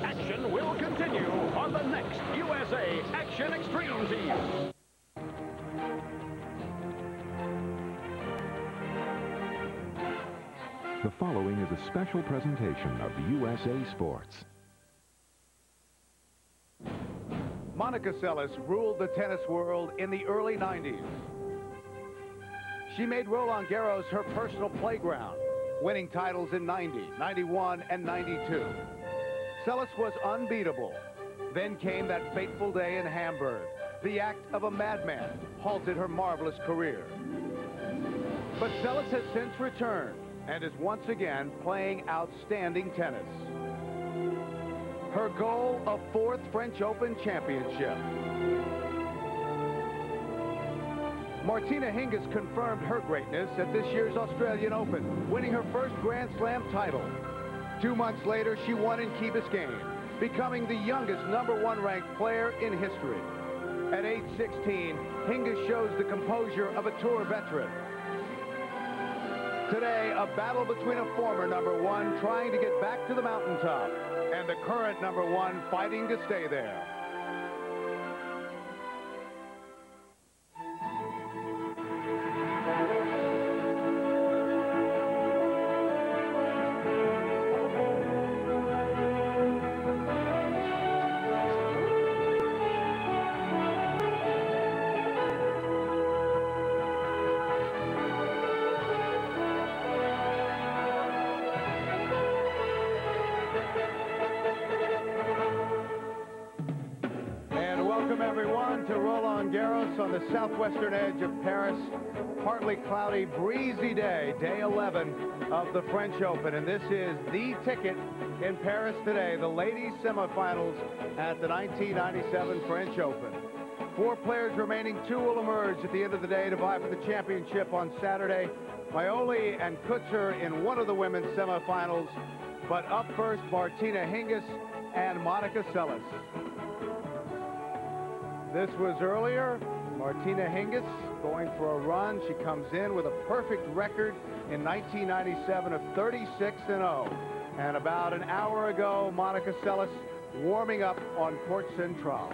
Action will continue on the next USA Action Extreme Team. The following is a special presentation of USA Sports. Monica Seles ruled the tennis world in the early 90s. She made Roland Garros her personal playground, winning titles in 90, 91, and 92. Seles was unbeatable. Then came that fateful day in Hamburg. The act of a madman halted her marvelous career. But Seles has since returned and is once again playing outstanding tennis. Her goal, a fourth French Open championship. Martina Hingis confirmed her greatness at this year's Australian Open, winning her first Grand Slam title. 2 months later, she won in Key Biscayne, becoming the youngest #1 ranked player in history. At age 16, Hingis shows the composure of a tour veteran. Today, a battle between a former #1 trying to get back to the mountaintop and the current #1 fighting to stay there. Welcome everyone to Roland Garros on the southwestern edge of Paris. Partly cloudy, breezy day, day 11 of the French Open. And this is the ticket in Paris today, the ladies semifinals at the 1997 French Open. 4 players remaining, 2 will emerge at the end of the day to vie for the championship on Saturday. Maioli and Kutzer in one of the women's semifinals. But up first, Martina Hingis and Monica Seles. This was earlier. Martina Hingis going for a run. She comes in with a perfect record in 1997 of 36-0. And about an hour ago, Monica Seles warming up on Court Central.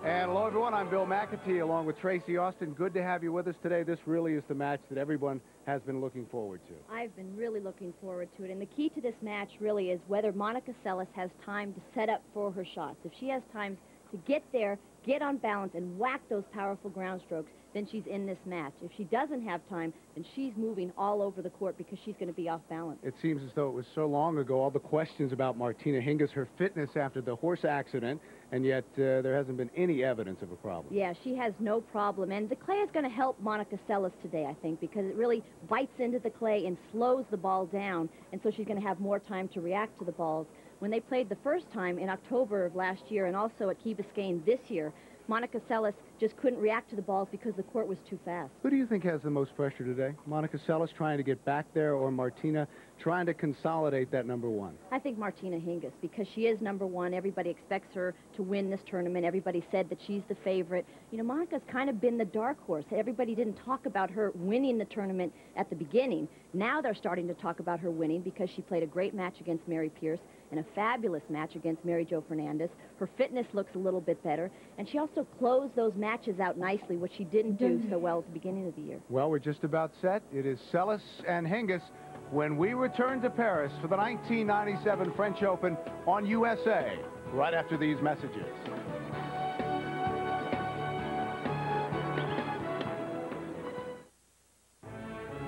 And hello, everyone. I'm Bill McAtee along with Tracy Austin. Good to have you with us today. This really is the match that everyone has been looking forward to. I've been really looking forward to it. And the key to this match really is whether Monica Seles has time to set up for her shots. If she has time to get there, get on balance, and whack those powerful ground strokes, then she's in this match. If she doesn't have time, then she's moving all over the court because she's going to be off balance. It seems as though it was so long ago, all the questions about Martina Hingis, her fitness after the horse accident, and yet there hasn't been any evidence of a problem. Yeah, she has no problem. And the clay is going to help Monica Seles today, I think, because it really bites into the clay and slows the ball down, and so she's going to have more time to react to the balls. When they played the first time in October of last year and also at Key Biscayne this year, Monica Seles just couldn't react to the balls because the court was too fast. Who do you think has the most pressure today? Monica Seles trying to get back there, or Martina trying to consolidate that #1? I think Martina Hingis, because she is #1. Everybody expects her to win this tournament. Everybody said that she's the favorite. You know, Monica's kind of been the dark horse. Everybody didn't talk about her winning the tournament at the beginning. Now they're starting to talk about her winning because she played a great match against Mary Pierce and a fabulous match against Mary Jo Fernandez. Her fitness looks a little bit better, and she also closed those matches out nicely, which she didn't do so well at the beginning of the year. Well, we're just about set. It is Seles and Hingis when we return to Paris for the 1997 French Open on USA, right after these messages.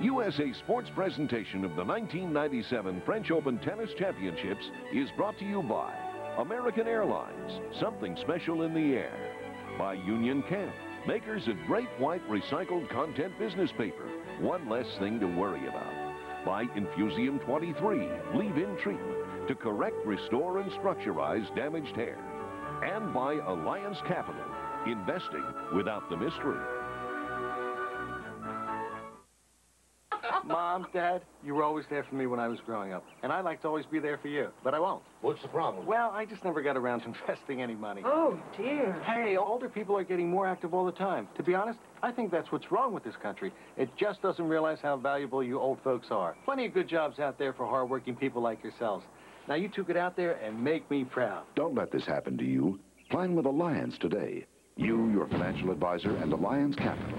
USA Sports presentation of the 1997 French Open Tennis Championships is brought to you by American Airlines, something special in the air. By Union Camp, makers of great white recycled content business paper, one less thing to worry about. By Infusium 23, leave-in treatment to correct, restore, and structurize damaged hair. And by Alliance Capital, investing without the mystery. Mom, Dad, you were always there for me when I was growing up. And I'd like to always be there for you, but I won't. What's the problem? Well, I just never got around to investing any money. Oh, dear. Hey, older people are getting more active all the time. To be honest, I think that's what's wrong with this country. It just doesn't realize how valuable you old folks are. Plenty of good jobs out there for hardworking people like yourselves. Now you two get out there and make me proud. Don't let this happen to you. Plan with Alliance today. You, your financial advisor, and Alliance Capital,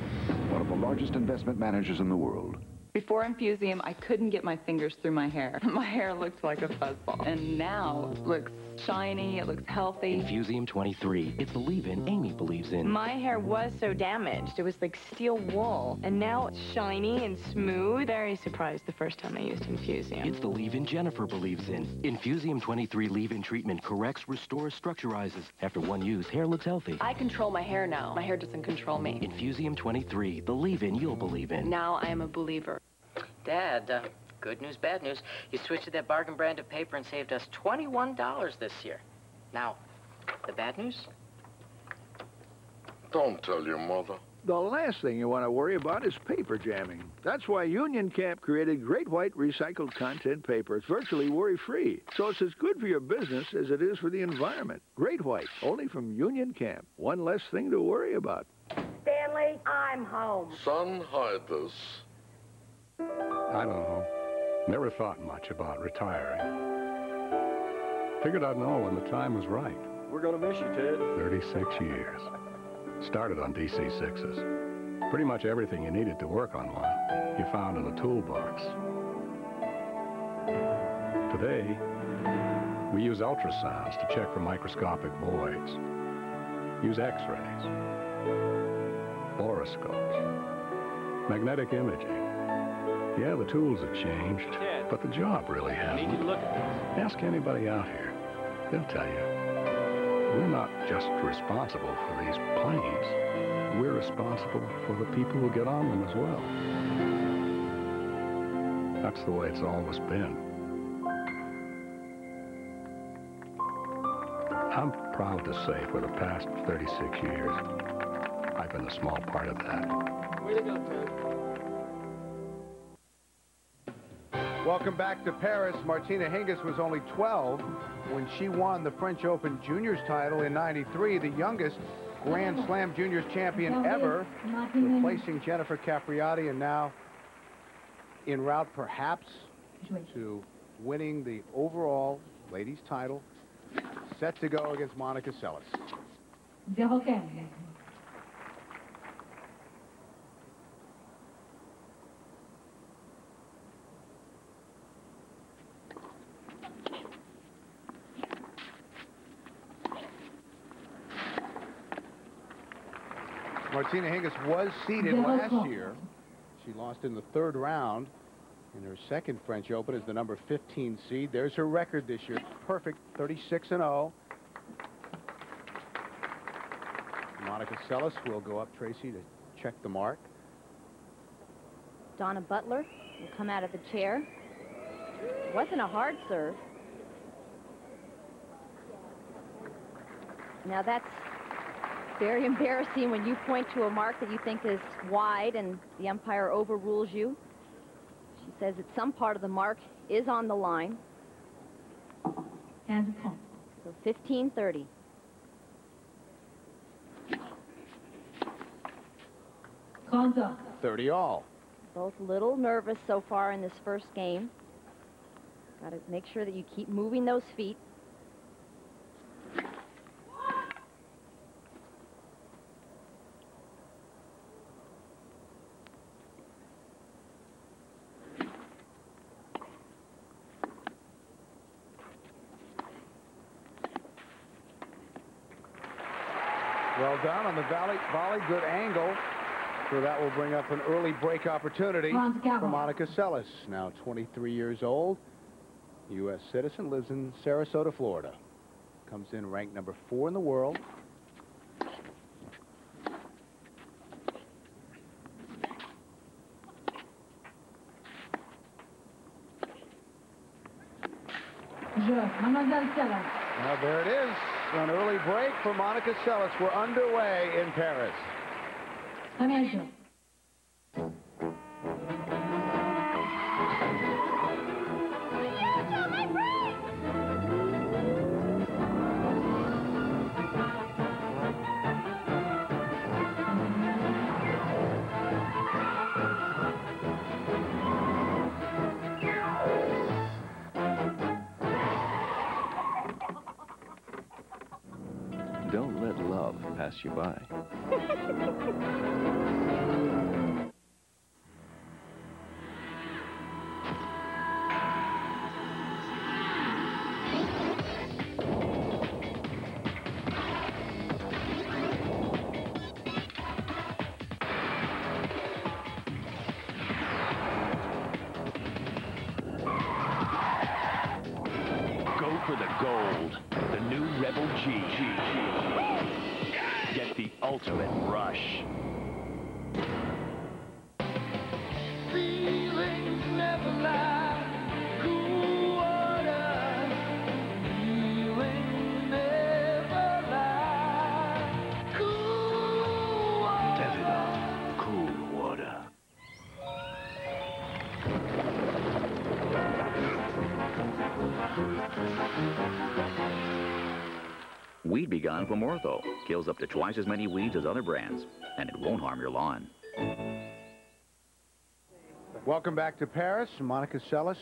one of the largest investment managers in the world. Before Infusium, I couldn't get my fingers through my hair. My hair looked like a fuzzball. And now it looks shiny, it looks healthy. Infusium 23. It's the leave-in Amy believes in. My hair was so damaged. It was like steel wool. And now it's shiny and smooth. Very surprised the first time I used Infusium. It's the leave-in Jennifer believes in. Infusium 23 leave-in treatment corrects, restores, structurizes. After one use, hair looks healthy. I control my hair now. My hair doesn't control me. Infusium 23, the leave-in you'll believe in. Now I am a believer. Dad, good news, bad news. You switched to that bargain brand of paper and saved us $21 this year. Now, the bad news? Don't tell your mother. The last thing you want to worry about is paper jamming. That's why Union Camp created Great White recycled content paper. It's virtually worry-free, so it's as good for your business as it is for the environment. Great White, only from Union Camp. One less thing to worry about. Stanley, I'm home. Son, hide this. I don't know. Never thought much about retiring. Figured I'd know when the time was right. We're gonna miss you, Ted. 36 years. Started on DC-6s. Pretty much everything you needed to work on one, you found in the toolbox. Today, we use ultrasounds to check for microscopic voids. Use X-rays, borescopes, magnetic imaging. Yeah, the tools have changed, but the job really hasn't. I need you to look at this. Ask anybody out here. They'll tell you. We're not just responsible for these planes. We're responsible for the people who get on them as well. That's the way it's always been. I'm proud to say for the past 36 years, I've been a small part of that. Way to go, Ted. Welcome back to Paris. Martina Hingis was only 12 when she won the French Open Juniors title in '93, the youngest Grand Slam Juniors champion ever, replacing Jennifer Capriati, and now en route perhaps to winning the overall ladies title, set to go against Monica Seles. Martina Hingis was seeded last year. She lost in the third round in her second French Open as the number 15 seed. There's her record this year. Perfect, 36-0. Monica Seles will go up, Tracy, to check the mark. Donna Butler will come out of the chair. Wasn't a hard serve. Now that's very embarrassing when you point to a mark that you think is wide and the umpire overrules you. She says that some part of the mark is on the line. So 15-30. Contact. 30 all. Both a little nervous so far in this first game. Got to make sure that you keep moving those feet. Well done on the volley, good angle. So that will bring up an early break opportunity for Monica Seles, now 23 years old, U.S. citizen, lives in Sarasota, Florida. Comes in ranked number 4 in the world. Now there it is, an early break for Monica Seles. We're underway in Paris. Don't let love pass you by. Go for the gold. The new Rebel G. Get the ultimate rush. Feelings never lie. Cool water. Feelings never lie. Cool water. Davidoff Cool Water. Weed Be Gone from Ortho kills up to twice as many weeds as other brands, and it won't harm your lawn. Welcome back to Paris. Monica Seles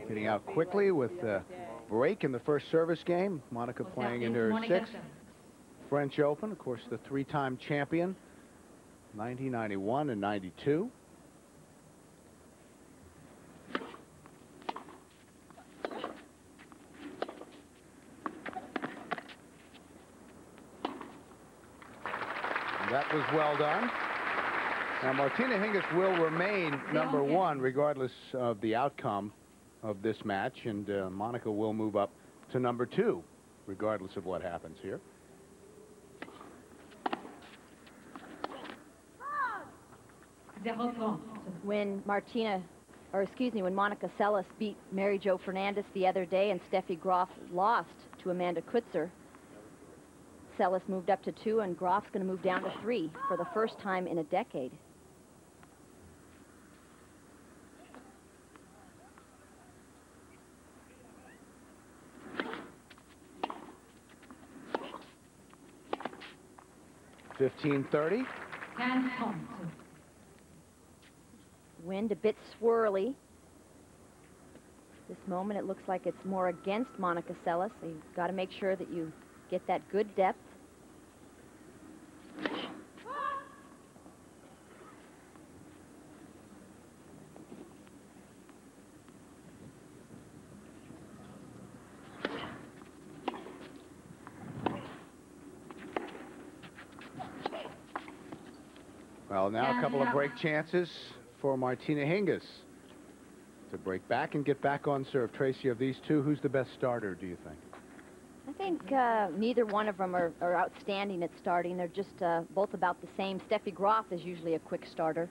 getting out quickly with a break in the first service game. Monica playing in her sixth French Open. Of course, the three-time champion, 1991 and 92. That was well done. Now, Martina Hingis will remain number one regardless of the outcome of this match, and Monica will move up to number two regardless of what happens here. When when Monica Seles beat Mary Jo Fernandez the other day and Steffi Graf lost to Amanda Kutzer, Seles moved up to 2, and Graf's going to move down to 3 for the first time in a decade. $15.30. Wind a bit swirly. This moment it looks like it's more against Monica Seles, so you've got to make sure that you get that good depth. Well, now a couple of break chances for Martina Hingis to break back and get back on serve. Tracy, of these two, who's the best starter, do you think? I think neither one of them are outstanding at starting. They're just both about the same. Steffi Graf is usually a quick starter.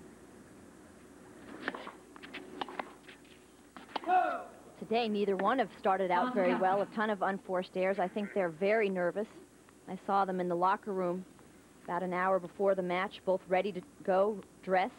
Today, neither one have started out very well. A ton of unforced errors. I think they're very nervous. I saw them in the locker room about an hour before the match, both ready to go, dressed.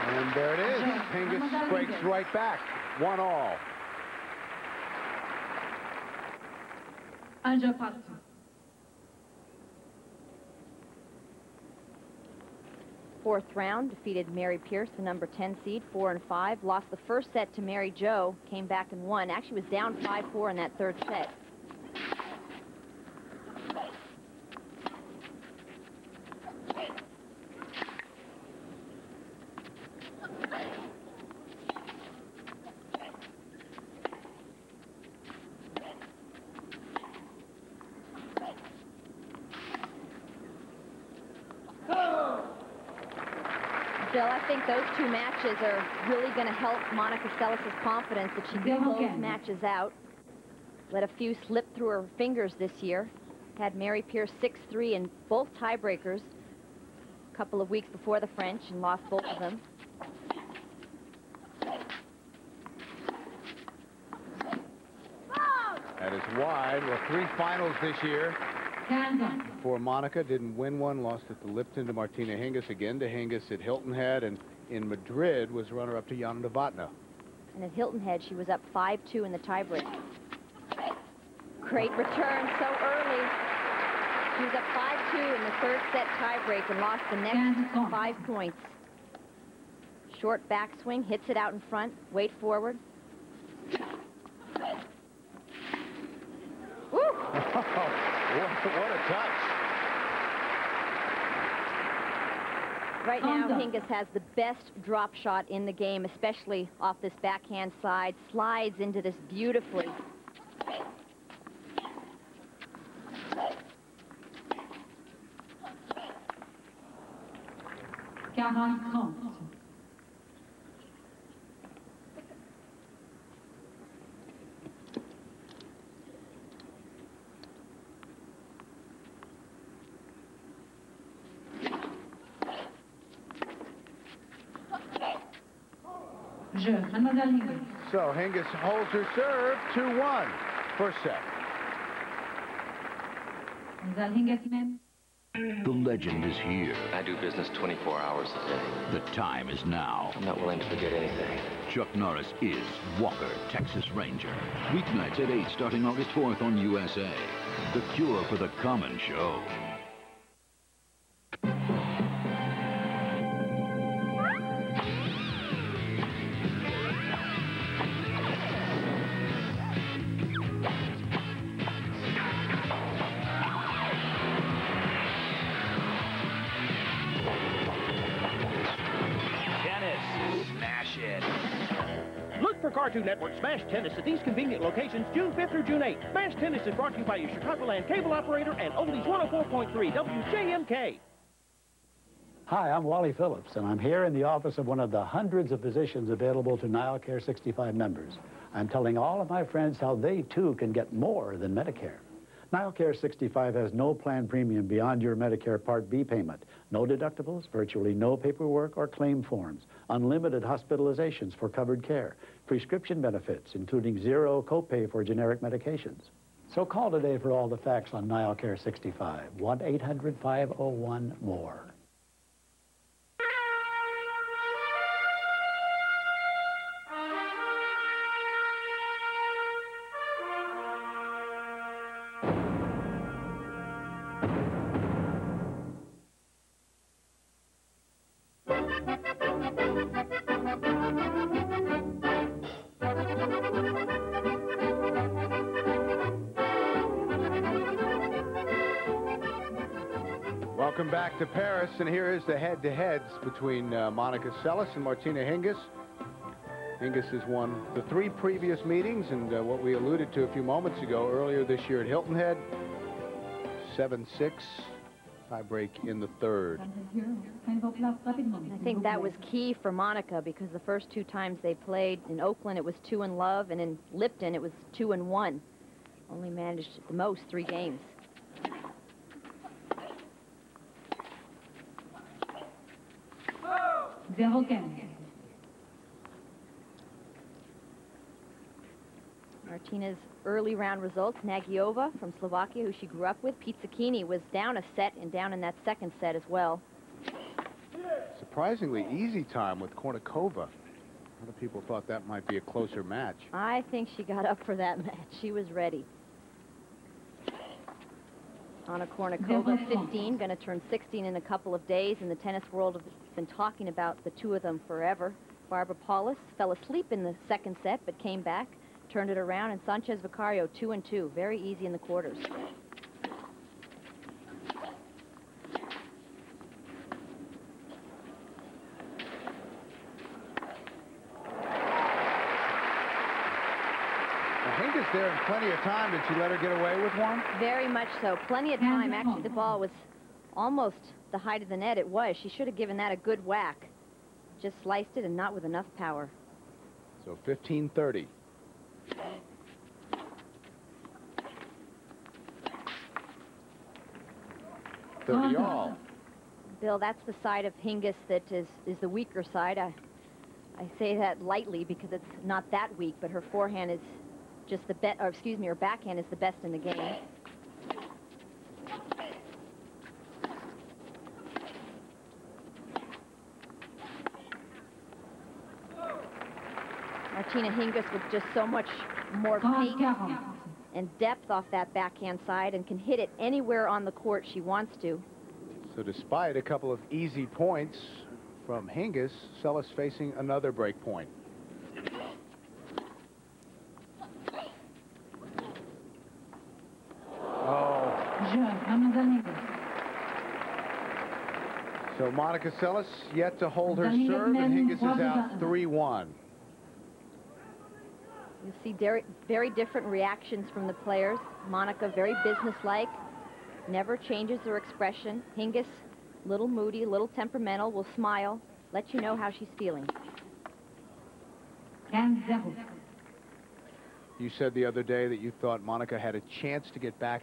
And there it is. Hingis breaks right back. 1-all. Fourth round, defeated Mary Pierce, the number 10 seed, 4-5. Lost the first set to Mary Jo, came back and won. Actually was down 5-4 in that third set. Bill, I think those two matches are really going to help Monica Seles' confidence that she can close matches out. Let a few slip through her fingers this year. Had Mary Pierce 6-3 in both tiebreakers a couple of weeks before the French and lost both of them. That is wide. Well, 3 finals this year. For Monica, didn't win one, lost at the Lipton to Martina Hingis, again to Hingis at Hilton Head, and in Madrid was runner-up to Jana Novotná. And at Hilton Head, she was up 5-2 in the tiebreak. Great return so early. She was up 5-2 in the third set tiebreak and lost the next 5 points. Short backswing, hits it out in front, weight forward. Woo! What a touch. Right now, Hingis has the best drop shot in the game, especially off this backhand side. Slides into this beautifully. So Hingis holds her serve 2-1. First set. The legend is here. I do business 24 hours a day. The time is now. I'm not willing to forget anything. Chuck Norris is Walker, Texas Ranger. Weeknights at 8 starting August 4th on USA. The cure for the common show. Cartoon Network Smash Tennis at these convenient locations June 5th through June 8th. Smash Tennis is brought to you by your Chicagoland cable operator and Oldies 104.3 WJMK. Hi, I'm Wally Phillips, and I'm here in the office of one of the hundreds of physicians available to NileCare 65 members. I'm telling all of my friends how they, too, can get more than Medicare. NileCare 65 has no plan premium beyond your Medicare Part B payment, no deductibles, virtually no paperwork or claim forms, unlimited hospitalizations for covered care, prescription benefits, including zero copay for generic medications. So call today for all the facts on NileCare 65, 1-800-501-MORE. Welcome back to Paris, and here is the head-to-heads between Monica Seles and Martina Hingis. Hingis has won the 3 previous meetings, and what we alluded to a few moments ago, earlier this year at Hilton Head, 7-6, tiebreak in the third. I think that was key for Monica because the first 2 times they played in Oakland, it was 2-love, and in Lipton, it was 2-1. Only managed at the most 3 games. Martina's early round results, Nagyova from Slovakia, who she grew up with. Pizzicchini was down a set and down in that second set as well. Surprisingly easy time with Kornikova. Other people thought that might be a closer match. I think she got up for that match. She was ready. Anna Kornikova, 15, going to turn 16 in a couple of days. In the tennis world, have been talking about the 2 of them forever. Barbara Paulus fell asleep in the second set, but came back, turned it around, and Sanchez Vicario 2-2. Very easy in the quarters. Hingis there in plenty of time. Did she let her get away with one? Very much so. Plenty of time. Actually, the ball was almost the height of the net. It was. She should have given that a good whack. Just sliced it and not with enough power. So 15-30. All. Bill, that's the side of Hingis that is the weaker side. I say that lightly because it's not that weak, but her forehand is just the best, or excuse me, her backhand is the best in the game. Martina Hingis with just so much more pace and depth off that backhand side and can hit it anywhere on the court she wants to. So despite a couple of easy points from Hingis, Seles facing another break point. Oh. So Monica Seles yet to hold her serve, and Hingis is out 3-1. You see very different reactions from the players. Monica very businesslike, never changes her expression. Hingis, a little moody, a little temperamental, will smile, let you know how she's feeling. You said the other day that you thought Monica had a chance to get back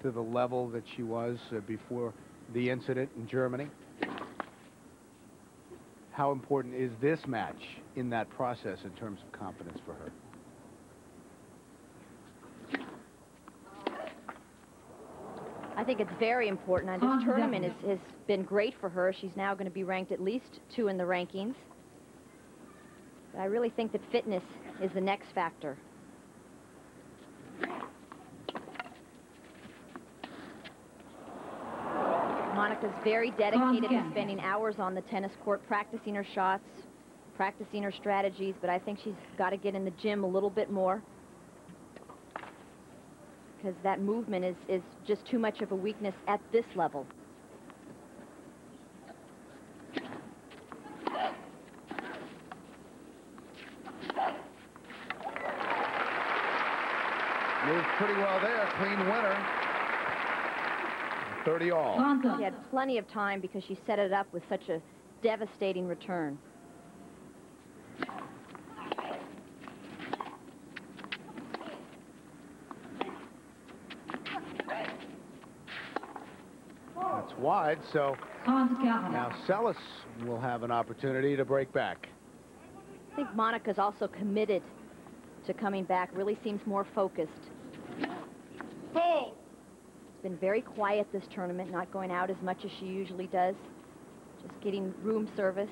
to the level that she was before the incident in Germany. How important is this match in that process in terms of confidence for her? I think it's very important. And this tournament has been great for her. She's now going to be ranked at least 2 in the rankings. But I really think that fitness is the next factor. Monica's very dedicated to spending hours on the tennis court, practicing her shots, practicing her strategies, but I think she's got to get in the gym a little bit more, because that movement is just too much of a weakness at this level. Moved pretty well there, clean winner. 30 all. She had plenty of time because she set it up with such a devastating return. That's wide, so now Seles will have an opportunity to break back. I think Monica's also committed to coming back, really seems more focused. It's been very quiet this tournament, not going out as much as she usually does. Just getting room service.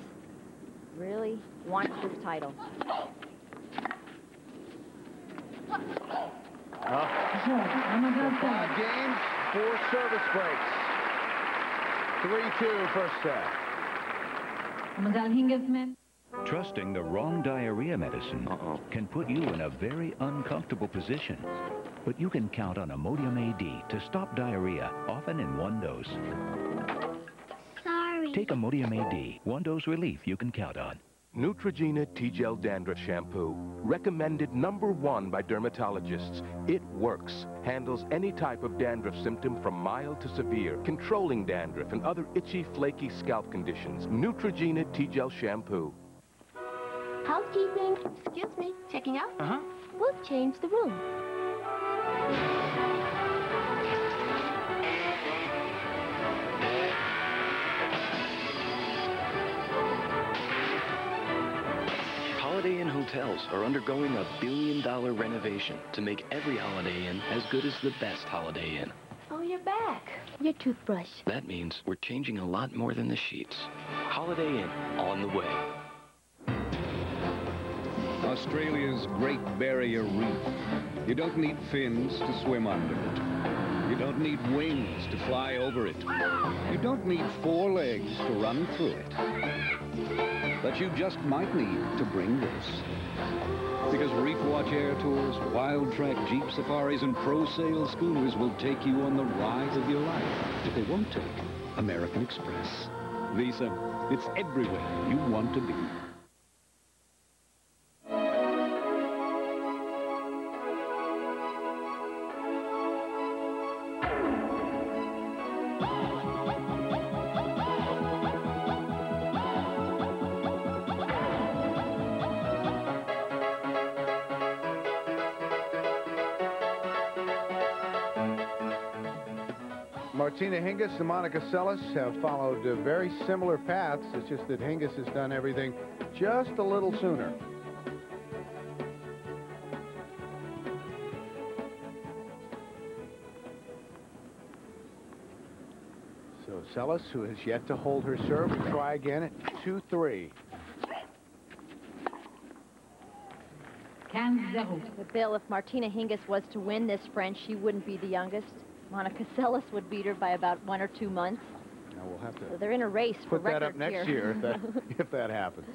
Really wants this title. So 5 games, 4 service breaks. 3-2 first set. Trusting the wrong diarrhea medicine can put you in a very uncomfortable position. But you can count on Imodium AD to stop diarrhea, often in 1 dose. Sorry. Take Imodium AD, 1 dose relief you can count on. Neutrogena T-Gel Dandruff Shampoo. Recommended #1 by dermatologists. It works. Handles any type of dandruff symptom from mild to severe. Controlling dandruff and other itchy, flaky scalp conditions. Neutrogena T-Gel Shampoo. Housekeeping. Excuse me. Checking out? We'll change the room. Holiday Inn hotels are undergoing a $1 billion renovation to make every Holiday Inn as good as the best Holiday Inn. Oh, you're back. Your toothbrush. That means we're changing a lot more than the sheets. Holiday Inn, on the way. Australia's Great Barrier Reef. You don't need fins to swim under it. You don't need wings to fly over it. You don't need 4 legs to run through it. But you just might need to bring this. Because Reef Watch Air Tours, Wild Track Jeep Safaris, and Pro Sail Schooners will take you on the ride of your life. But they won't take American Express. Visa, it's everywhere you want to be. Martina Hingis and Monica Seles have followed very similar paths. It's just that Hingis has done everything just a little sooner. So Seles, who has yet to hold her serve, will try again at 2-3. But Bill, if Martina Hingis was to win this French, she wouldn't be the youngest. Monica Seles would beat her by about 1 or 2 months. Now we'll have to so they're in a race for put that up records next here. year if that happens.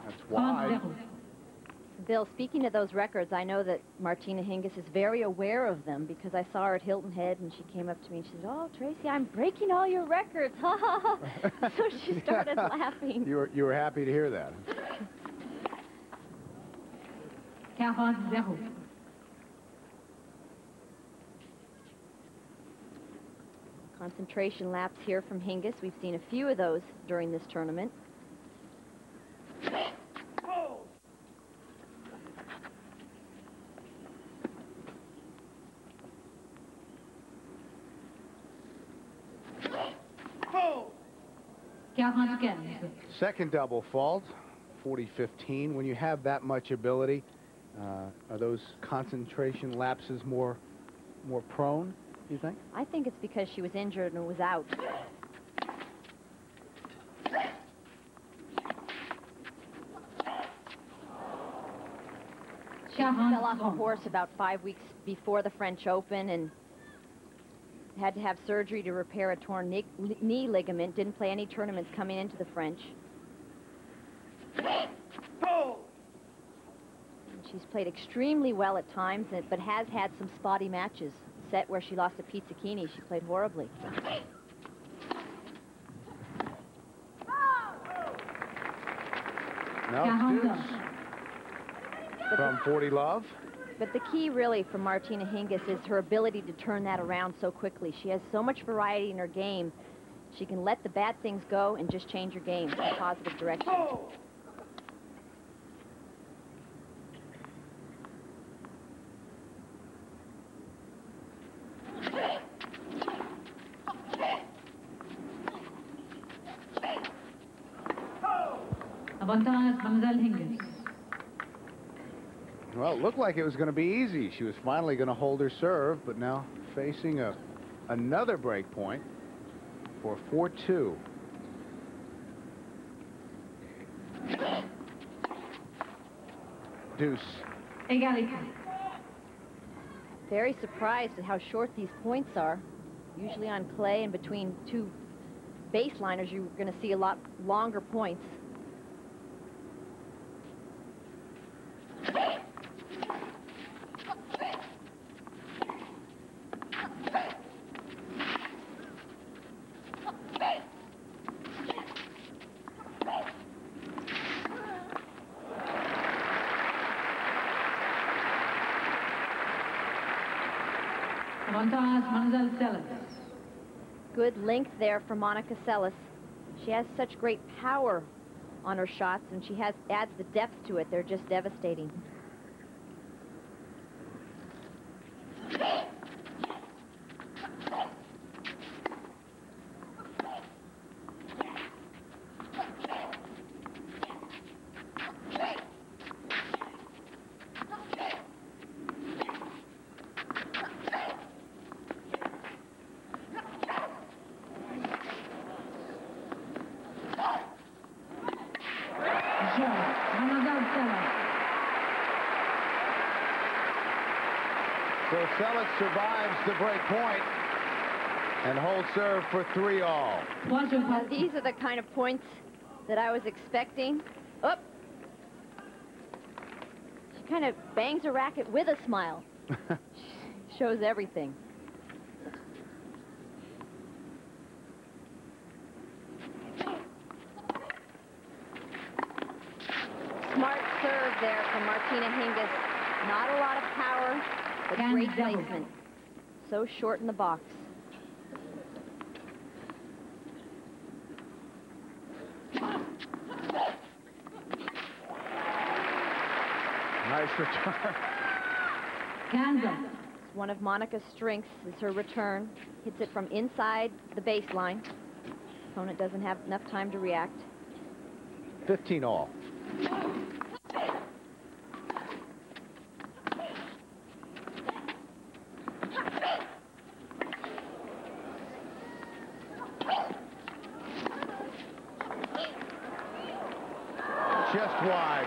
That's wide. Bill, speaking of those records, I know that Martina Hingis is very aware of them because I saw her at Hilton Head and she came up to me and she said, "Oh, Tracy, I'm breaking all your records." Ha ha ha. So she started laughing. You were happy to hear that. Concentration laps here from Hingis. We've seen a few of those during this tournament. Second double fault, 40-15. When you have that much ability, are those concentration lapses more prone, you think? I think it's because she was injured and was out. She fell off a horse about 5 weeks before the French Open and had to have surgery to repair a torn knee ligament. Didn't play any tournaments coming into the French. She's played extremely well at times, but has had some spotty matches. Set where she lost to Pizzichini, she played horribly. No, deuce. From 40 Love. But the key really for Martina Hingis is her ability to turn that around so quickly. She has so much variety in her game. She can let the bad things go and just change her game in a positive direction. Avantage, Mademoiselle Hingis. Well, it looked like it was going to be easy. She was finally going to hold her serve, but now facing another break point for 4-2. Deuce. Very surprised at how short these points are. Usually on clay and between two baseliners, you're going to see a lot longer points. Good length there for Monica Seles. She has such great power on her shots, and she adds the depth to it. They're just devastating. So Seles survives the break point and holds serve for 3-all. Now, these are the kind of points that I was expecting. Oh! She kind of bangs a racket with a smile. Shows everything. Smart serve there from Martina Hingis. Not a lot of power, but great placement. So short in the box. Nice return. It's one of Monica's strengths is her return. Hits it from inside the baseline. Opponent doesn't have enough time to react. 15-all. 5.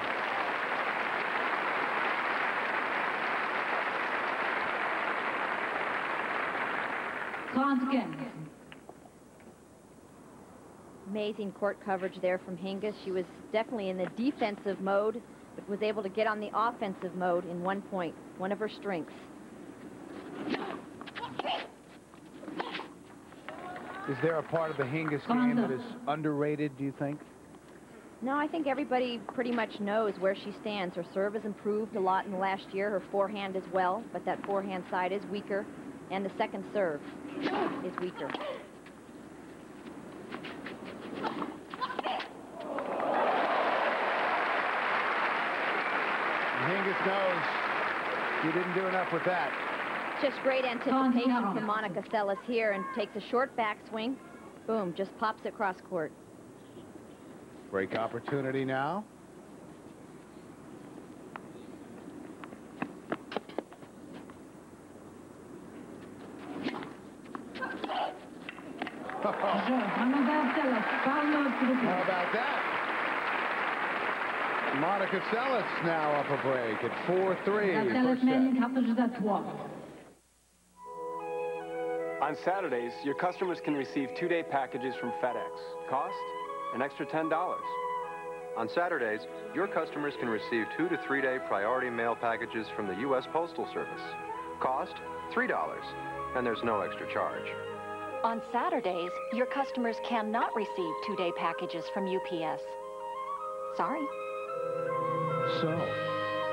Amazing court coverage there from Hingis. She was definitely in the defensive mode, but was able to get on the offensive mode in one point, one of her strengths. Is there a part of the Hingis game that is underrated, do you think? No, I think everybody pretty much knows where she stands. Her serve has improved a lot in the last year, her forehand as well, but that forehand side is weaker, and the second serve is weaker. Hingis knows you didn't do enough with that. Just great anticipation from Monica Seles here, and takes a short backswing. Boom, just pops it cross court. Break opportunity now. How about that? Monica Seles now up a break at 4-3. On Saturdays, your customers can receive 2-day packages from FedEx. Cost? An extra $10. On Saturdays, your customers can receive 2- to 3-day priority mail packages from the U.S. Postal Service. Cost? $3. And there's no extra charge. On Saturdays, your customers cannot receive 2-day packages from UPS. Sorry. So,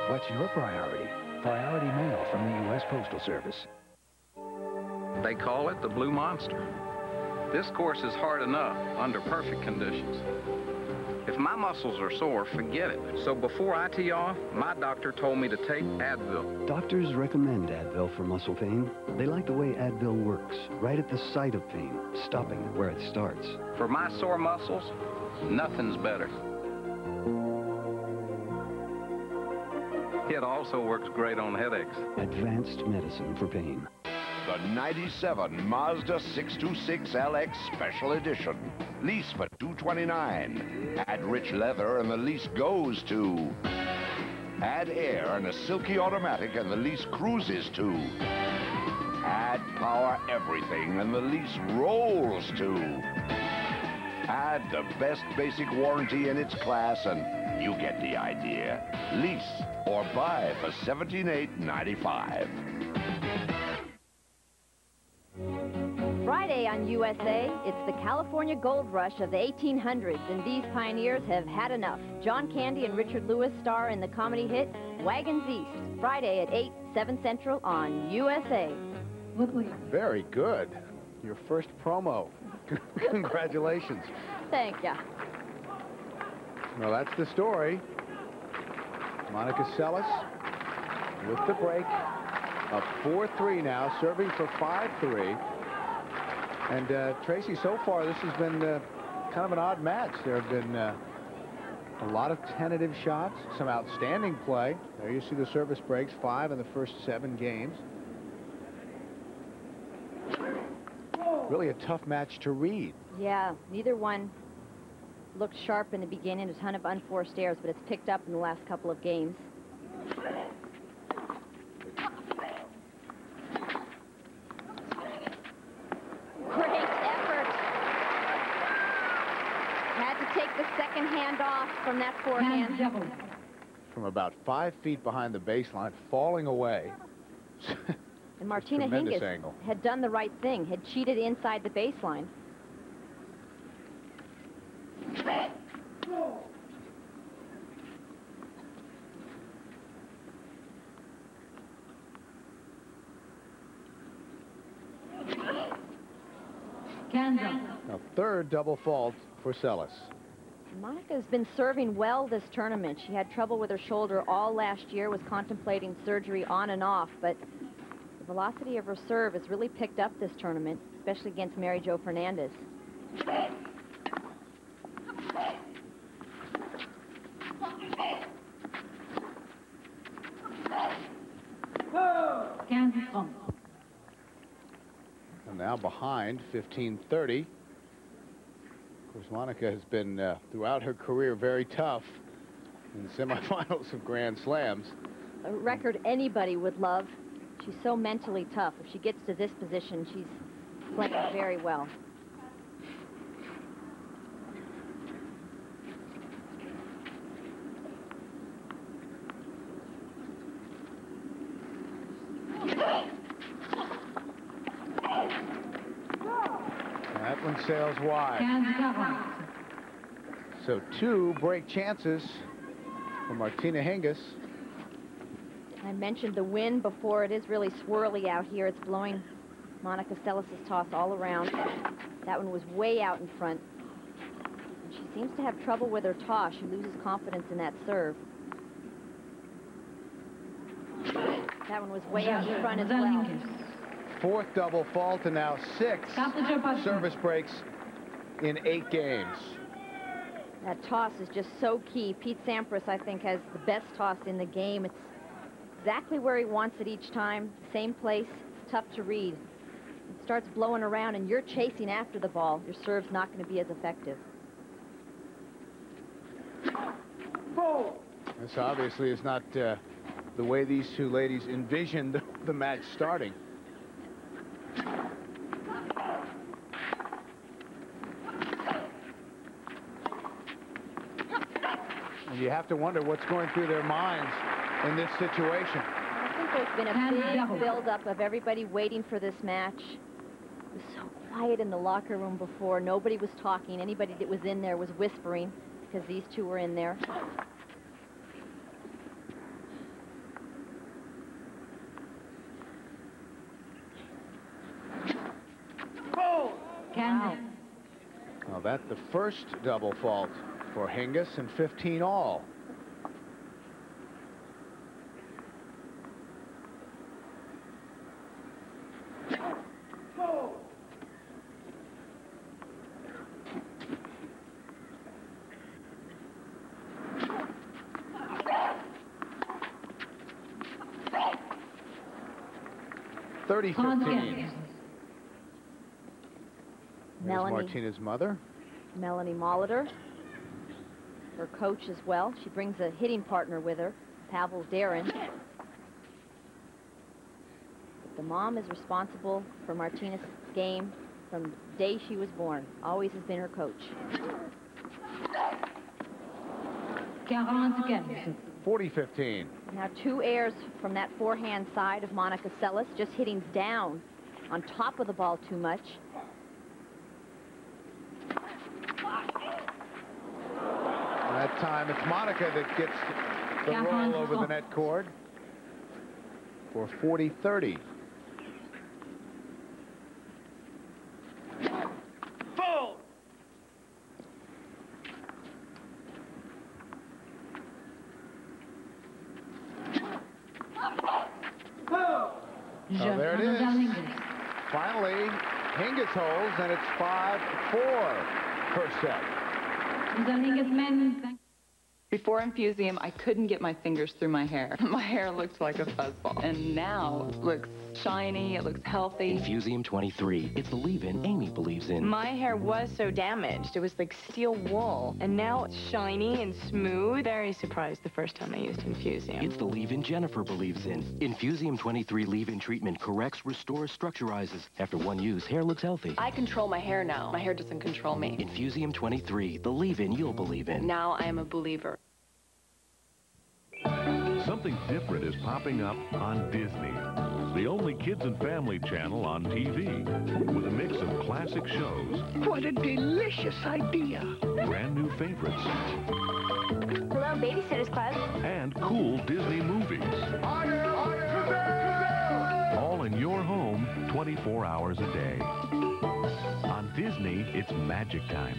what's your priority? Priority mail from the U.S. Postal Service. They call it the Blue Monster. This course is hard enough under perfect conditions. If my muscles are sore, forget it. So before I tee off, my doctor told me to take Advil. Doctors recommend Advil for muscle pain. They like the way Advil works, right at the site of pain, stopping it where it starts. For my sore muscles, nothing's better. It also works great on headaches. Advanced medicine for pain. The 97 Mazda 626LX Special Edition. Lease for $229. Add rich leather and the lease goes to. Add air and a silky automatic and the lease cruises to. Add power everything and the lease rolls to. Add the best basic warranty in its class and you get the idea. Lease or buy for $17,895. Friday on USA, it's the California Gold Rush of the 1800s, and these pioneers have had enough. John Candy and Richard Lewis star in the comedy hit Wagons East, Friday at 8, 7 Central on USA. Very good. Your first promo. Congratulations. Thank you. Well, that's the story. Monica Seles with the break. Up 4-3 now, serving for 5-3. And Tracy, so far this has been kind of an odd match. There have been a lot of tentative shots, some outstanding play. There you see the service breaks, 5 in the first 7 games. Really a tough match to read. Yeah, neither one looked sharp in the beginning, a ton of unforced errors, but it's picked up in the last couple of games. Great effort. Had to take the second hand off from that forehand. From about 5 feet behind the baseline, falling away. And Martina Hingis had done the right thing, had cheated inside the baseline. A third double fault for Seles. Monica's been serving well this tournament. She had trouble with her shoulder all last year, was contemplating surgery on and off, but the velocity of her serve has really picked up this tournament, especially against Mary Jo Fernandez. And now behind, 15-30. Of course, Monica has been, throughout her career, very tough. in the semifinals of Grand Slams. A record anybody would love. She's so mentally tough. If she gets to this position, she's playing very well. That one sails wide. So 2 break chances for Martina Hingis. I mentioned the wind before. It is really swirly out here. It's blowing Monica Seles' toss all around. That one was way out in front. And she seems to have trouble with her toss. She loses confidence in that serve. That one was way out in front as well. 4th double fault and now 6 service breaks in 8 games. That toss is just so key. Pete Sampras, I think, has the best toss in the game. It's exactly where he wants it each time. Same place. It's tough to read. It starts blowing around and you're chasing after the ball. Your serve's not going to be as effective. This obviously is not the way these 2 ladies envisioned the match starting. And you have to wonder what's going through their minds in this situation. I think there's been a big build-up of everybody waiting for this match. It was so quiet in the locker room before. Nobody was talking. Anybody that was in there was whispering because these 2 were in there. Wow. Well, that's the first double fault for Hingis and 15 all. There's Martina's mother. Melanie Molitor, her coach as well. She brings a hitting partner with her, Pavel Darin. The mom is responsible for Martina's game from the day she was born. Always has been her coach. 40-15. Now 2 airs from that forehand side of Monica Seles, just hitting down on top of the ball too much. That time it's Monica that gets the roll over the net cord for 40-30. Oh, there it is. Finally, Hingis holds, and it's 5-4 per set. Before Infusium, I couldn't get my fingers through my hair. My hair looked like a fuzzball. And now it looks shiny, it looks healthy. Infusium 23. It's the leave-in Amy believes in. My hair was so damaged. It was like steel wool. And now it's shiny and smooth. Very surprised the first time I used Infusium. It's the leave-in Jennifer believes in. Infusium 23 leave-in treatment corrects, restores, structurizes. After 1 use, hair looks healthy. I control my hair now. My hair doesn't control me. Infusium 23. The leave-in you'll believe in. Now I am a believer. Something different is popping up on Disney, the only kids and family channel on TV, with a mix of classic shows. What a delicious idea. Brand new favorites. Hello, Babysitter's Club. And cool Disney movies. All in your home, 24 hours a day. On Disney, it's magic time.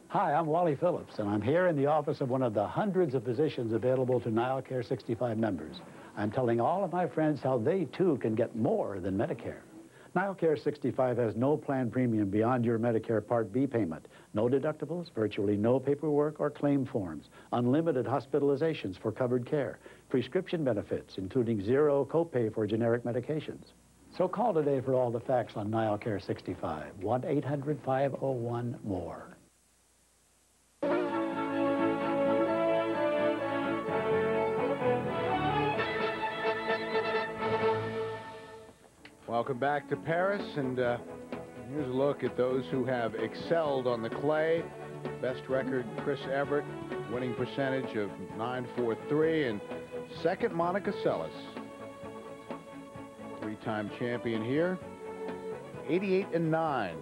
Hi, I'm Wally Phillips, and I'm here in the office of one of the hundreds of physicians available to NileCare 65 members. I'm telling all of my friends how they, too, can get more than Medicare. NileCare 65 has no plan premium beyond your Medicare Part B payment, no deductibles, virtually no paperwork or claim forms, unlimited hospitalizations for covered care, prescription benefits, including zero copay for generic medications. So call today for all the facts on NileCare 65. 1-800-501-MORE. Welcome back to Paris, and here's a look at those who have excelled on the clay. Best record, Chris Everett, winning percentage of .943, and second, Monica Seles. Three-time champion here, 88-9.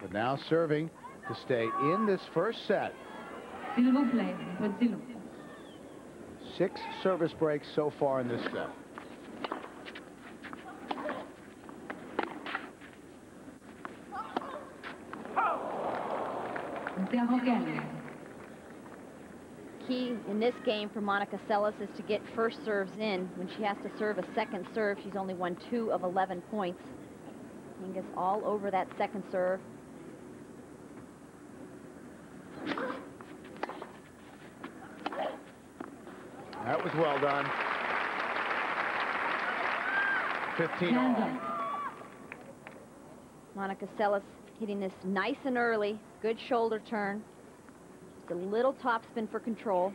But now serving to stay in this first set. 6 service breaks so far in this set. Key in this game for Monica Seles is to get first serves in. When she has to serve a second serve, she's only won 2 of 11 points. Hingis all over that second serve. That was well done. 15 all. Monica Seles hitting this nice and early. Good shoulder turn. Just a little topspin for control.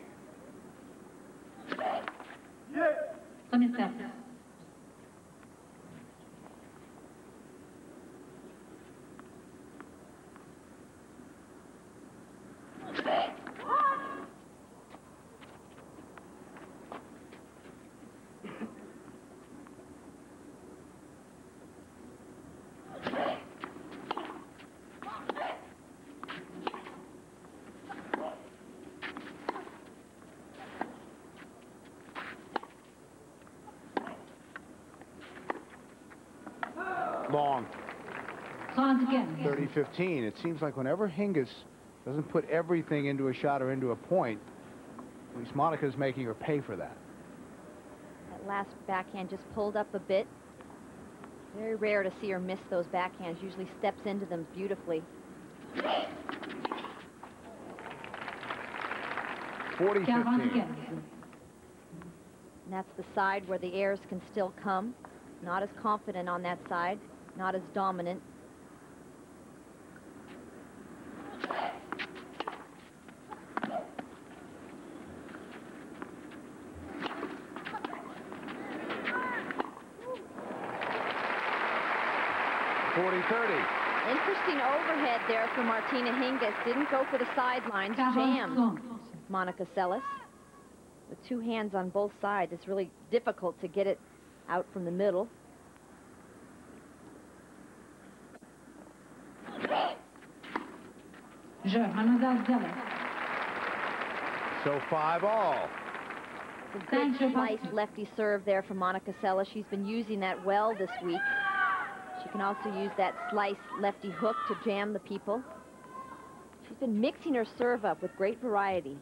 Long. 30-15. It seems like whenever Hingis doesn't put everything into a shot or into a point, at least Monica's making her pay for that. That last backhand just pulled up a bit. Very rare to see her miss those backhands. Usually steps into them beautifully. 40-15. And that's the side where the airs can still come. Not as confident on that side. Not as dominant. Interesting overhead there for Martina Hingis. Didn't go for the sidelines. Jammed Monica Seles. With 2 hands on both sides, it's really difficult to get it out from the middle. So 5 all. It's a good slice lefty serve there from Monica Seles. She's been using that well this week. She can also use that slice lefty hook to jam the people. She's been mixing her serve up with great variety.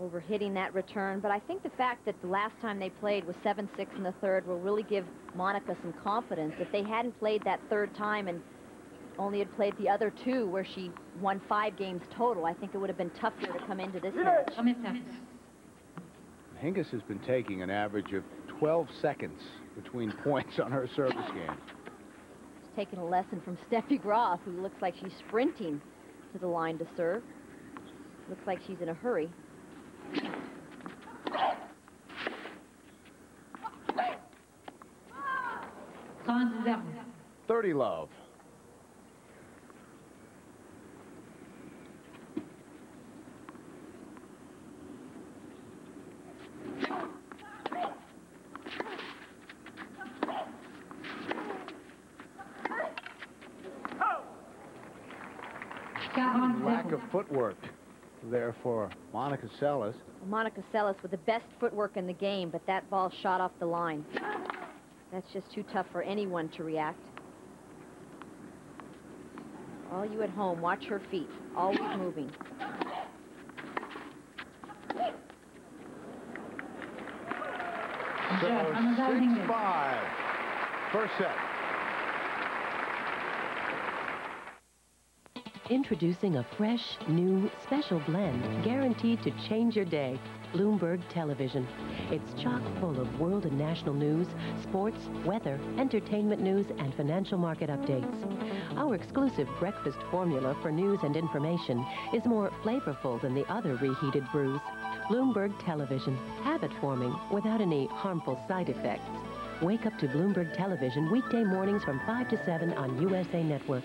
Overhitting that return, but I think the fact that the last time they played was 7-6 in the third will really give Monica some confidence. If they hadn't played that third time and only had played the other 2 where she won 5 games total, I think it would have been tougher to come into this match. Hingis has been taking an average of 12 seconds between points on her service game. She's taking a lesson from Steffi Graf, who looks like she's sprinting to the line to serve. Looks like she's in a hurry. 30 love. Lack of footwork there for Monica Seles. Monica Seles with the best footwork in the game, but that ball shot off the line. That's just too tough for anyone to react. All you at home, watch her feet, always moving. So 6-5. First set. Introducing a fresh, new, special blend guaranteed to change your day. Bloomberg Television. It's chock full of world and national news, sports, weather, entertainment news, and financial market updates. Our exclusive breakfast formula for news and information is more flavorful than the other reheated brews. Bloomberg Television. Habit forming without any harmful side effects. Wake up to Bloomberg Television weekday mornings from 5 to 7 on USA Network.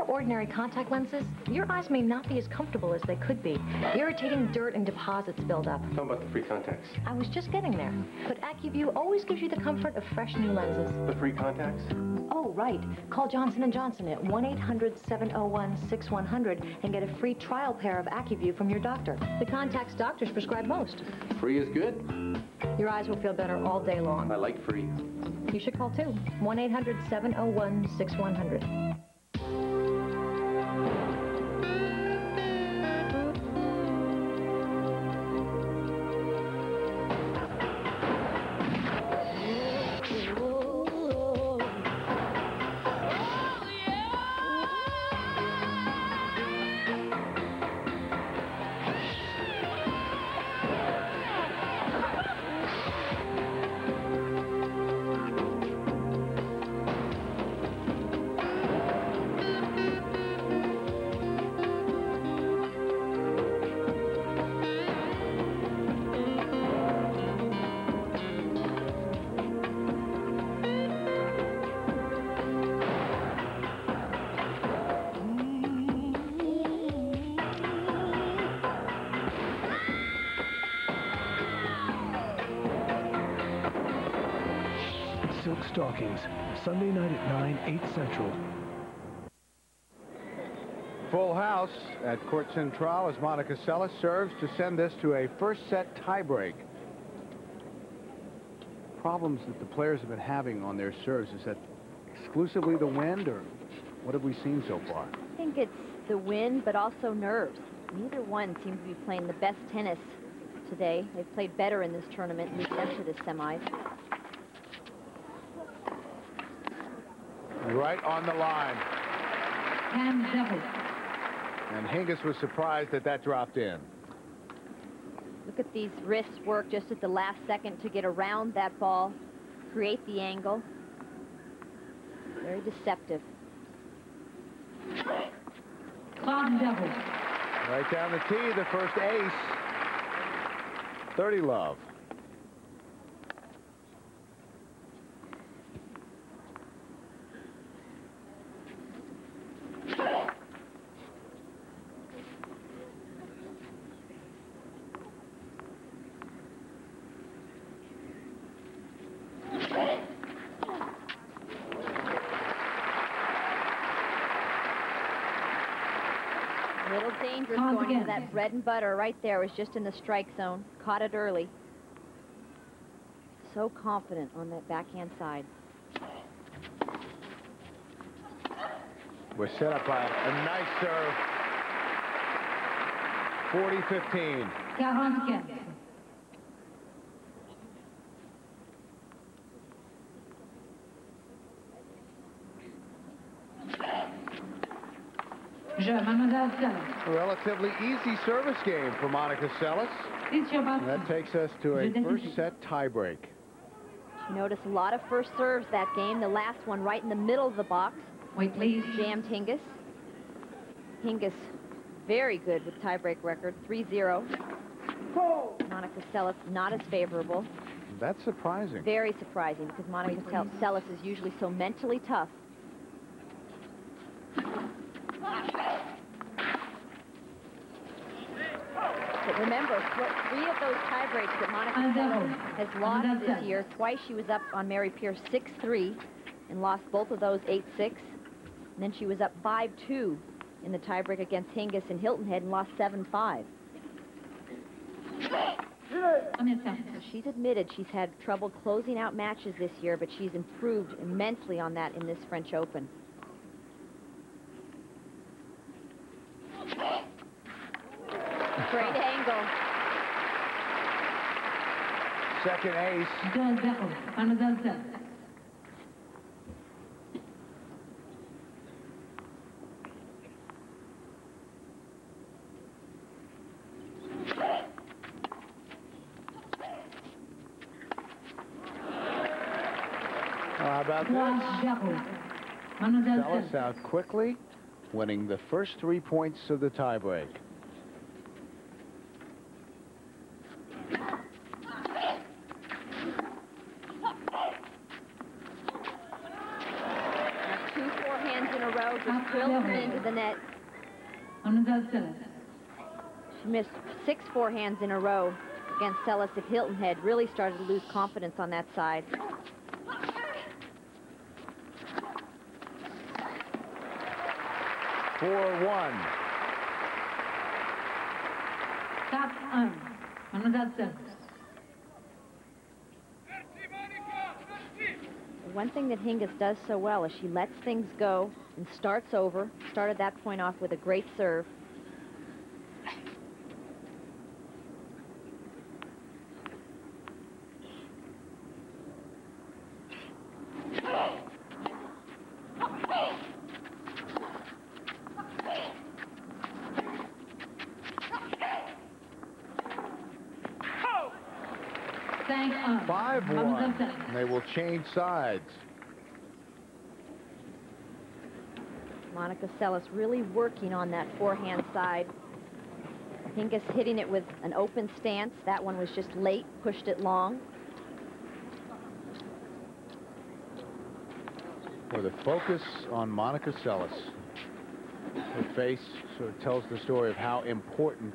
Ordinary contact lenses, your eyes may not be as comfortable as they could be. Irritating dirt and deposits build up. How about the free contacts? I was just getting there. But AccuView always gives you the comfort of fresh new lenses. The free contacts? Oh, right. Call Johnson & Johnson at 1-800-701-6100 and get a free trial pair of AccuView from your doctor. The contacts doctors prescribe most. Free is good. Your eyes will feel better all day long. I like free. You should call too. 1-800-701-6100. Silk Stockings, Sunday night at 9, 8 Central. Full house at Court Central as Monica Seles serves to send this to a first set tiebreak. Problems that the players have been having on their serves, is that exclusively the wind, or what have we seen so far? I think it's the wind, but also nerves. Neither one seems to be playing the best tennis today. They've played better in this tournament leading up to the semis. Right on the line. And double. And Hingis was surprised that that dropped in. Look at these wrists work just at the last second to get around that ball, create the angle. Very deceptive. Cloud double. Right down the tee, the first ace. 30 love. A little dangerous going for that bread and butter right there. Was just in the strike zone. Caught it early. So confident on that backhand side. We're set up by a nice serve. 40-15. 44. Mademoiselle Seles. A relatively easy service game for Monica Seles. And that takes us to a first set tiebreak. You notice a lot of first serves that game. The last one right in the middle of the box. Wait, please. Jammed Hingis. Hingis very good with tiebreak record, 3-0. Monica Seles not as favorable. That's surprising. Very surprising because Monica Seles is usually so mentally tough. But when Remember, 3 of those tie breaks that Monica Seles has lost this year. Twice she was up on Mary Pierce 6-3 and lost both of those 8-6. And then she was up 5-2 in the tiebreak against Hingis and Hilton Head and lost 7-5. So she's admitted she's had trouble closing out matches this year, but she's improved immensely on that in this French Open. Great angle. Second ace. 2-0, Mademoiselle Seles. How about this? Seles out quickly, winning the first 3 points of the tiebreak. Two forehands in a row, just quilted into the net. She missed 6 forehands in a row against Seles if Hilton Head really started to lose confidence on that side. Four-one. Mademoiselle Seles. One thing that Hingis does so well is she lets things go and starts over. Started that point off with a great serve. Thank 5-1. And they will change sides. Monica Seles really working on that forehand side. Hingis hitting it with an open stance. That one was just late, pushed it long. For the focus on Monica Seles. Her face sort of tells the story of how important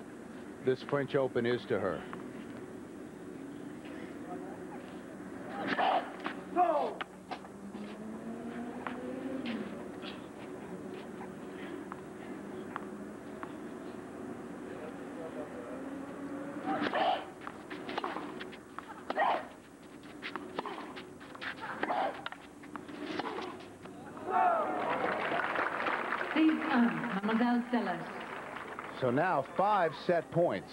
this French Open is to her. Mademoiselle Seles. So now 5 set points.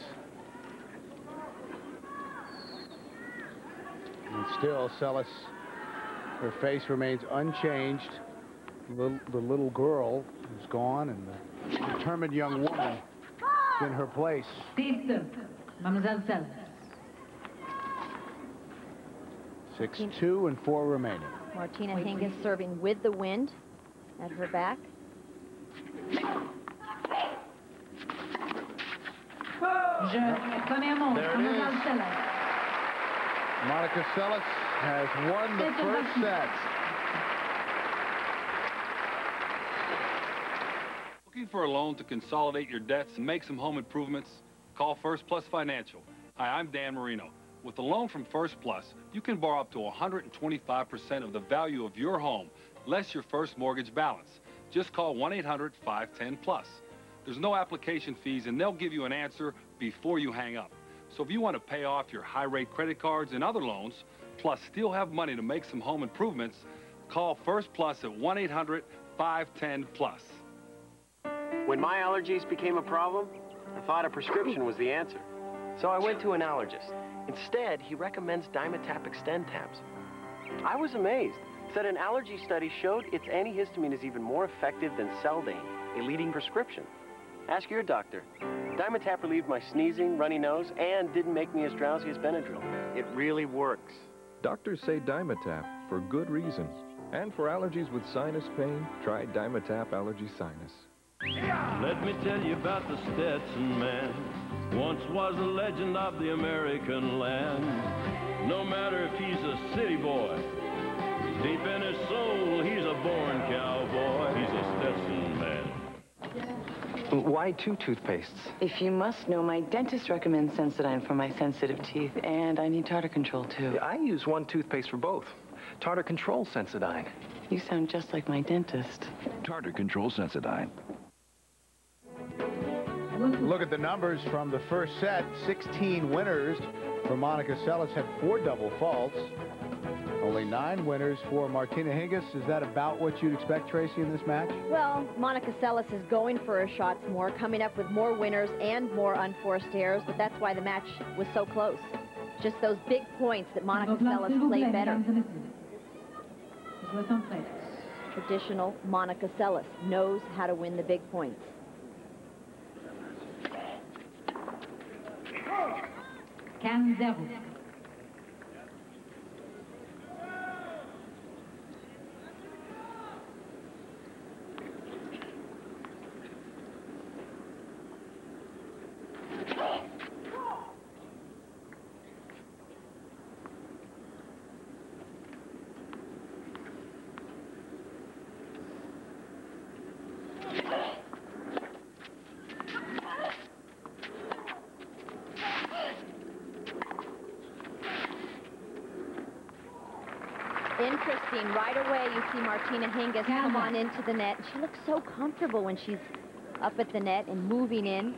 And still, Seles, her face remains unchanged. The little girl is gone, and the determined young woman is in her place. Mademoiselle Seles. 6-2 and 4 remaining. Martina Hingis serving with the wind at her back. There it is. Monica Seles has won the first set. Looking for a loan to consolidate your debts and make some home improvements? Call First Plus Financial. Hi, I'm Dan Marino. With a loan from First Plus, you can borrow up to 125% of the value of your home, less your first mortgage balance. Just call 1-800-510-PLUS. There's no application fees, and they'll give you an answer before you hang up. So if you want to pay off your high-rate credit cards and other loans, plus still have money to make some home improvements, call First Plus at 1-800-510-PLUS. When my allergies became a problem, I thought a prescription was the answer. So I went to an allergist. Instead, he recommends Dimetap Extend tabs. I was amazed. Said an allergy study showed its antihistamine is even more effective than Seldane, a leading prescription. Ask your doctor. Dimetap relieved my sneezing, runny nose, and didn't make me as drowsy as Benadryl. It really works. Doctors say Dimetap for good reason. And for allergies with sinus pain, try Dimetap Allergy Sinus. Let me tell you about the Stetson man. Once was a legend of the American land. No matter if he's a city boy, deep in his soul, he's a born cowboy. He's a Stetson man. Why 2 toothpastes? If you must know, my dentist recommends Sensodyne for my sensitive teeth, and I need tartar control, too. I use 1 toothpaste for both. Tartar Control Sensodyne. You sound just like my dentist. Tartar Control Sensodyne. Look at the numbers from the first set. 16 winners for Monica Seles, had 4 double faults. Only 9 winners for Martina Hingis. Is that about what you'd expect, Tracy, in this match? Well, Monica Seles is going for her shots more, coming up with more winners and more unforced errors, but that's why the match was so close. Just those big points that Monica Seles played better. Traditional Monica Seles knows how to win the big points. Can 0. Interesting. Right away, you see Martina Hingis come on into the net. She looks so comfortable when she's up at the net and moving in.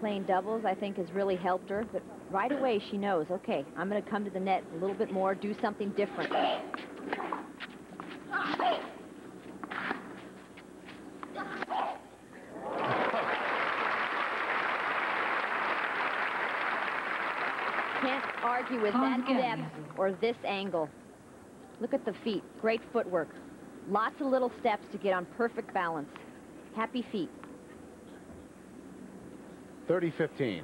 Playing doubles, I think, has really helped her. But right away, she knows, okay, I'm going to come to the net a little bit more, do something different. Can't argue with that depth or this angle. Look at the feet. Great footwork. Lots of little steps to get on perfect balance. Happy feet. 30-15.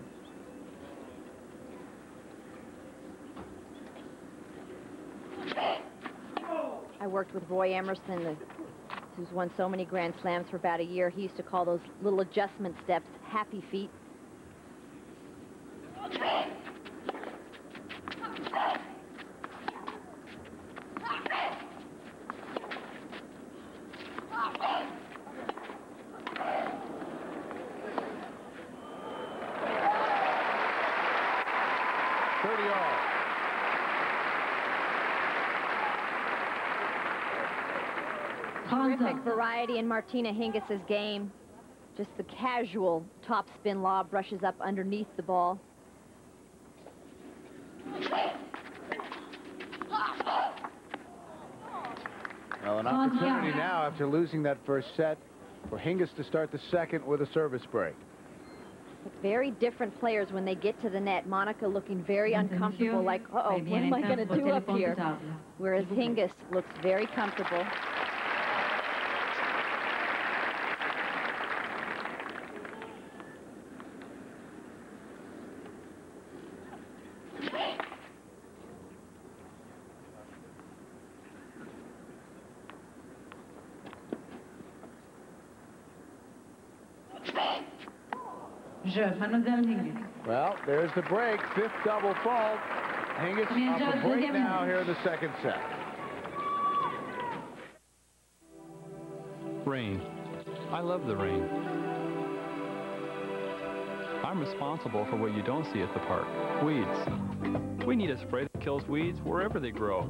I worked with Roy Emerson, who's won so many Grand Slams for about a year. He used to call those little adjustment steps happy feet. Terrific variety in Martina Hingis's game. Just the casual topspin lob brushes up underneath the ball. Well, an opportunity now after losing that first set for Hingis to start the second with a service break. Very different players when they get to the net. Monica looking very uncomfortable, like, uh-oh, what am I going to do up here? Whereas Hingis looks very comfortable. Mademoiselle Hingis. Well, there's the break. 5th double fault. Hingis off the break now here in the second set. Rain. I love the rain. I'm responsible for what you don't see at the park. Weeds. We need a spray that kills weeds wherever they grow.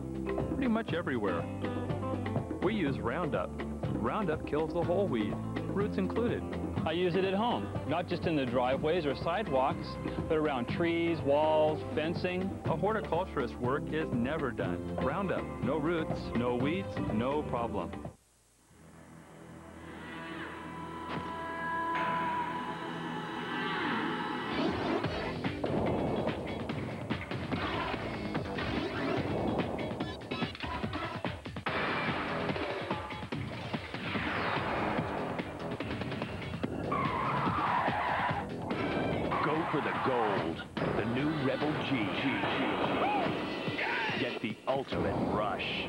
Pretty much everywhere. We use Roundup. Roundup kills the whole weed, roots included. I use it at home, not just in the driveways or sidewalks, but around trees, walls, fencing. A horticulturist's work is never done. Roundup, no roots, no weeds, no problem. For the gold, the new Rebel G. Get the ultimate rush.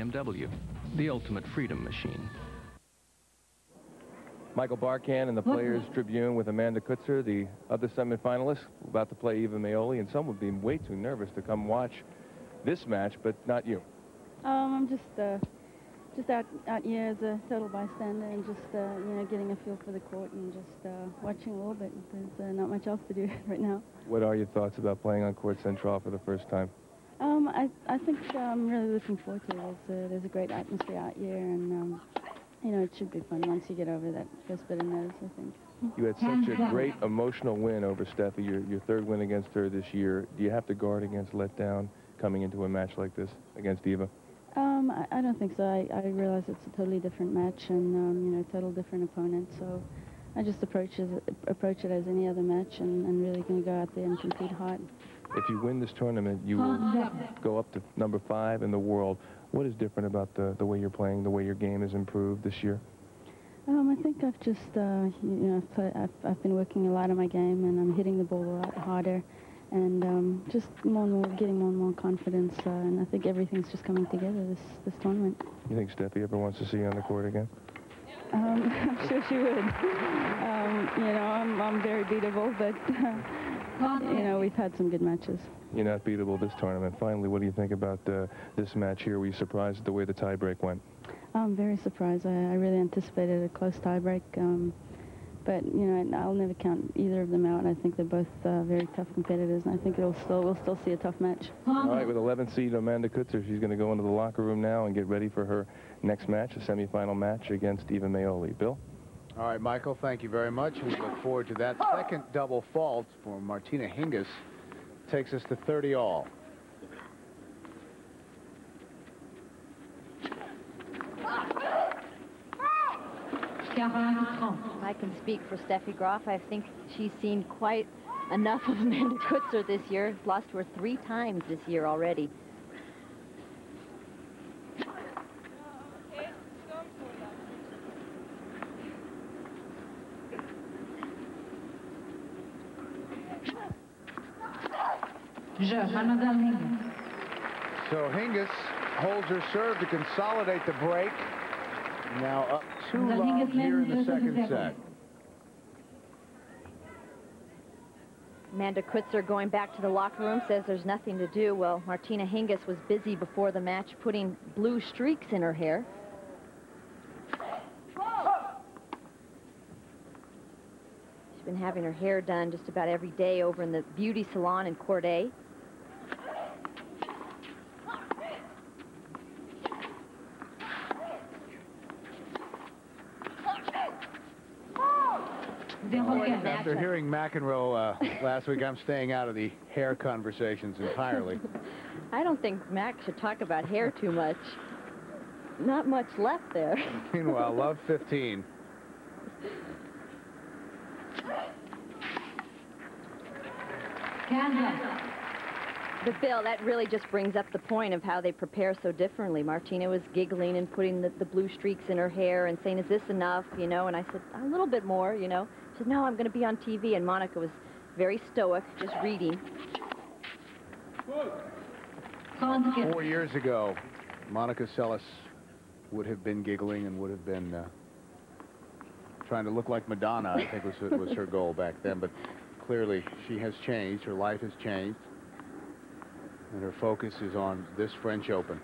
BMW, the ultimate freedom machine. Michael Barkan in the Players Tribune with Amanda Kutzer, the other semifinalists, about to play Eva Maioli, and some would be way too nervous to come watch this match, but not you. I'm just out here as a total bystander and just, you know, getting a feel for the court and just watching a little bit. There's not much else to do right now. What are your thoughts about playing on Court Central for the first time? I think I'm really looking forward to it. There's a great atmosphere out here, and you know, it should be fun once you get over that first bit of nerves, I think. You had such a great emotional win over Steffi, your third win against her this year. Do you have to guard against letdown coming into a match like this against Eva? I don't think so. I realize it's a totally different match and, you know, total different opponent. So I just approach it as any other match and really going to go out there and compete hard. If you win this tournament, you will go up to number 5 in the world. What is different about the way you're playing, the way your game has improved this year? I think I've just, you know, I've been working a lot on my game, and I'm hitting the ball a lot harder, and just more and more, getting more and more confidence, and I think everything's just coming together this tournament. You think Steffi ever wants to see you on the court again? I'm sure she would. You know, I'm very beatable, but, you know, we've had some good matches. You're not beatable this tournament. Finally, what do you think about this match here? Were you surprised at the way the tiebreak went? I'm very surprised. I really anticipated a close tiebreak, but you know, I'll never count either of them out. I think they're both very tough competitors, and I think we'll still see a tough match. All right, with 11th seed Amanda Kutzer, she's going to go into the locker room now and get ready for her next match, a semifinal match against Eva Maioli. Bill? All right, Michael, thank you very much. We look forward to that. Second double fault for Martina Hingis takes us to 30 all. I can speak for Steffi Graf. I think she's seen quite enough of Amanda Kutzer this year. Lost to her 3 times this year already. So Hingis holds her serve to consolidate the break. Now up 2-love here in the second set. Amanda Kutzer going back to the locker room says there's nothing to do. Well, Martina Hingis was busy before the match putting blue streaks in her hair. She's been having her hair done just about every day over in the beauty salon in Court A. After hearing McEnroe last week, I'm staying out of the hair conversations entirely. I don't think Mac should talk about hair too much. Not much left there. Meanwhile, love 15. But Bill, that really just brings up the point of how they prepare so differently. Martina was giggling and putting the blue streaks in her hair and saying, is this enough, you know? And I said, a little bit more, you know. She said, no, I'm going to be on TV. And Monica was very stoic, just reading. 4 years ago, Monica Seles would have been giggling and would have been trying to look like Madonna, I think was her goal back then. But clearly, she has changed. Her life has changed. And her focus is on this French Open.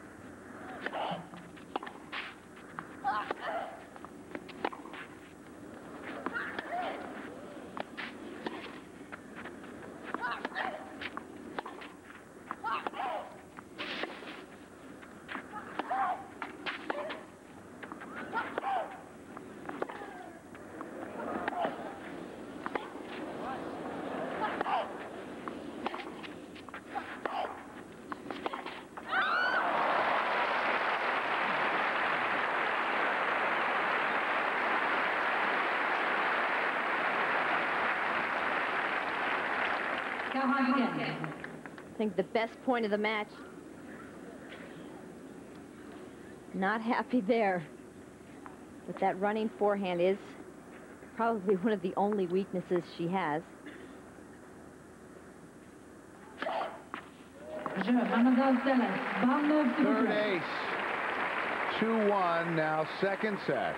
I think the best point of the match. Not happy there. But that running forehand is probably one of the only weaknesses she has. Third ace. 2-1 now, second set.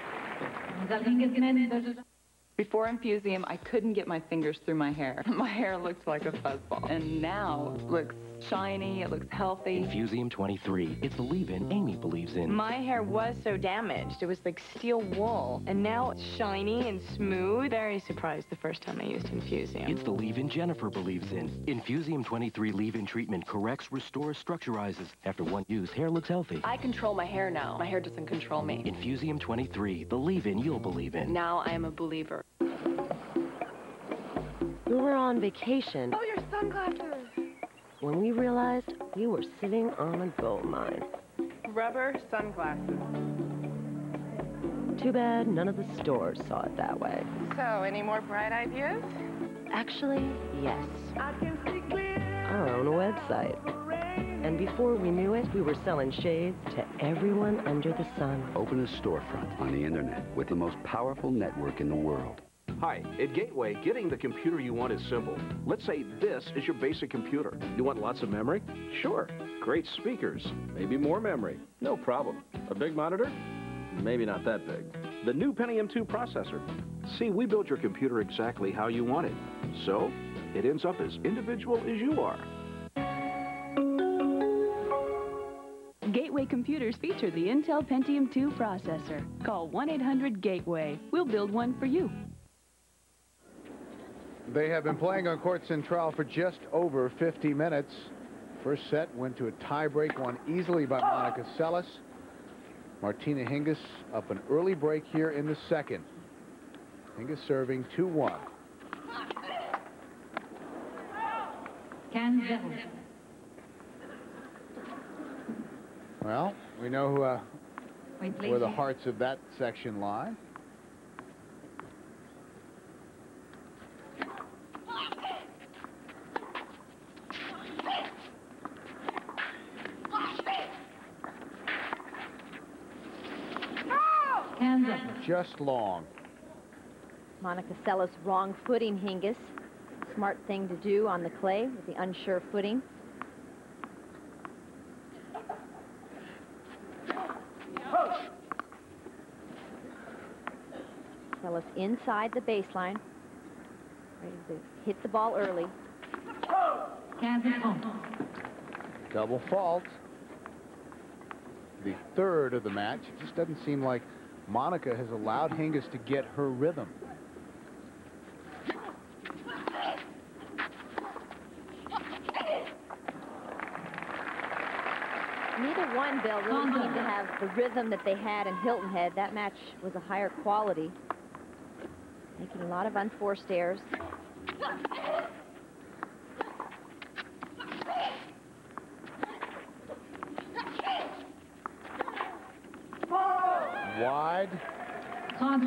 Before Infusium, I couldn't get my fingers through my hair. My hair looked like a fuzzball. And now it looks shiny, it looks healthy. Infusium 23. It's the leave-in Amy believes in. My hair was so damaged. It was like steel wool. And now it's shiny and smooth. Very surprised the first time I used Infusium. It's the leave-in Jennifer believes in. Infusium 23 leave-in treatment corrects, restores, structurizes. After one use, hair looks healthy. I control my hair now. My hair doesn't control me. Infusium 23, the leave-in you'll believe in. Now I am a believer. We were on vacation Oh, your sunglasses! when we realized we were sitting on a gold mine. Rubber sunglasses. Too bad none of the stores saw it that way. So, any more bright ideas? Actually, yes. I can see clear. Our own website. And before we knew it, we were selling shades to everyone under the sun. Open a storefront on the internet with the most powerful network in the world. Hi, at Gateway, getting the computer you want is simple. Let's say this is your basic computer. You want lots of memory? Sure. Great speakers. Maybe more memory. No problem. A big monitor? Maybe not that big. The new Pentium 2 processor. See, we build your computer exactly how you want it. So, it ends up as individual as you are. Gateway computers feature the Intel Pentium 2 processor. Call 1-800-GATEWAY. We'll build one for you. They have been playing on Court Central for just over 50 minutes. First set went to a tie-break, won easily by Monica Seles. Martina Hingis up an early break here in the second. Hingis serving 2-1. Well, we know where the hearts of that section lie. Just long. Monica Seles wrong footing Hingis. Smart thing to do on the clay with the unsure footing. Seles inside the baseline. Ready to hit the ball early. Double fault. The third of the match. It just doesn't seem like Monica has allowed Hingis to get her rhythm. Neither one, Bill, really seemed to have the rhythm that they had in Hilton Head. That match was a higher quality. Making a lot of unforced errors. Wide. A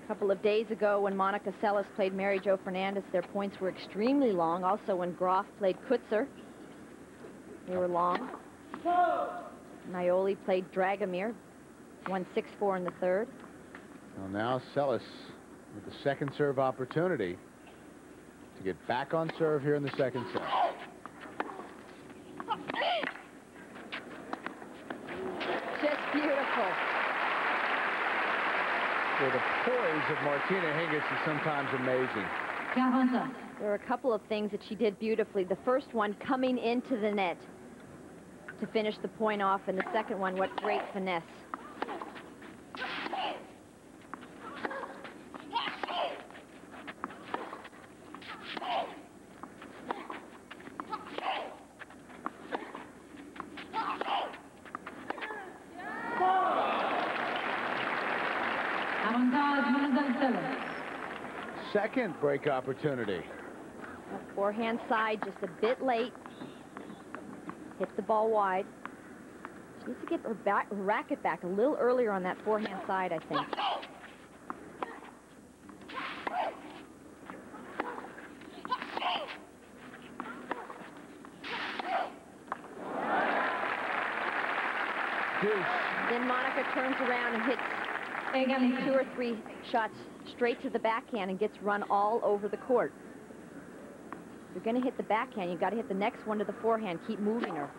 couple of days ago when Monica Seles played Mary Jo Fernandez, their points were extremely long. Also when Groff played Kutzer, they were long. Naioli played Dragomir, won 6-4 in the third. Well, now Seles with the second serve opportunity to get back on serve here in the second set. Just beautiful. Well, the poise of Martina Hingis is sometimes amazing. There were a couple of things that she did beautifully. The first one, coming into the net to finish the point off, and the second one, what great finesse. Second break opportunity. Forehand side just a bit late. Hit the ball wide. She needs to get her racket back a little earlier on that forehand side, I think. Then Monica turns around and hits 2 or 3 shots straight to the backhand and gets run all over the court. If you're going to hit the backhand, you've got to hit the next one to the forehand. Keep moving her.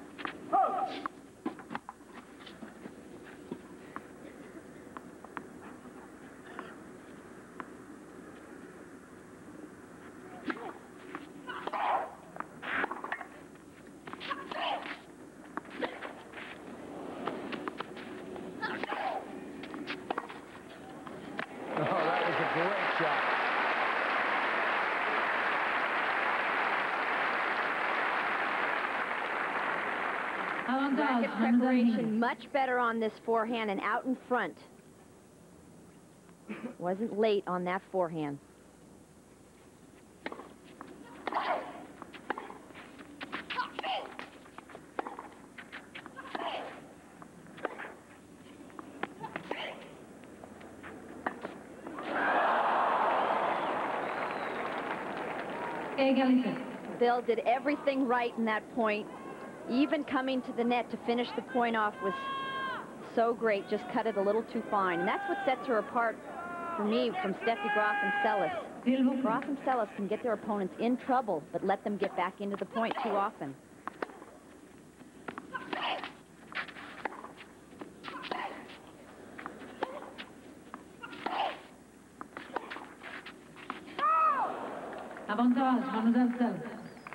Racket preparation much better on this forehand and out in front. Wasn't late on that forehand. Bill did everything right in that point. Even coming to the net to finish the point off was so great, just cut it a little too fine. And that's what sets her apart, for me, from Steffi Graf and Seles. Graf and Seles can get their opponents in trouble, but let them get back into the point too often.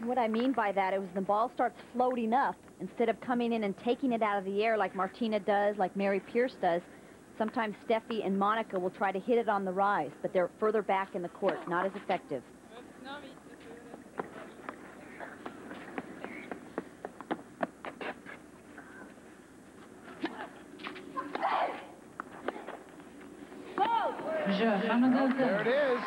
What I mean by that is the ball starts floating up instead of coming in and taking it out of the air like Martina does, like Mary Pierce does. Sometimes Steffi and Monica will try to hit it on the rise, but they're further back in the court, not as effective. There it is.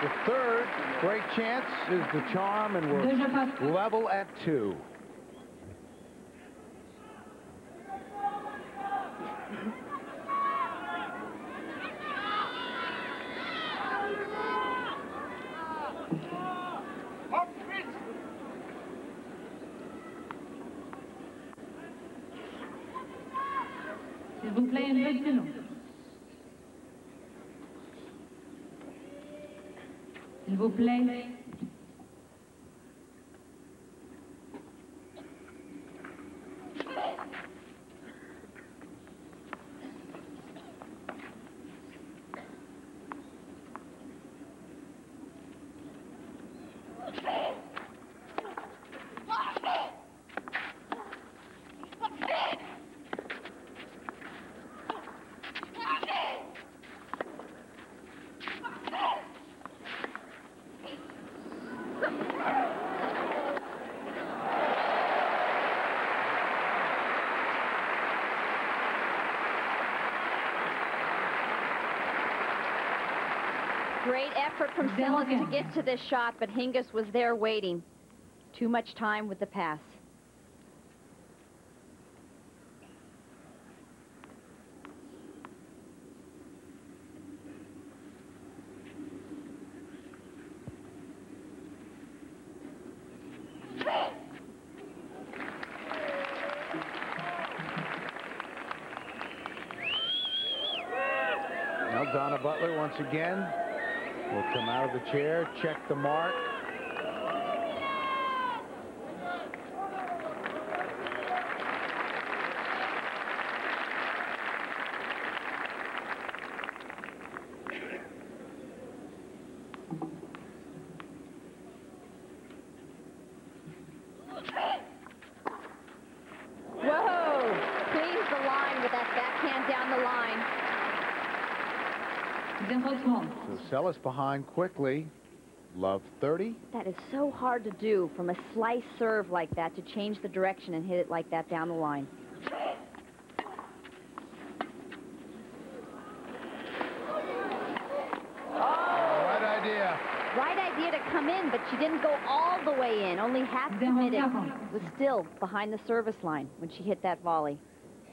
The third great chance is the charm, and we're level at 2. S'il vous plaît, une belle stylo. S'il vous plaît. Great effort from Seles to get to this shot, but Hingis was there waiting. Too much time with the pass. Now Donna Butler once again will come out of the chair, check the mark. Whoa! Cleans the line with that backhand down the line. So Seles behind quickly. Love 30. That is so hard to do from a slice serve like that, to change the direction and hit it like that down the line. Right idea. Right idea to come in, but she didn't go all the way in, only half committed. Was still behind the service line when she hit that volley.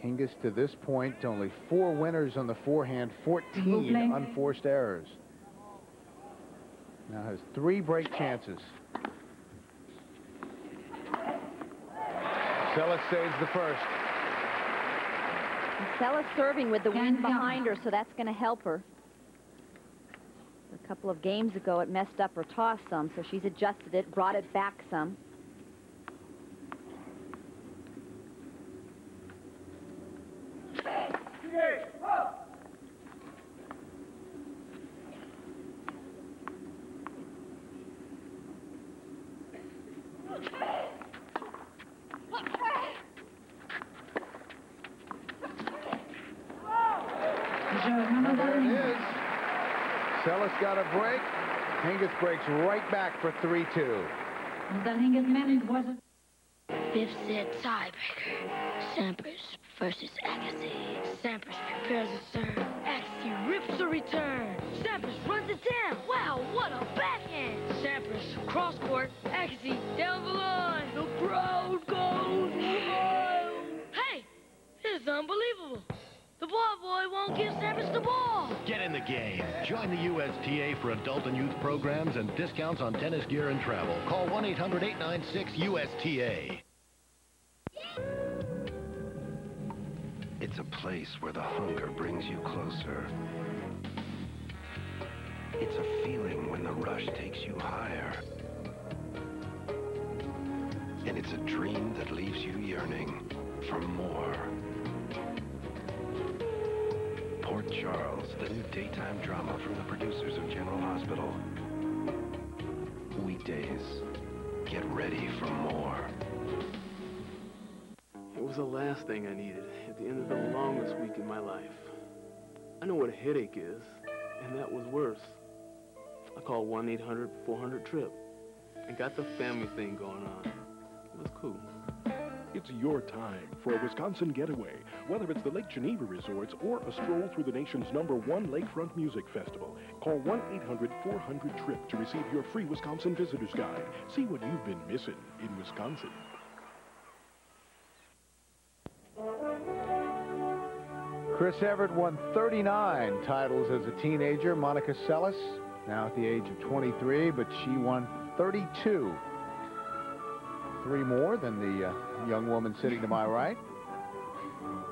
Hingis to this point, only 4 winners on the forehand, 14 unforced errors. Now has 3 break chances. Seles saves the first. And Seles serving with the wind behind her, so that's going to help her. A couple of games ago, it messed up her toss some, so she's adjusted it, brought it back some. There it is. Seles got a break. Hingis breaks right back for 3-2. Fifth set tiebreaker. Sampras versus Agassi. Sampras prepares a serve. Agassi rips a return. Sampras runs it down. Wow, what a backhand! Sampras cross court. Agassi down the line. The crowd goes wild. Hey, this is unbelievable. The ball boy won't give Sampras the ball. Get in the game. Join the USTA for adult and youth programs and discounts on tennis gear and travel. Call 1-800-896-USTA. It's a place where the hunger brings you closer. It's a feeling when the rush takes you higher. And it's a dream that leaves you yearning for more. Port Charles, the new daytime drama from the producers of General Hospital. Weekdays, get ready for more. It was the last thing I needed at the end of the longest week in my life. I know what a headache is, and that was worse. I called 1-800-400-TRIP and got the family thing going on. It was cool. It's your time for a Wisconsin getaway, whether it's the Lake Geneva Resorts or a stroll through the nation's #1 lakefront music festival. Call 1-800-400-TRIP to receive your free Wisconsin Visitor's Guide. See what you've been missing in Wisconsin. Chris Evert won 39 titles as a teenager. Monica Seles, now at the age of 23, but she won 32. 3 more than the young woman sitting to my right.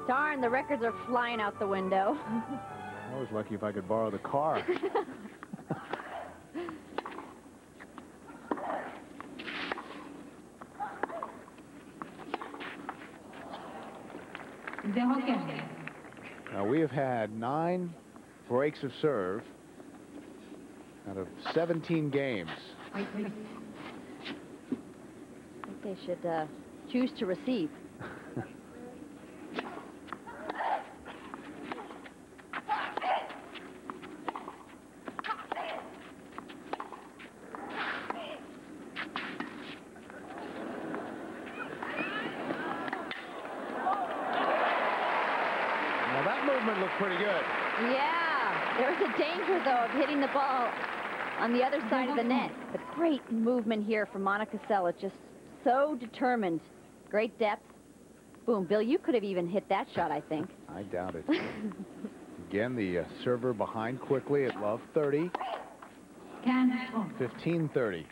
Darn, the records are flying out the window. I was lucky if I could borrow the car. Now, we have had 9 breaks of serve out of 17 games. I think they should choose to receive. Looked pretty good. Yeah, there was a danger, though, of hitting the ball on the other side of the net. But great movement here from Monica Seles, just so determined. Great depth. Boom. Bill, you could have even hit that shot, I think. I doubt it. Again, the server behind quickly at love 30. 15-30.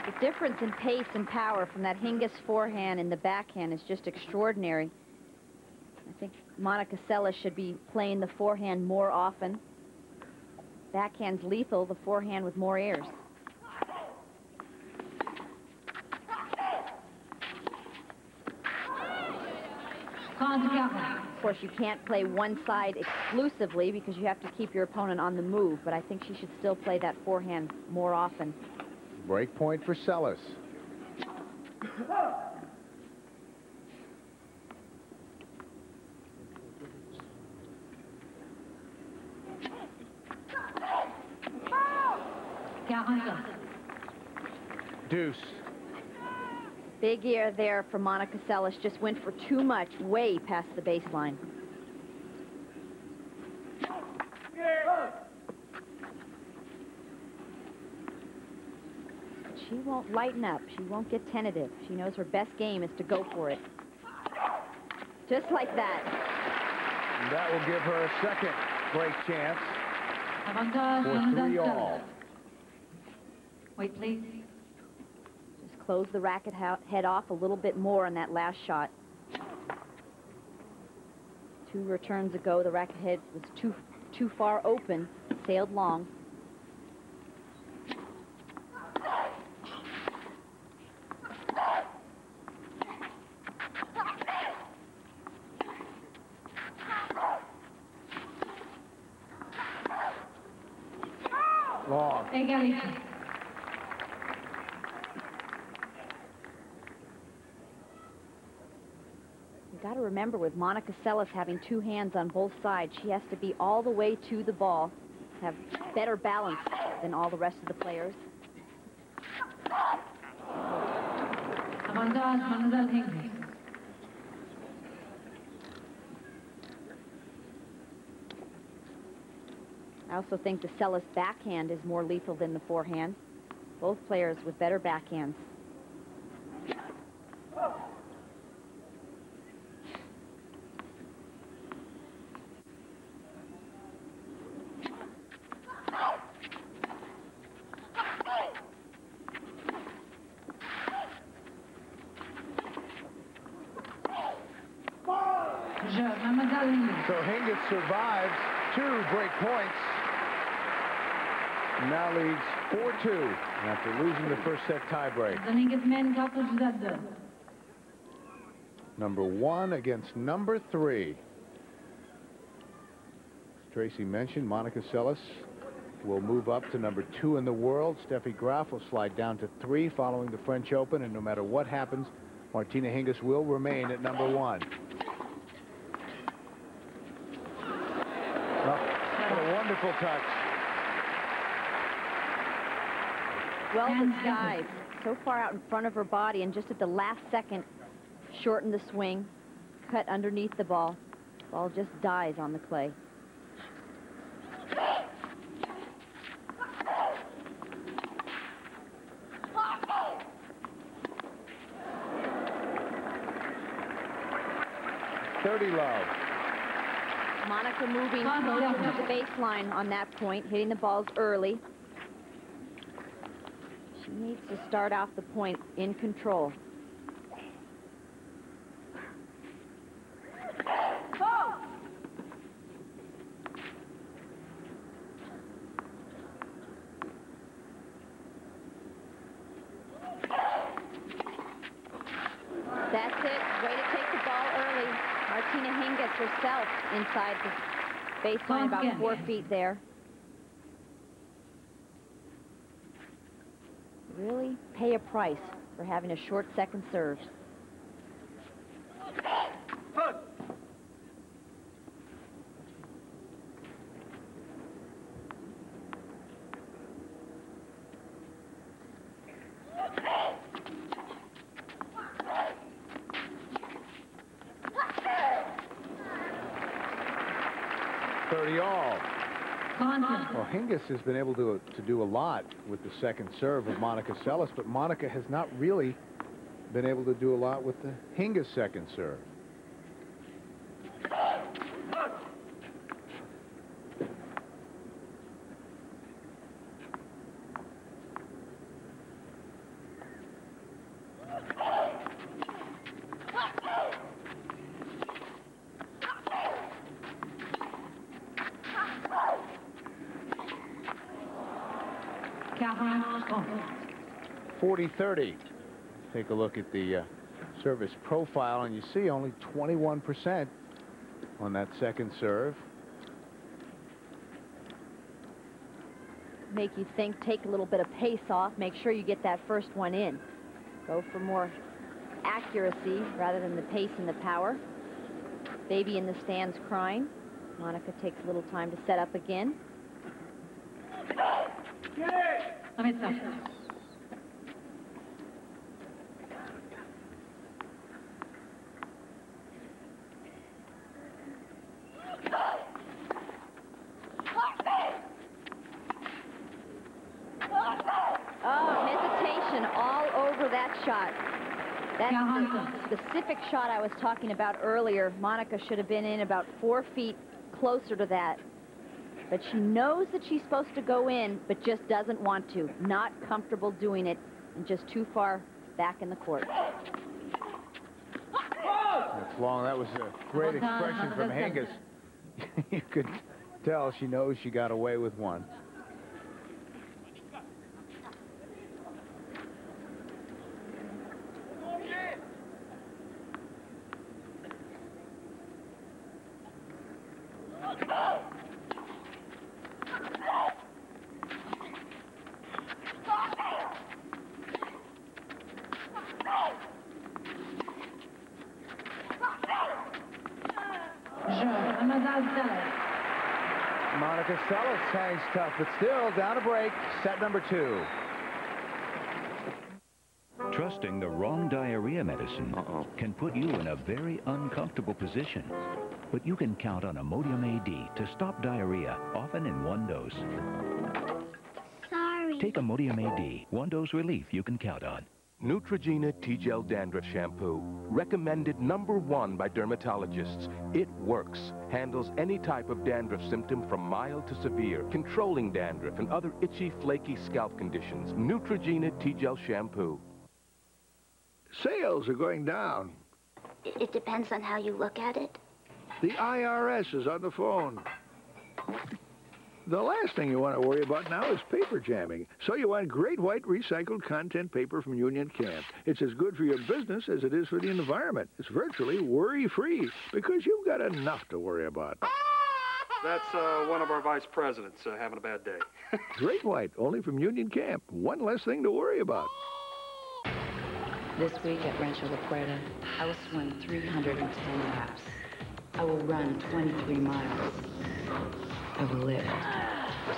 The difference in pace and power from that Hingis forehand and the backhand is just extraordinary. I think Monica Seles should be playing the forehand more often. Backhand's lethal, the forehand with more airs. Of course, you can't play one side exclusively because you have to keep your opponent on the move, but I think she should still play that forehand more often. Break point for Seles. Deuce. Big air there for Monica Seles. Just went for too much, way past the baseline. She won't lighten up. She won't get tentative. She knows her best game is to go for it. Just like that. And that will give her a second break chance for 3-all. Wait, please. Just close the racket head off a little bit more on that last shot. 2 returns ago, the racket head was too too far open, sailed long. Long. Égalité. You got to remember, with Monica Seles having two hands on both sides, she has to be all the way to the ball, have better balance than all the rest of the players. Avantage, Mademoiselle Hingis. I also think the Seles backhand is more lethal than the forehand. Both players with better backhands. So Hingis survives 2 break points. And now leads 4-2 after losing the first set tiebreak. Number 1 against number 3. As Tracy mentioned, Monica Seles will move up to number 2 in the world. Steffi Graf will slide down to 3 following the French Open, and no matter what happens, Martina Hingis will remain at number 1. Oh, what a wonderful touch. Well disguised. So far out in front of her body, and just at the last second, shortened the swing, cut underneath the ball. Ball just dies on the clay. Love. Monica moving close to the baseline on that point, hitting the balls early. She needs to start off the point in control. That's it. Way to take the ball early. Martina Hingis herself inside the baseline, about 4 feet there. Really pay a price for having a short second serve. Well, Hingis has been able to do a lot with the second serve of Monica Seles, but Monica has not really been able to do a lot with the Hingis second serve. .40-30. Take a look at the service profile, and you see only 21% on that second serve. Make you think, take a little bit of pace off, make sure you get that first one in. Go for more accuracy rather than the pace and the power. Baby in the stands crying. Monica takes a little time to set up again. Shot. That's the specific shot I was talking about earlier. Monica should have been in about 4 feet closer to that. But she knows that she's supposed to go in, but just doesn't want to. Not comfortable doing it, and just too far back in the court. That's long. That was a great expression from Hingis. You could tell she knows she got away with one. Monica Seles hangs tough, but still down a break. Set number 2. Trusting the wrong diarrhea medicine can put you in a very uncomfortable position. But you can count on Imodium AD to stop diarrhea, often in one dose. Sorry. Take Imodium AD, one dose relief you can count on. Neutrogena T-Gel Dandruff Shampoo. Recommended #1 by dermatologists. It works. Handles any type of dandruff symptom from mild to severe. Controlling dandruff and other itchy, flaky scalp conditions. Neutrogena T-Gel Shampoo. Sales are going down. It depends on how you look at it. The IRS is on the phone. The last thing you want to worry about now is paper jamming. So you want great white recycled content paper from Union Camp. It's as good for your business as it is for the environment. It's virtually worry-free because you've got enough to worry about. That's one of our vice presidents having a bad day. Great white, only from Union Camp. One less thing to worry about. This week at Rancho La Puerta, I will swim 310 laps. I will run 23 miles. I will lift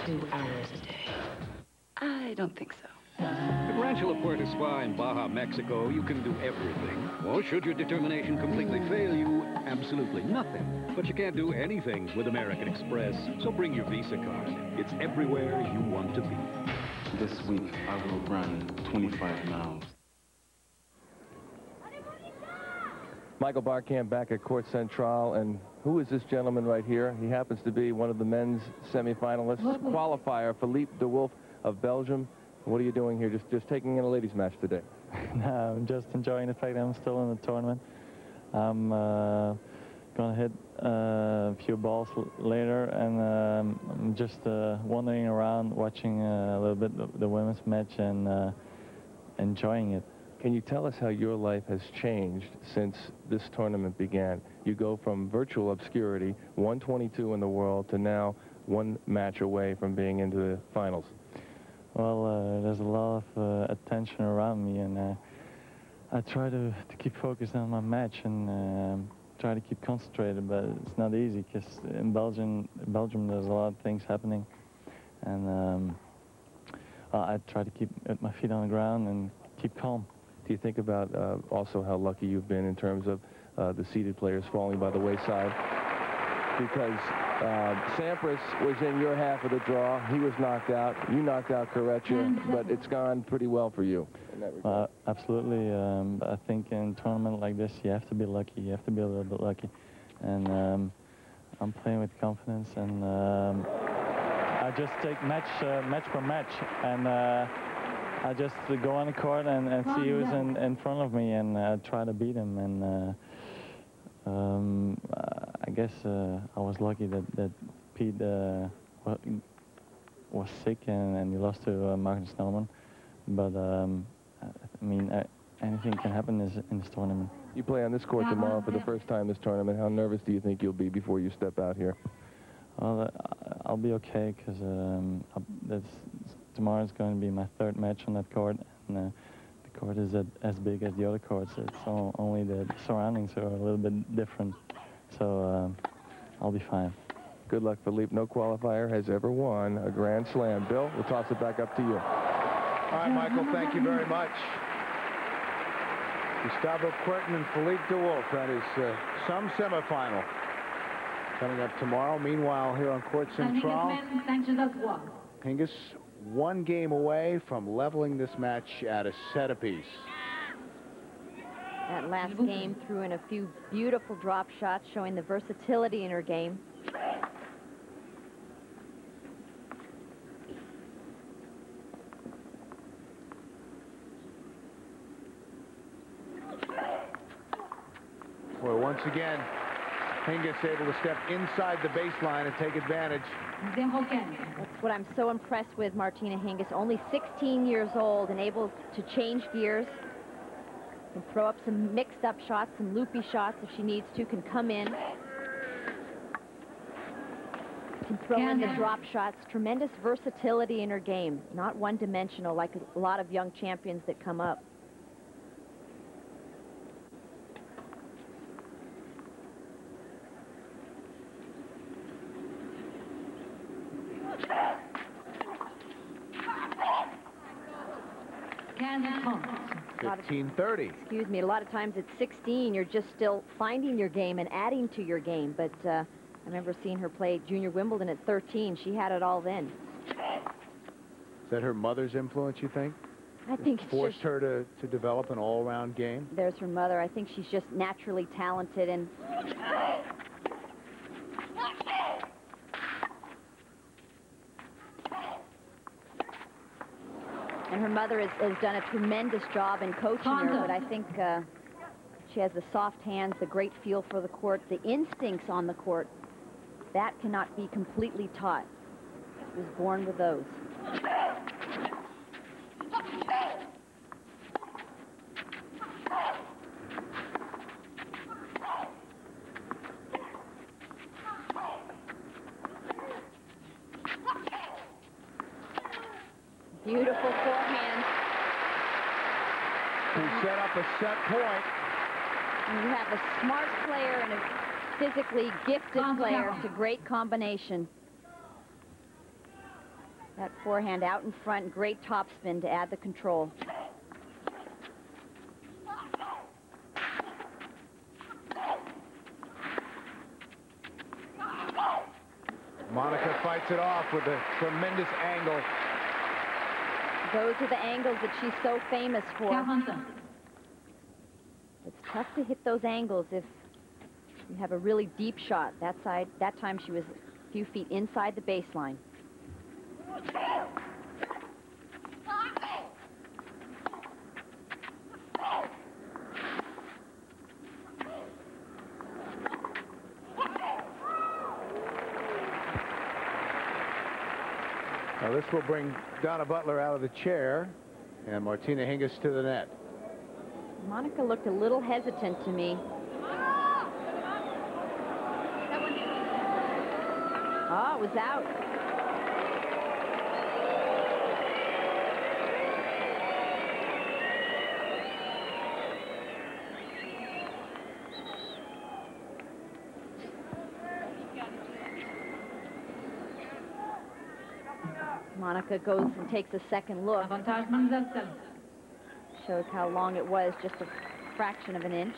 2 hours a day. I don't think so. At Rancho La Puerta Spa in Baja, Mexico, you can do everything. Or should your determination completely fail you, absolutely nothing. But you can't do anything with American Express, so bring your Visa card. It's everywhere you want to be. This week, I will run 25 miles. Michael Barkamp back at Court Central, and who is this gentleman right here? He happens to be one of the men's semifinalists, qualifier, Philippe de Wolf of Belgium. What are you doing here? Just taking in a ladies' match today? No, I'm just enjoying the fact that I'm still in the tournament. I'm gonna hit a few balls later, and I'm just wandering around, watching a little bit the women's match and enjoying it. Can you tell us how your life has changed since this tournament began? You go from virtual obscurity, 122 in the world, to now one match away from being into the finals. Well, there's a lot of attention around me, and I try to keep focused on my match and try to keep concentrated, but it's not easy because in Belgium there's a lot of things happening, and I try to keep my feet on the ground and keep calm. Do you think about also how lucky you've been in terms of the seeded players falling by the wayside? Because Sampras was in your half of the draw. He was knocked out. You knocked out Correia, but it's gone pretty well for you in that regard. Absolutely. I think in a tournament like this, you have to be lucky. You have to be a little bit lucky. And I'm playing with confidence, and I just take match per match. And I just go on the court and see who's in front of me and try to beat him. And I guess I was lucky that Pete was sick and he lost to Magnus Snellman. But I mean, anything can happen in this tournament. You play on this court tomorrow for the first time this tournament. How nervous do you think you'll be before you step out here? Well, I'll be okay because tomorrow's going to be my third match on that court, and the court is as big as the other courts. It's only the surroundings are a little bit different, so I'll be fine. Good luck, Philippe. No qualifier has ever won a Grand Slam. Bill, we'll toss it back up to you. All right, Michael, thank you very much. Gustavo Kuerten and Philippe de Wolf. That is some semifinal coming up tomorrow. Meanwhile, here on Court Central, Hingis 1 game away from leveling this match at a set apiece. That last game threw in a few beautiful drop shots showing the versatility in her game. Well, once again, Hingis able to step inside the baseline and take advantage. That's what I'm so impressed with Martina Hingis. Only 16 years old and able to change gears. Can throw up some mixed up shots, some loopy shots if she needs to, can come in. Can throw in the drop shots. Tremendous versatility in her game. Not one-dimensional like a lot of young champions that come up. A 15-30. Excuse me, a lot of times at 16, you're just still finding your game and adding to your game. But I remember seeing her play Junior Wimbledon at 13. She had it all then. Is that her mother's influence, you think? I think it's forced her to develop an all-around game? There's her mother. I think she's just naturally talented and... And her mother has done a tremendous job in coaching her, but I think she has the soft hands, the great feel for the court, the instincts on the court. That cannot be completely taught. She was born with those. Beautiful forehand. To set up a set point. And you have a smart player and a physically gifted player. It's a great combination. That forehand out in front, great topspin to add the control. Monica fights it off with a tremendous angle. Those are the angles that she's so famous for. It's tough to hit those angles if you have a really deep shot. That time she was a few feet inside the baseline. Now this will bring Donna Butler out of the chair and Martina Hingis to the net. Monica looked a little hesitant to me. Oh, it was out. Monica goes and takes a second look. Shows how long it was, just a fraction of an inch.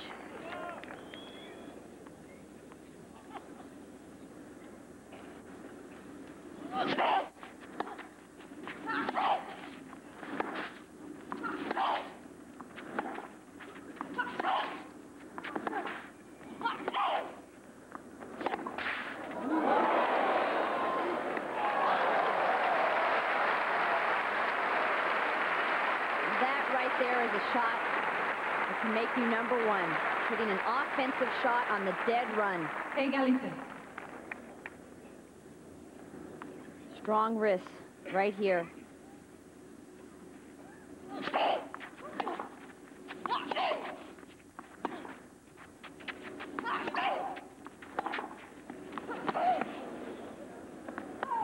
There is a shot that can make you #1. Hitting an offensive shot on the dead run. Strong wrists right here.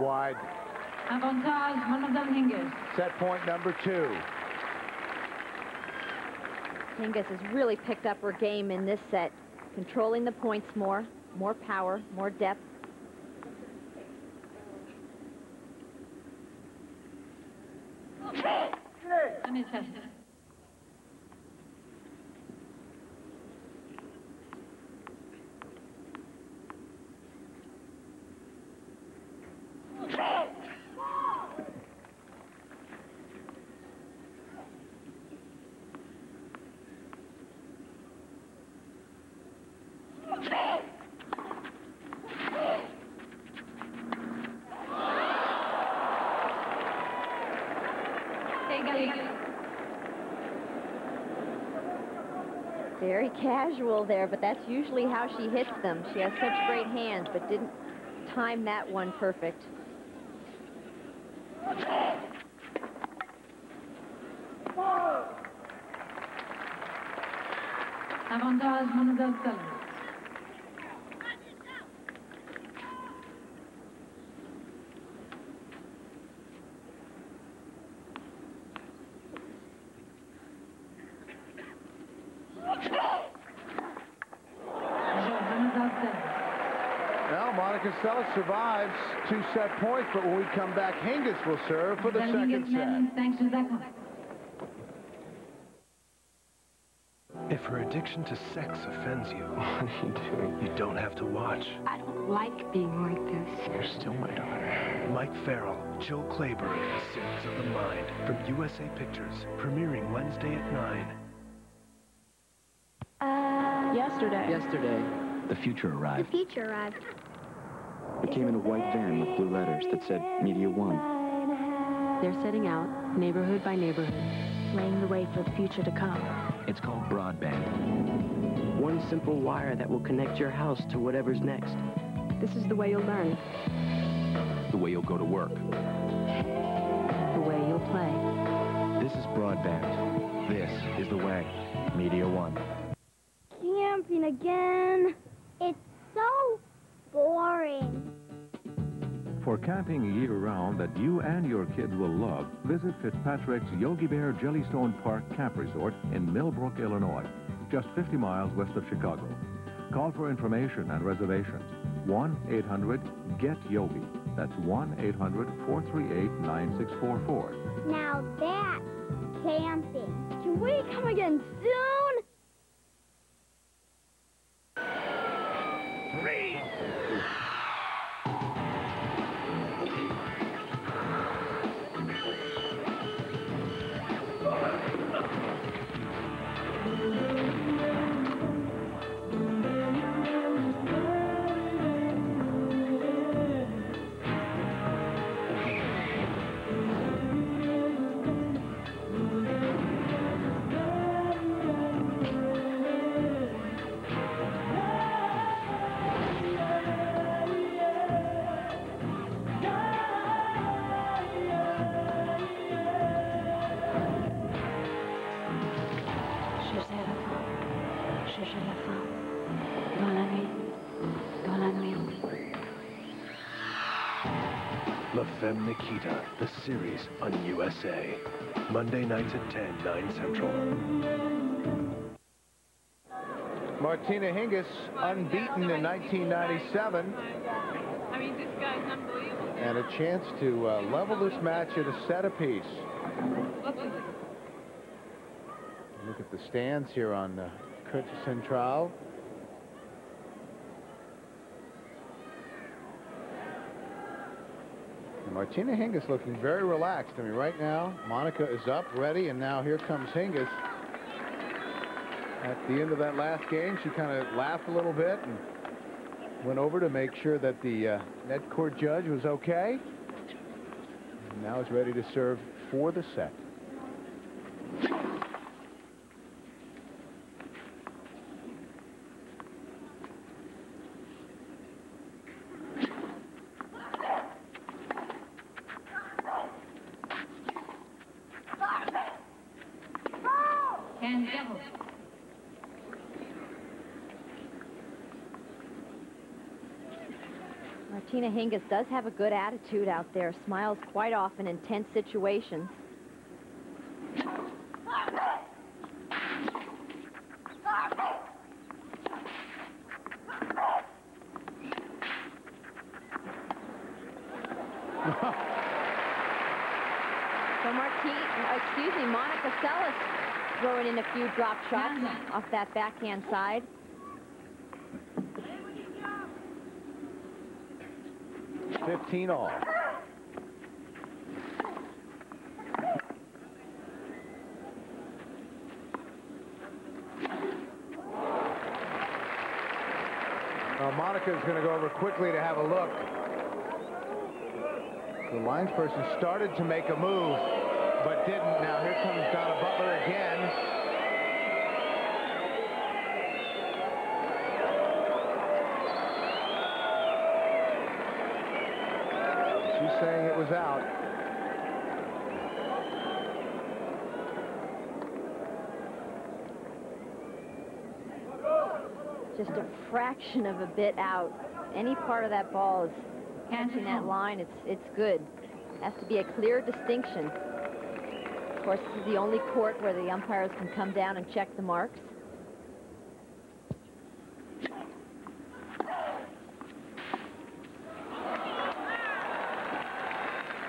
Wide. Avantage, Mademoiselle Hingis. Set point #2. Hingis has really picked up her game in this set, controlling the points more power, more depth. Very casual there, but that's usually how she hits them. She has such great hands, but didn't time that one perfect. Avantage, Mademoiselle Seles. Well, Monica Seles survives 2 set points, but when we come back, Hingis will serve for the second set. If her addiction to sex offends you, what are you doing? You don't have to watch. I don't like being like this. You're still my daughter. Mike Farrell, Jill Clayburgh, Sins of the Mind, from USA Pictures, premiering Wednesday at 9. Yesterday. The future arrived. The future arrived. It came in a white van with blue letters that said Media One. They're setting out, neighborhood by neighborhood, laying the way for the future to come. It's called broadband. One simple wire that will connect your house to whatever's next. This is the way you'll learn, The way you'll go to work. the way you'll play. This is broadband. This is the way. Media One. Camping again. It's so boring. For camping year-round that you and your kids will love, visit Fitzpatrick's Yogi Bear Jellystone Park Camp Resort in Millbrook, Illinois, just 50 miles west of Chicago. Call for information and reservations. 1-800-GET-YOGI. That's 1-800-438-9644. Now that's camping. Can we come again soon? La Femme Nikita, the series on USA. Monday nights at 10, 9 Central. Martina Hingis, unbeaten in 1997. I mean, this guy's unbelievable. And a chance to level this match at a set apiece. Look at the stands here on Côte Centrale. And Martina Hingis looking very relaxed. I mean, right now, Monica is up, ready, and now here comes Hingis. At the end of that last game, she kind of laughed a little bit and went over to make sure that the net court judge was okay. And now is ready to serve for the set. Martina Hingis does have a good attitude out there, smiles quite often in tense situations. So Monica Seles throwing in a few drop shots off that backhand side. $15 all. Monica is going to go over quickly to have a look. The linesperson started to make a move, but didn't. Now here comes Donna Butler again. saying it was out. Just a fraction of a bit out. Any part of that ball is catching that line, it's good. Has to be a clear distinction. Of course, this is the only court where the umpires can come down and check the marks.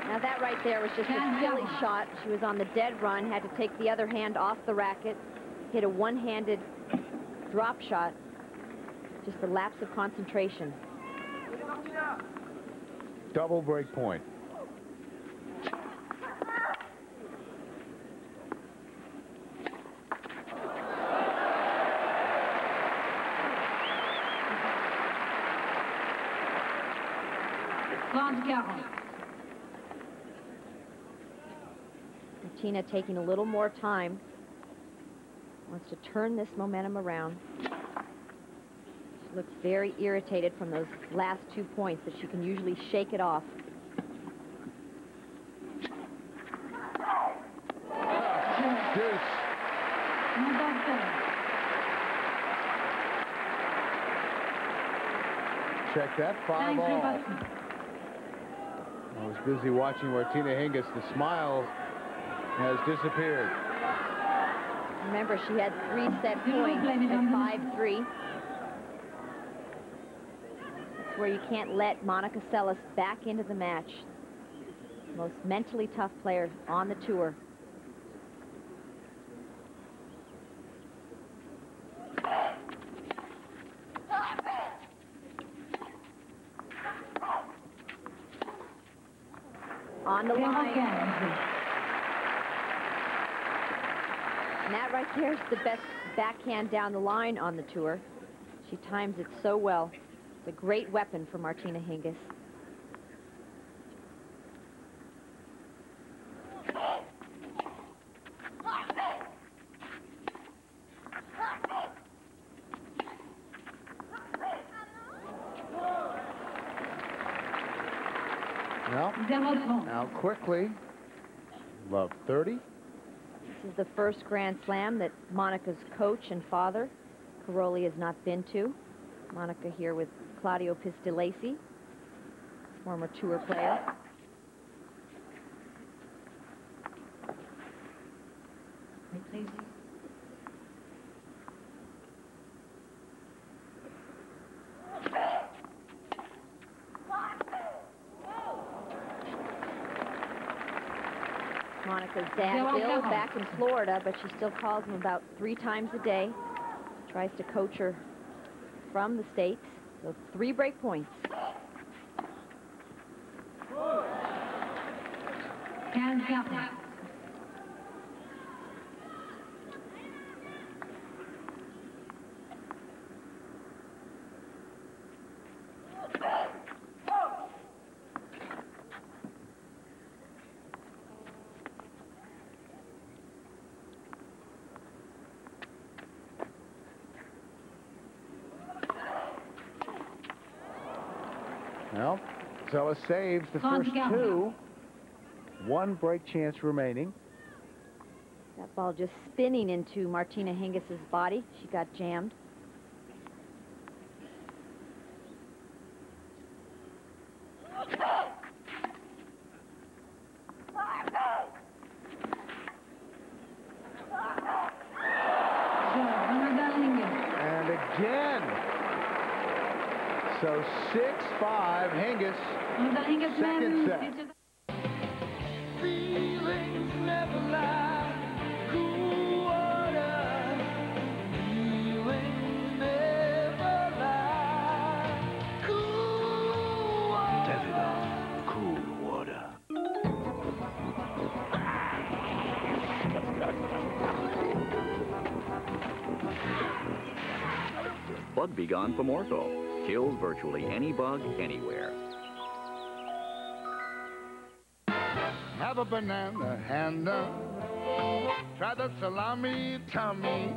Now that right there was just a silly shot. She was on the dead run, had to take the other hand off the racket, hit a one-handed drop shot. Just a lapse of concentration. Double break point. Martina taking a little more time. Wants to turn this momentum around. She looks very irritated from those last 2 points that she can usually shake it off. Deuce. Check that, 5-all. I was busy watching Martina Hingis. The smile has disappeared. Remember, she had 3 set points at 5-3. That's where you can't let Monica Seles back into the match. Most mentally tough player on the tour. On the line. And that right there is the best backhand down the line on the tour. She times it so well. It's a great weapon for Martina Hingis. Now quickly, love 30. This is the first Grand Slam that Monica's coach and father, Caroli, has not been to. Monica here with Claudio Pistolesi, former tour player. Please. Monica's dad ill back in Florida, but she still calls him about 3 times a day. Tries to coach her from the States. So 3 break points. Well, Seles saves the first 2. 1 break chance remaining. That ball just spinning into Martina Hingis's body. She got jammed. And again. So 6-5, Hingis, second set. Feelings never lie, cool water. Feelings never lie, cool water. Davidoff, cool water. Bug Be Gone from Ortho. Kills virtually any bug anywhere. Have a banana hander. Try the salami tummy.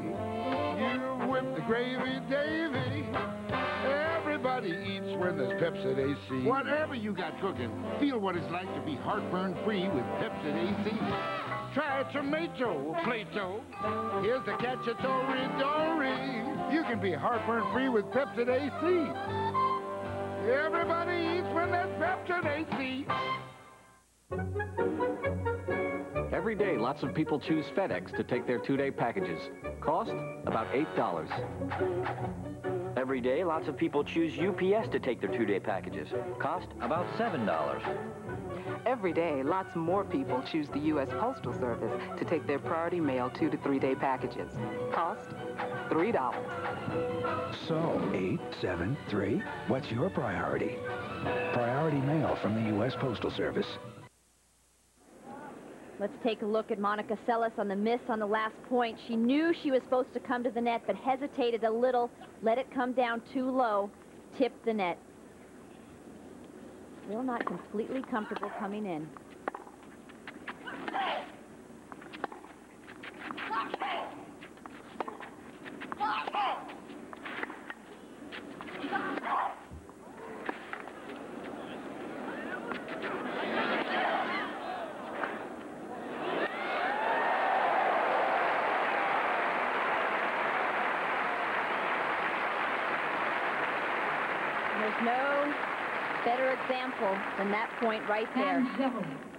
You whip the gravy, Davy. Everybody Everybody eats when there's Pepsid AC. Whatever you got cooking, feel what it's like to be heartburn-free with Pepsid AC. Try tomato, Plato. Here's the cacciatore dory. You can be heartburn-free with Pepsid AC. Everybody eats when there's Pepsid AC. Every day, lots of people choose FedEx to take their 2-day packages. Cost? About $8. Every day, lots of people choose UPS to take their 2-day packages. Cost? About $7. Every day, lots more people choose the U.S. Postal Service to take their priority mail 2- to 3-day packages. Cost? $3. So, 8, 7, 3, what's your priority? Priority mail from the U.S. Postal Service. Let's take a look at Monica Seles on the miss on the last point. She knew she was supposed to come to the net, but hesitated a little, let it come down too low, tipped the net. Still not completely comfortable coming in. There's no better example than that point right there.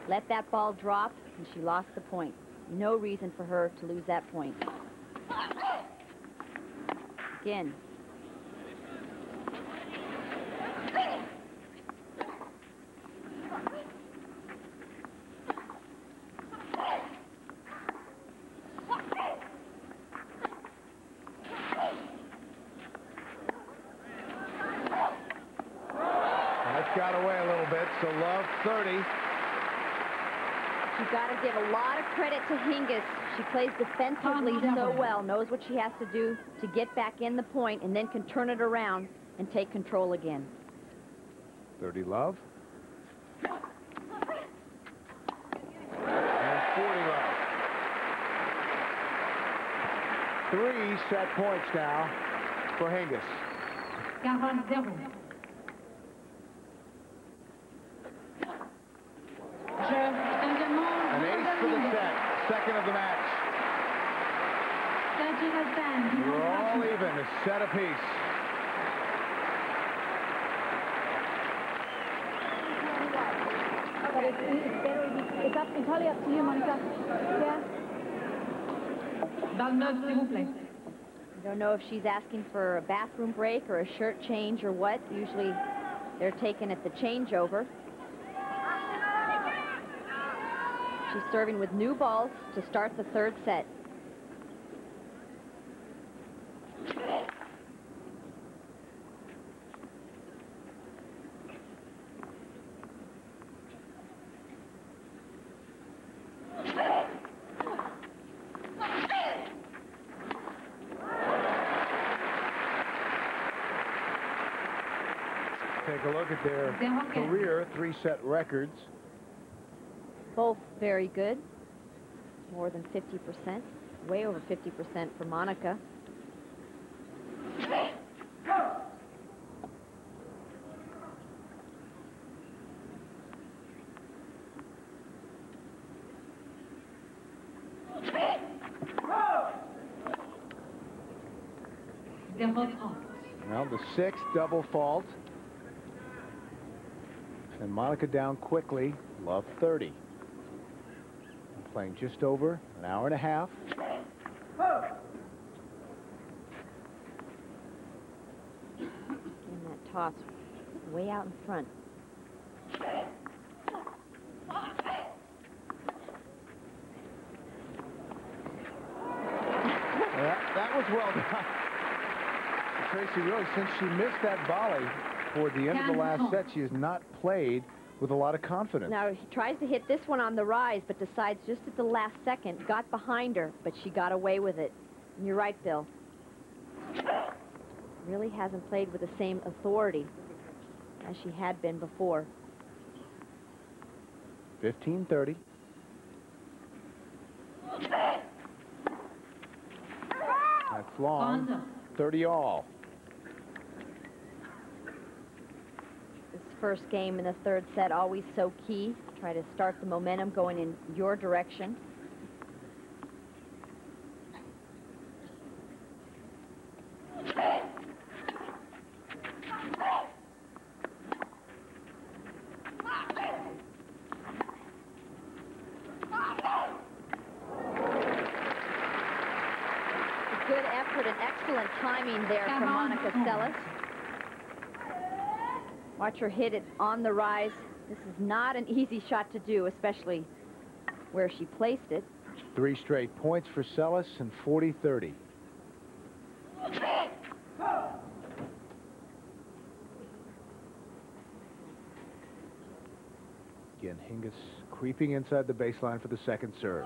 Let that ball drop, and she lost the point. No reason for her to lose that point. Again. Got away a little bit, so love 30. You've got to give a lot of credit to Hingis. She plays defensively so well, knows what she has to do to get back in the point, and then can turn it around and take control again. 30 love. And 40 love. 3 set points now for Hingis. 40-0. An ace for the set, second of the match. We're all even, a set apiece. But it's entirely up to you, Monica. Yeah. I don't know if she's asking for a bathroom break or a shirt change or what. Usually they're taken at the changeover. She's serving with new balls to start the third set. Take a look at their career 3-set records. Both very good. More than 50%. Way over 50% for Monica. Well, the 6th double fault. And Monica down quickly, love 30. Playing just over an hour and a half. And that toss way out in front. That was well done. Tracy, really, since she missed that volley toward the end of the last set, she has not played with a lot of confidence. Now, he tries to hit this one on the rise, but decides just at the last second, got behind her, but she got away with it. And you're right, Bill. Really hasn't played with the same authority as she had been before. 15-30. That's long. 30 all. first game in the third set, always so key. Try to start the momentum going in your direction. Good effort and excellent timing there from Monica Seles. Watch her hit it on the rise. This is not an easy shot to do, especially where she placed it. 3 straight points for Seles and 40-30. Again, Hingis creeping inside the baseline for the second serve.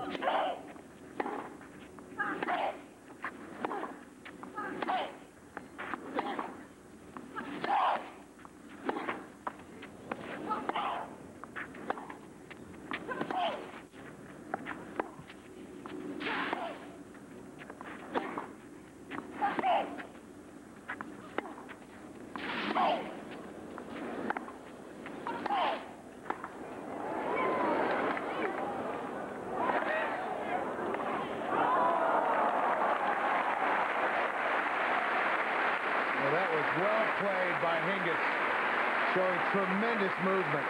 That was well played by Hingis, showing tremendous movement.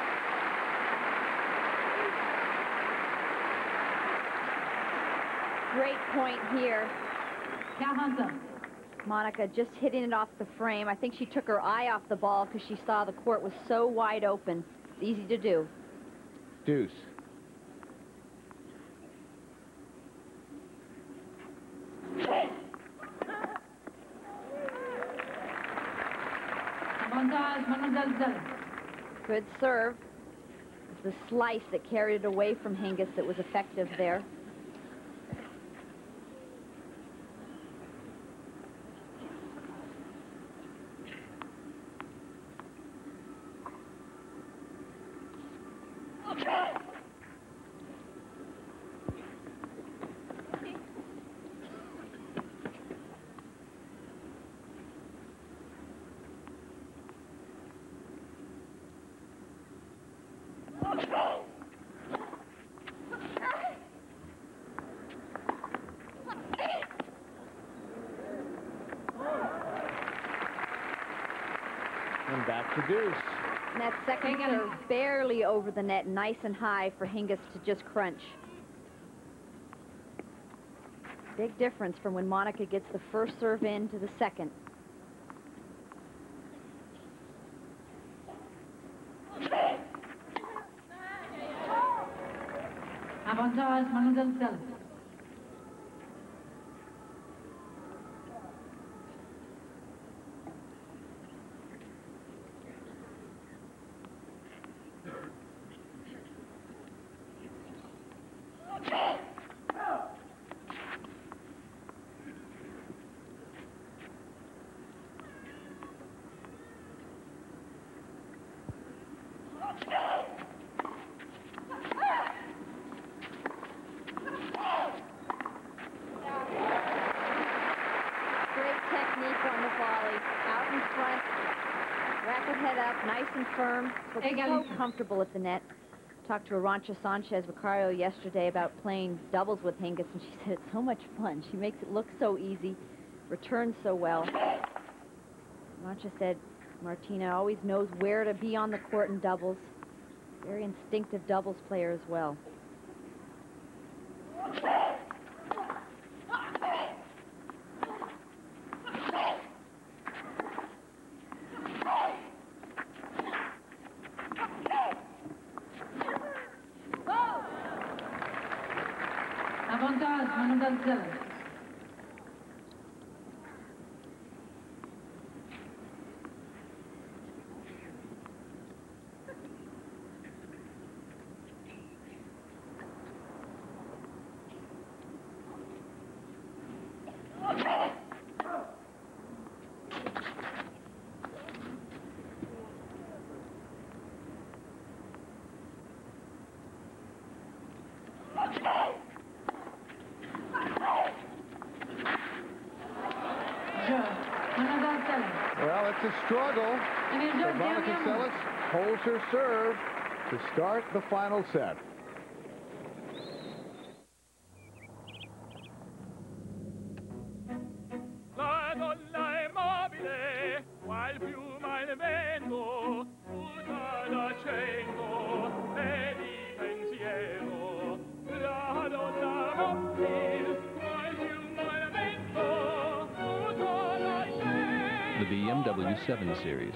Great point here. Monica just hitting it off the frame. I think she took her eye off the ball because she saw the court was so wide open. It's easy to do. Deuce. Good serve. It's the slice that carried it away from Hingis that was effective there. And back to deuce. And that second serve barely over the net, nice and high for Hingis to just crunch. Big difference from when Monica gets the first serve in to the second. Avantage, Mademoiselle Seles. On the volley, out in front, racket head up, nice and firm, but so comfortable at the net. Talked to Arantxa Sanchez Vicario yesterday about playing doubles with Hingis, and she said it's so much fun. She makes it look so easy, returns so well. Arantxa said Martina always knows where to be on the court in doubles. Very instinctive doubles player as well. Avantage, Mademoiselle Seles. Well, it's a struggle for Monica Seles. holds her serve to start the final set. La donna è mobile, qual piuma il vento, tutta l'accendo e di pensiero. La donna mobile, qual piuma il vento, tutta l'accendo. The BMW 7 Series.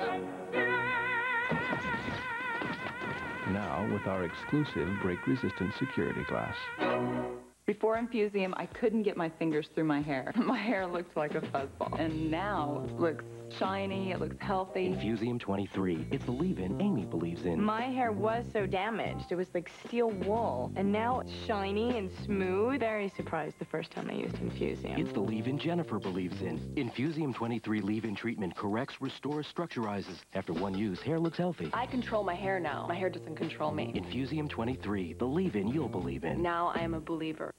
Now with our exclusive brake-resistant security glass. Before Infusium, I couldn't get my fingers through my hair. My hair looked like a fuzzball. And now it looks shiny, it looks healthy. Infusium 23. It's the leave-in Amy believes in. My hair was so damaged. It was like steel wool. And now it's shiny and smooth. Very surprised the first time I used Infusium. It's the leave-in Jennifer believes in. Infusium 23 leave-in treatment corrects, restores, structurizes. After one use, hair looks healthy. I control my hair now. My hair doesn't control me. Infusium 23, the leave-in you'll believe in. Now I am a believer.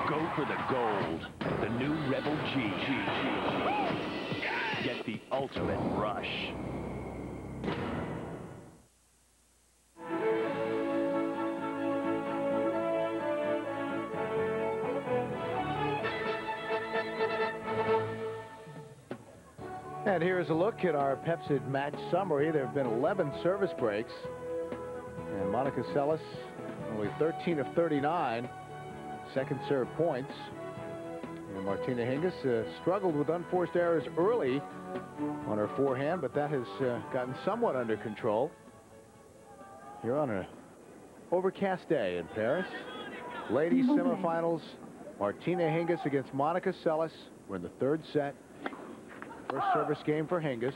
Go for the gold. The new Rebel G. Get the ultimate rush. And here's a look at our Pepsi match summary. There have been 11 service breaks. And Monica Seles, only 13 of 39 second serve points. And Martina Hingis struggled with unforced errors early on her forehand, but that has gotten somewhat under control. Here on an overcast day in Paris. Ladies semifinals, Martina Hingis against Monica Seles. We're in the third set. First service game for Hingis.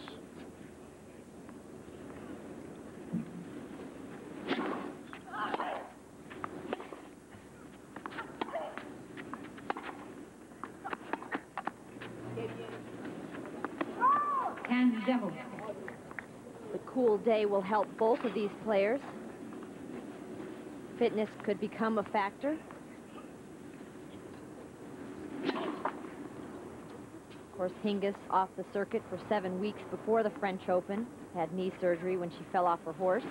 The cool day will help both of these players. Fitness could become a factor. Of course, Hingis off the circuit for 7 weeks before the French Open. Had knee surgery when she fell off her horse.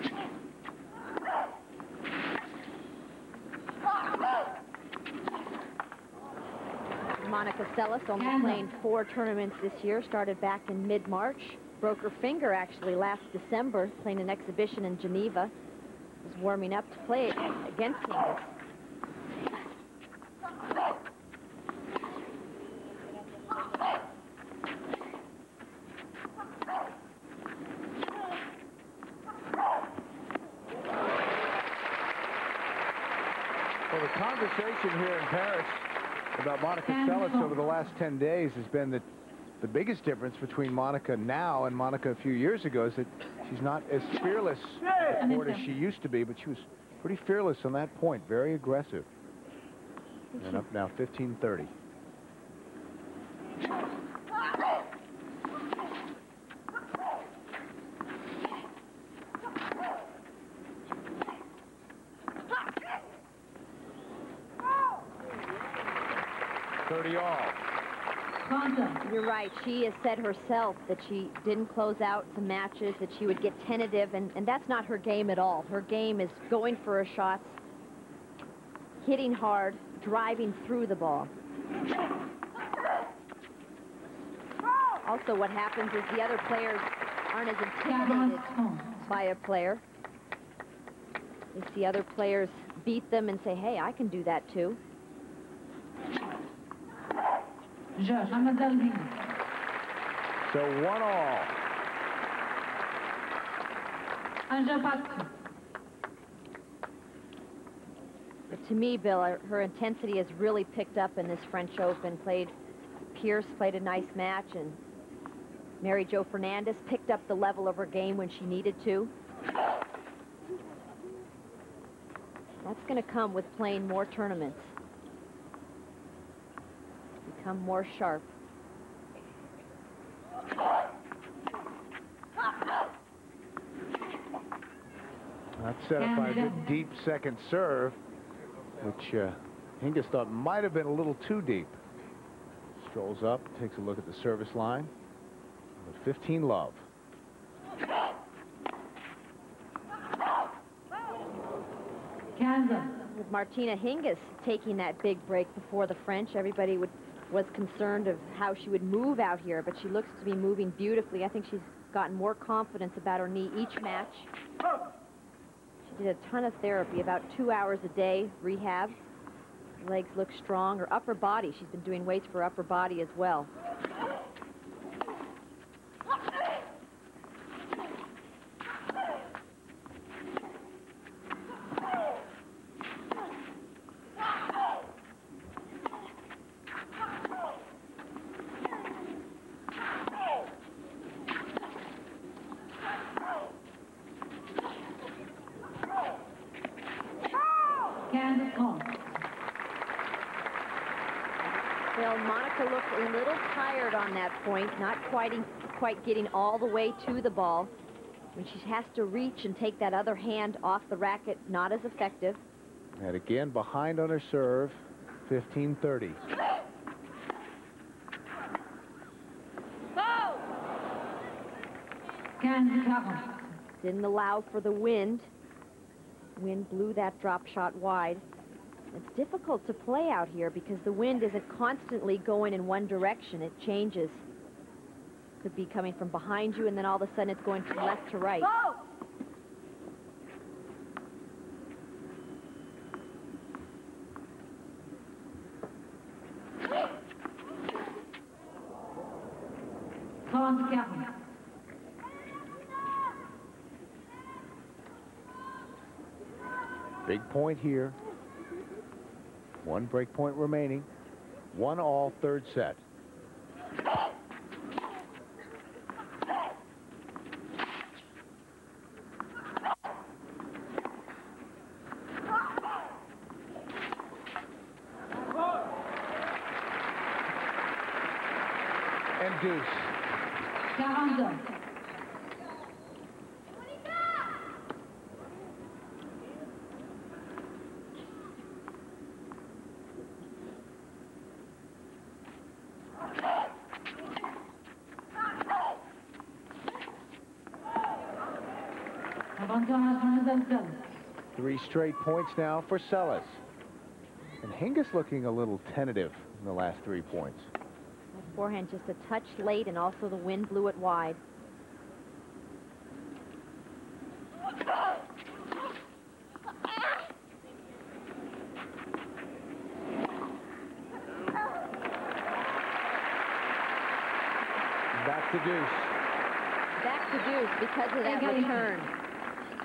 Monica Seles only playing 4 tournaments this year. Started back in mid-March. Broke her finger, actually, last December, playing an exhibition in Geneva. Was warming up to play against Hingis. Well, the conversation here in Paris about Monica Seles over the last 10 days has been that the biggest difference between Monica now and Monica a few years ago is that she's not as fearless at the court as she used to be, but she was pretty fearless on that point, very aggressive. And up now 15-30. You're right. She has said herself that she didn't close out some matches, that she would get tentative, and that's not her game at all. Her game is going for her shots, hitting hard, driving through the ball. Also, what happens is the other players aren't as intimidated by a player. They see other players beat them and say, hey, I can do that too. So 1-1. But to me, Bill, her intensity has really picked up in this French Open. Pierce played a nice match, and Mary Jo Fernandez picked up the level of her game when she needed to. That's going to come with playing more tournaments. Become more sharp. That's set up by a good deep second serve, which Hingis thought might have been a little too deep. Strolls up, takes a look at the service line. With 15 love. Kansas. With Martina Hingis taking that big break before the French, everybody was concerned of how she would move out here, but she looks to be moving beautifully. I think she's gotten more confidence about her knee each match. She did a ton of therapy, about 2 hours a day rehab. Legs look strong. Her upper body, she's been doing weights for upper body as well. Well, Monica looked a little tired on that point, not quite getting all the way to the ball. When she has to reach and take that other hand off the racket, not as effective. And again, behind on her serve, 15-30. Didn't allow for the wind. Wind blew that drop shot wide. It's difficult to play out here because the wind isn't constantly going in one direction. It changes. Could be coming from behind you, and then all of a sudden it's going from left to right. Big point here. One break point remaining. 1-all, third set. And deuce. Three straight points now for Seles. And Hingis looking a little tentative in the last 3 points. That forehand just a touch late, and also the wind blew it wide. Back to deuce. Back to deuce because of that return.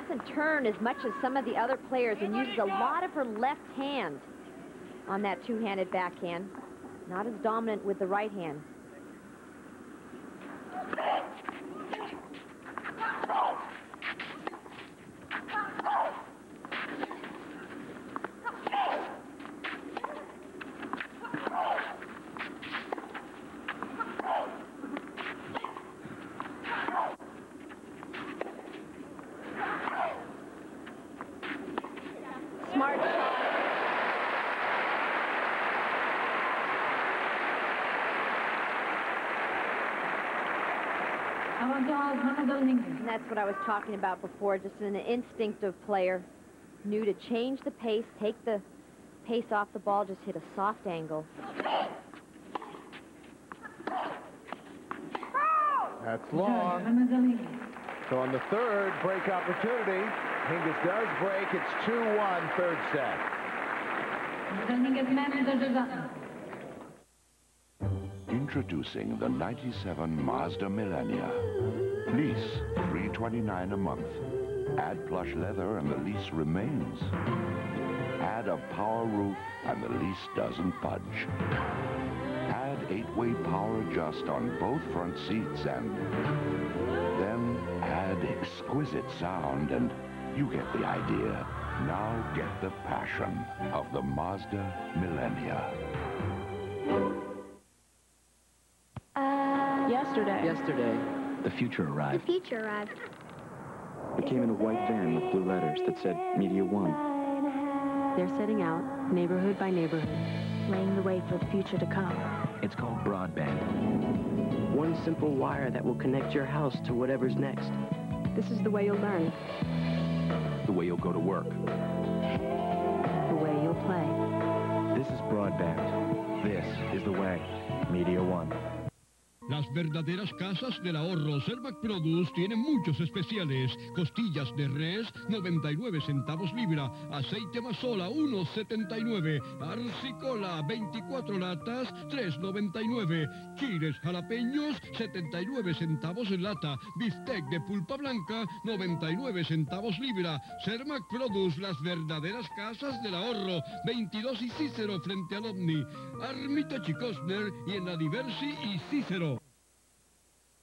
She doesn't turn as much as some of the other players and uses a lot of her left hand on that two-handed backhand. Not as dominant with the right hand. Smart shot. And that's what I was talking about before, just an instinctive player. Knew to change the pace, take the pace off the ball, just hit a soft angle. That's long. So on the third break opportunity, Hingis does break. It's 2-1, third set. Introducing the 97 Mazda Millennia. Lease $329 a month. Add plush leather and the lease remains. Add a power roof and the lease doesn't budge. Add 8-way power adjust on both front seats and then add exquisite sound and you get the idea. Now get the passion of the Mazda Millennia. Yesterday. The future arrived. The future arrived. It came in a white van with blue letters that said Media One. They're setting out, neighborhood by neighborhood, laying the way for the future to come. It's called broadband. One simple wire that will connect your house to whatever's next. This is the way you'll learn, The way you'll go to work. the way you'll play. This is broadband. This is the way. Media One. Las verdaderas casas del ahorro Cervac Produce tienen muchos especiales. Costillas de res, 99 centavos libra. Aceite mazola, 1,79. Arsicola, 24 latas, 3,99. Chiles jalapeños, 79 centavos en lata. Bistec de pulpa blanca, 99 centavos libra. Cervac Produce, las verdaderas casas del ahorro. 22 y Cícero frente al OVNI. Armitage y Costner y en la Diversi y Cícero.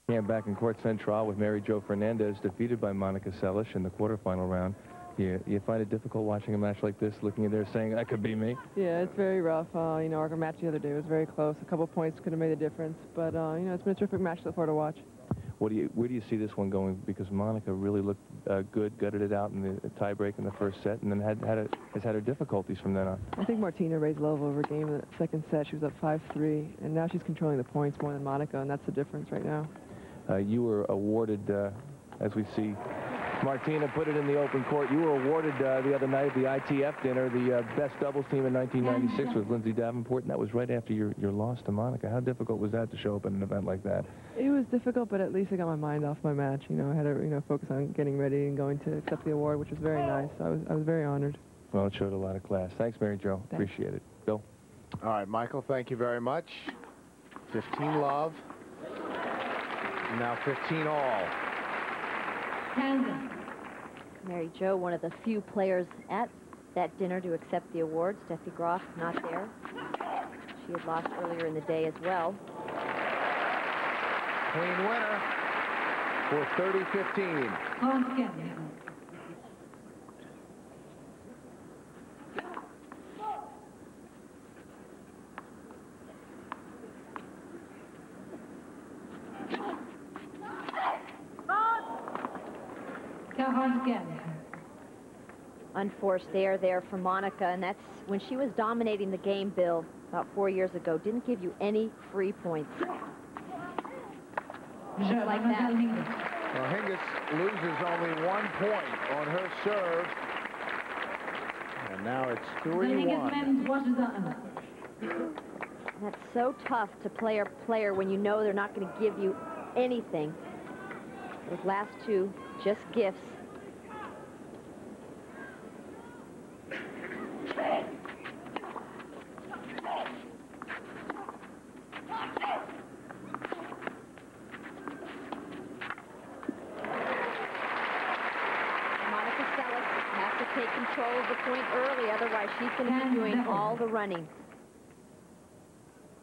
Yeah, back in Court Central with Mary Jo Fernandez, defeated by Monica Seles in the quarterfinal round. You find it difficult watching a match like this, looking at there saying, that could be me? Yeah, it's very rough. You know, our match the other day was very close. A couple points could have made a difference. But, you know, it's been a terrific match so far to watch. Where do you see this one going? Because Monica really looked good, gutted it out in the tiebreak in the first set, and then has had her difficulties from then on. I think Martina raised the level of her game in the second set. She was up 5-3, and now she's controlling the points more than Monica, and that's the difference right now. You were awarded, as we see, Martina put it in the open court. You were awarded the other night at the ITF dinner the best doubles team in 1996 with Lindsay Davenport, and that was right after your loss to Monica. How difficult was that to show up at an event like that? It was difficult, but at least I got my mind off my match. You know, I had to, you know, focus on getting ready and going to accept the award, which was very nice. I was very honored. Well, it showed a lot of class. Thanks, Mary Jo. Thanks. Appreciate it. Bill? All right, Michael, thank you very much. 15 love. Now 15 all. Mary Jo, one of the few players at that dinner to accept the award. Steffi Graf not there. She had lost earlier in the day as well. Clean winner for 30-15. Unforced error there for Monica, and that's when she was dominating the game, Bill, about 4 years ago. Didn't give you any free points. Just like that. Well, Hingis loses only 1 point on her serve. And now it's 3-1. That's so tough to play a player when you know they're not going to give you anything. Those last two, just gifts. Take control of the point early, otherwise she's going to be doing all the running.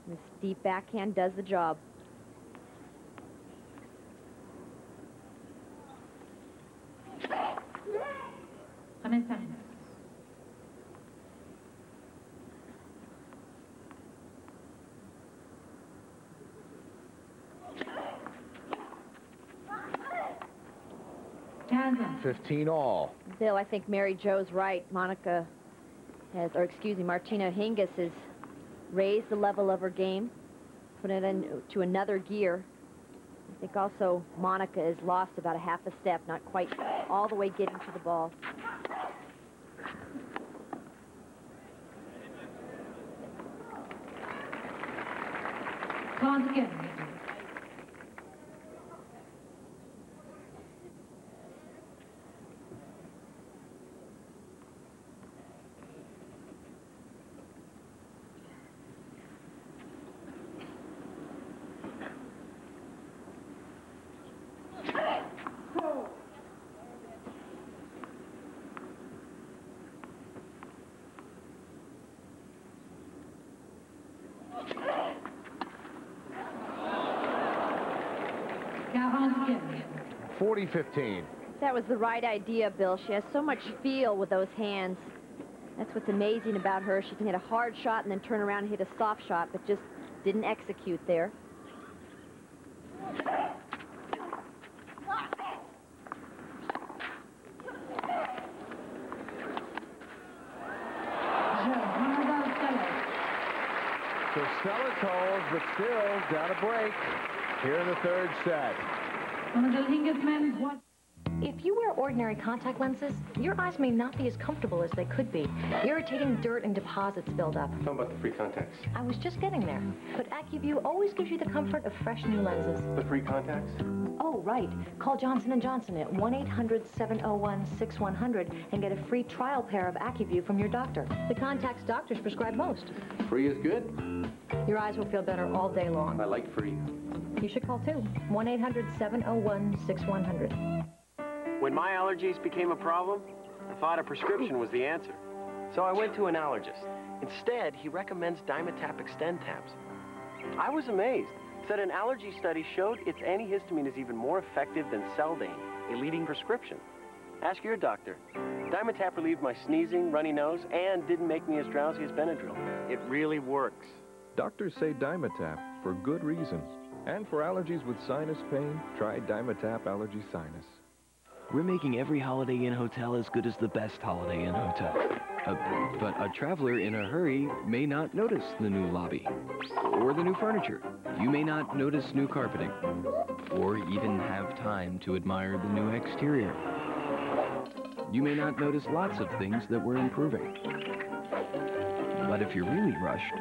This deep backhand does the job. $15 all. Bill, I think Mary Jo's right. Monica has, or excuse me, Martina Hingis has raised the level of her game, put it into another gear. I think also Monica has lost about a half a step, not quite all the way getting to the ball. $40-15. That was the right idea, Bill. She has so much feel with those hands. That's what's amazing about her. She can hit a hard shot and then turn around and hit a soft shot, but just didn't execute there. So Seles holds, but still down a break here in the third set. Hingis men's what? If you wear ordinary contact lenses, your eyes may not be as comfortable as they could be. Irritating dirt and deposits build up. How about the free contacts? I was just getting there. But AccuView always gives you the comfort of fresh new lenses. The free contacts? Oh, right. Call Johnson & Johnson at 1-800-701-6100 and get a free trial pair of AccuView from your doctor. The contacts doctors prescribe most. Free is good. Your eyes will feel better all day long. I like free. You should call too. 1-800-701-6100. When my allergies became a problem, I thought a prescription was the answer. So I went to an allergist. Instead, he recommends Dimetap Extend tabs. I was amazed. Said an allergy study showed its antihistamine is even more effective than Seldane, a leading prescription. Ask your doctor. Dimetap relieved my sneezing, runny nose, and didn't make me as drowsy as Benadryl. It really works. Doctors say Dimetap for good reasons. And for allergies with sinus pain, try Dimetap Allergy Sinus. We're making every Holiday Inn hotel as good as the best Holiday Inn hotel. But a traveler in a hurry may not notice the new lobby, or the new furniture. You may not notice new carpeting, or even have time to admire the new exterior. You may not notice lots of things that we're improving. But if you're really rushed,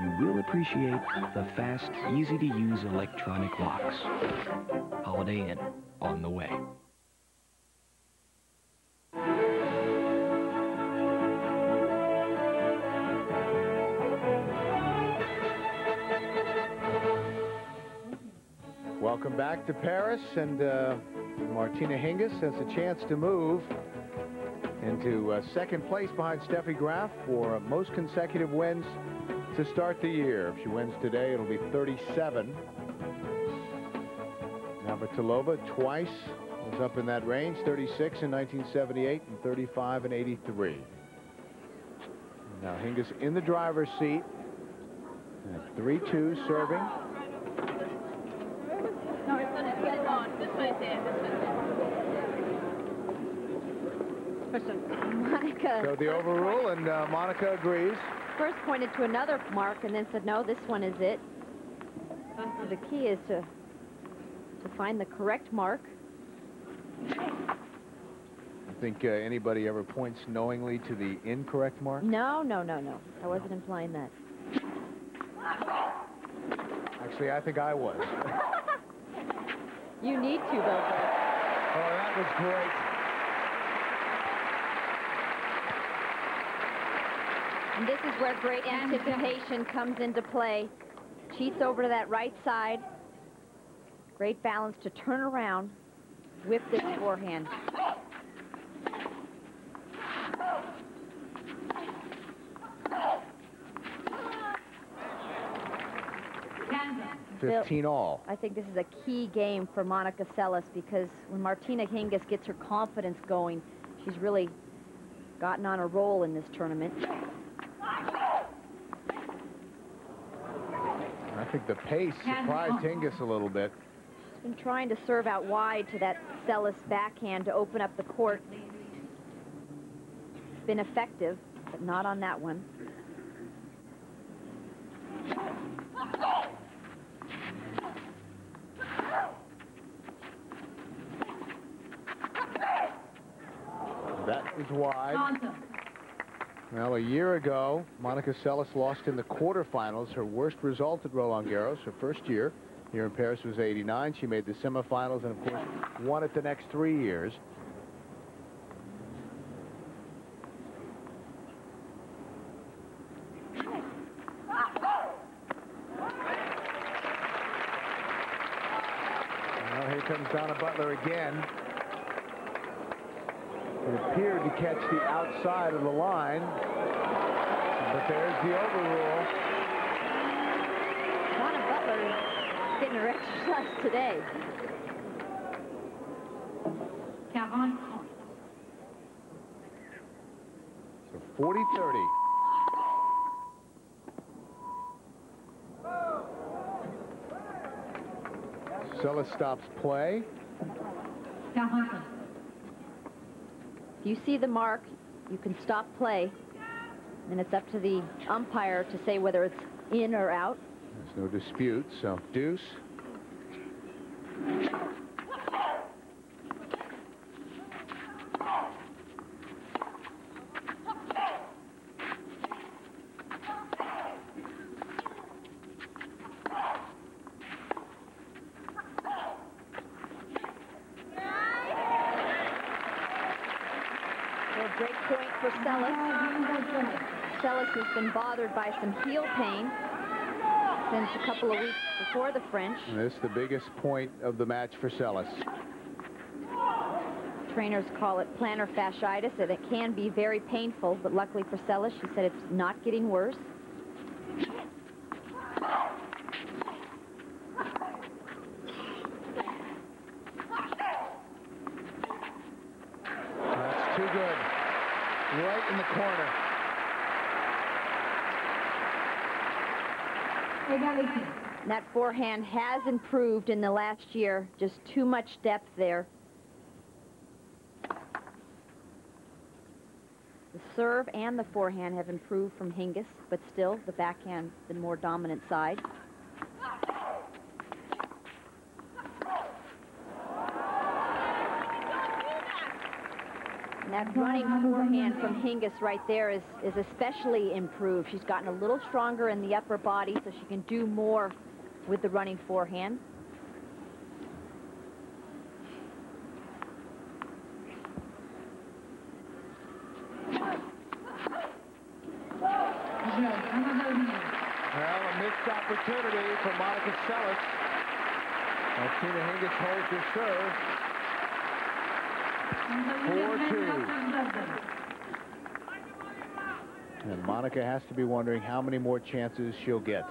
you will appreciate the fast, easy-to-use electronic locks. Holiday Inn, on the way. Welcome back to Paris, and Martina Hingis has a chance to move into second place behind Steffi Graf for most consecutive wins to start the year. If she wins today, it'll be 37. Navratilova twice was up in that range, 36 in 1978 and 35 in 83. Now Hingis in the driver's seat at 3-2 serving. No, it's on. This way, Sam. Monica. So the overrule, and Monica agrees. First pointed to another mark and then said, no, this one is it. So the key is to find the correct mark. I think anybody ever points knowingly to the incorrect mark? No. I wasn't implying that. Actually, I think I was. You need to, though, Greg. Oh, that was great. And this is where great anticipation comes into play. Cheats over to that right side. Great balance to turn around with this forehand. Bill, 15 all. I think this is a key game for Monica Seles, because when Martina Hingis gets her confidence going, she's really gotten on a roll in this tournament. I think the pace surprised Hingis a little bit. She's been trying to serve out wide to that Seles backhand to open up the court. It's been effective, but not on that one. That is wide. Well, a year ago, Monica Seles lost in the quarterfinals. Her worst result at Roland Garros, her first year here in Paris, was 89. She made the semifinals and, of course, won it the next 3 years. Well, here comes Donna Butler again. It appeared to catch the outside of the line, but there's the overrule. Donna Butler is getting her exercise today. So 40-30. Seles stops play. If you see the mark, you can stop play. And it's up to the umpire to say whether it's in or out. There's no dispute, so deuce. A great point for Seles. Seles has been bothered by some heel pain since a couple of weeks before the French. And this is the biggest point of the match for Seles. Trainers call it plantar fasciitis, and it can be very painful, but luckily for Seles, she said it's not getting worse. That's too good. Right in the corner. That forehand has improved in the last year. Just too much depth there. The serve and the forehand have improved from Hingis, but still the backhand the more dominant side. And that running forehand from Hingis right there is especially improved. She's gotten a little stronger in the upper body, so she can do more with the running forehand. Well, a missed opportunity for Monica Seles. Martina Hingis holds her serve. 4-2. And Monica has to be wondering how many more chances she'll get.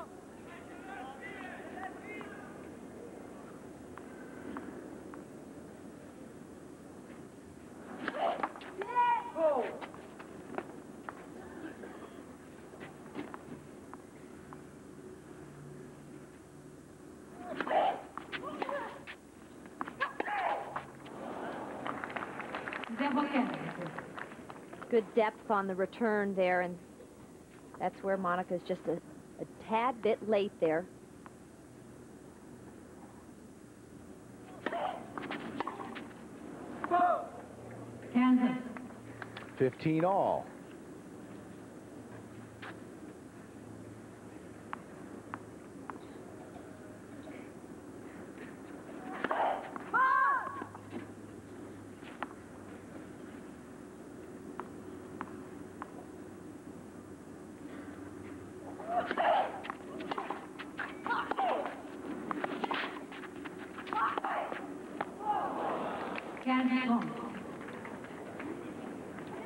Good depth on the return there, and that's where Monica's just a tad bit late there. Kansas. 15 all.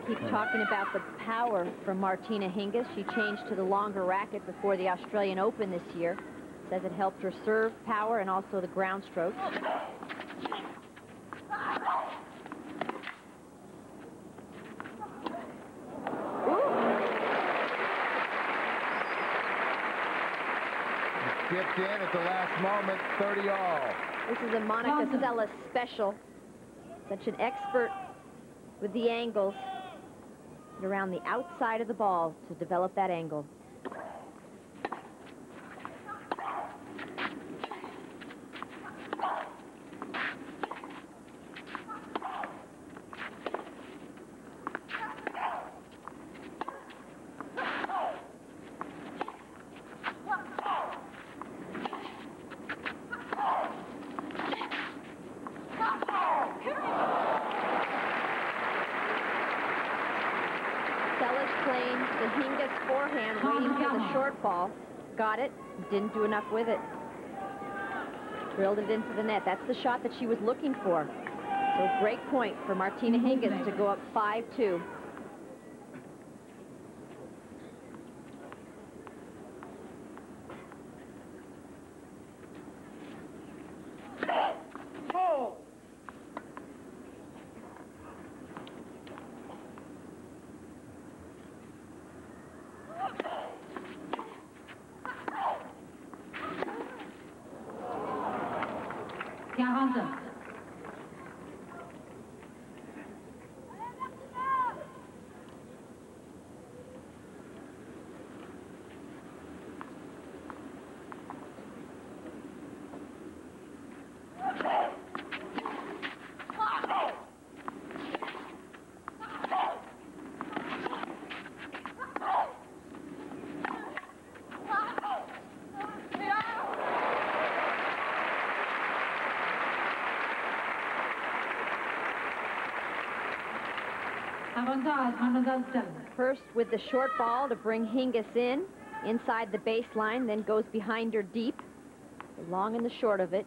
Keep talking about the power from Martina Hingis. She changed to the longer racket before the Australian Open this year. Says it helped her serve power and also the ground strokes. Dipped in at the last moment, 30 all. This is a Monica Seles special. Such an expert with the angles around the outside of the ball to develop that angle. Playing the Hingis forehand, waiting for the short ball. Got it, didn't do enough with it. Drilled it into the net. That's the shot that she was looking for. So great point for Martina Hingis to go up 5-2. Avantage, mademoiselle Seles. First with the short ball to bring Hingis in, inside the baseline, then goes behind her deep. The long and the short of it.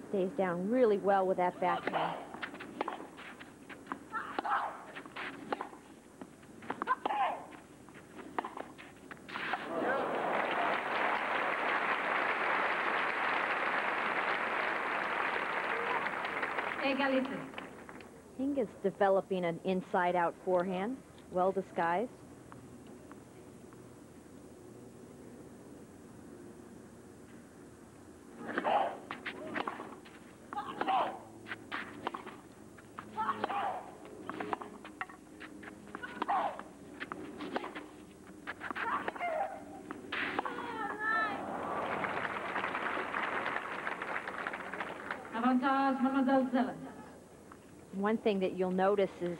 Stays down really well with that backhand. Égalité. Hingis developing an inside-out forehand, well disguised. Avantage, mademoiselle Seles. One thing that you'll notice is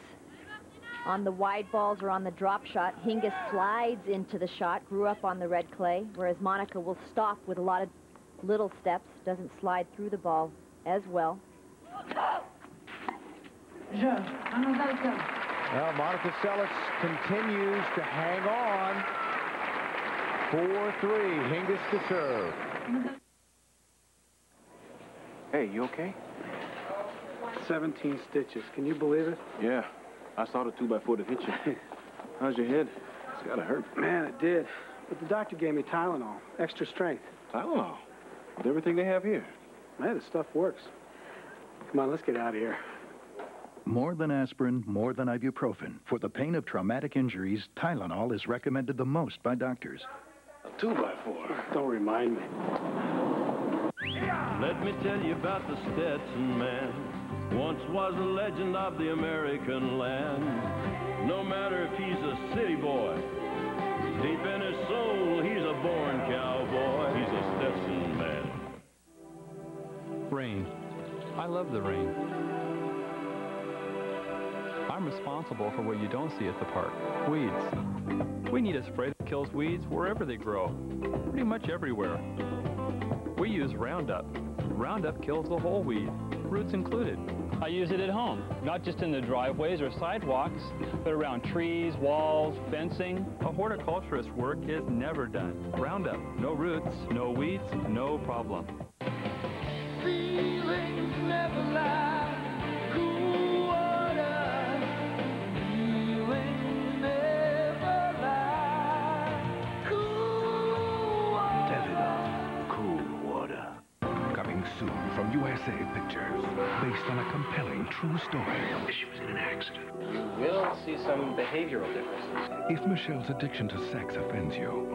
on the wide balls or on the drop shot, Hingis slides into the shot, grew up on the red clay, whereas Monica will stop with a lot of little steps, doesn't slide through the ball as well. Mademoiselle Seles. Well, Monica Seles continues to hang on. 4-3, Hingis to serve. Hey, you okay? 17 stitches. Can you believe it? Yeah. I saw the 2x4 that hit you. How's your head? It's gotta hurt. Man, it did. But the doctor gave me Tylenol. Extra strength. Tylenol? With everything they have here. Man, the stuff works. Come on, let's get out of here. More than aspirin, more than ibuprofen. For the pain of traumatic injuries, Tylenol is recommended the most by doctors. A 2x4? Don't remind me. Let me tell you about the Stetson man. Once was a legend of the American land. No matter if he's a city boy, deep in his soul, he's a born cowboy. He's a Stetson man. Rain. I love the rain. I'm responsible for what you don't see at the park. Weeds. We need a spray that kills weeds wherever they grow. Pretty much everywhere. We use Roundup. Roundup kills the whole weed, roots included. I use it at home, not just in the driveways or sidewalks, but around trees, walls, fencing. A horticulturist's work is never done. Roundup, no roots, no weeds, no problem. Feelings never lie. Cool water. Feelings never lie. Cool water. Desert Cool Water. Coming soon from USA Pictures, based on a compelling true story. She was in an accident. You will see some behavioral differences. If Michelle's addiction to sex offends you,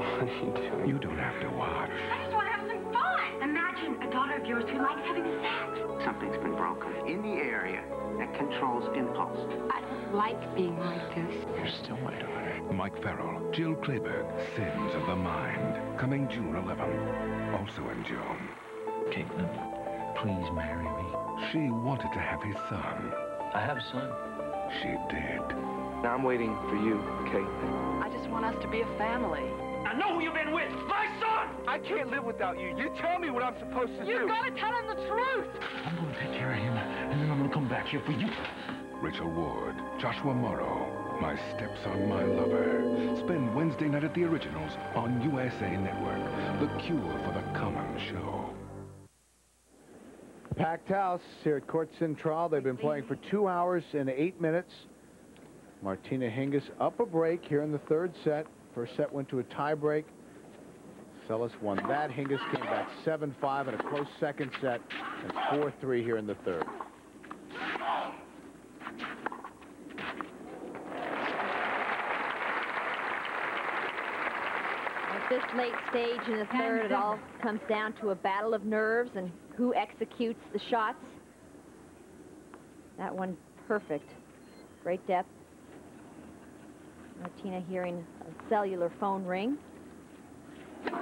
you don't have to watch. I just want to have some fun. Imagine a daughter of yours who likes having sex. Something's been broken in the area that controls impulse. I don't like being like this. You're still my daughter. Mike Farrell, Jill Clayburgh, Sins of the Mind. Coming June 11th. Also in June. Caitlin, please marry me. She wanted to have his son. I have a son. She did. Now I'm waiting for you, Caitlin. I just want us to be a family. I know who you've been with. My son! I can't live without you. You tell me what I'm supposed to do. You've got to tell him the truth. I'm going to take care of him, and then I'm going to come back here for you. Rachel Ward, Joshua Morrow, My Stepson, My Lover. Spend Wednesday night at the Originals on USA Network. The cure for the common show. Packed house here at Court Central. They've been playing for 2 hours and 8 minutes. Martina Hingis up a break here in the third set. First set went to a tie break. Seles won that. Hingis came back 7-5 in a close second set and 4-3 here in the third. At this late stage in the third, it all comes down to a battle of nerves and who executes the shots. That one perfect. Great depth. Martina hearing a cellular phone ring. Just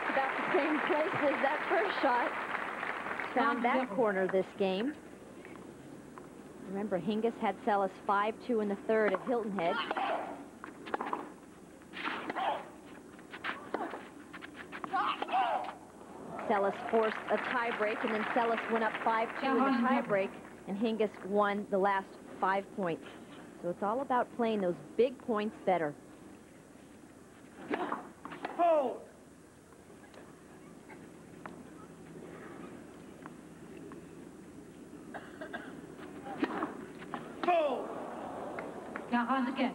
about the same place as that first shot. Found that corner this game. Remember, Hingis had Seles 5-2 in the third at Hilton Head. Seles forced a tie break, and then Seles went up 5-2 in the tie break, and Hingis won the last 5 points. So it's all about playing those big points better. Hold. Hold. 40 again.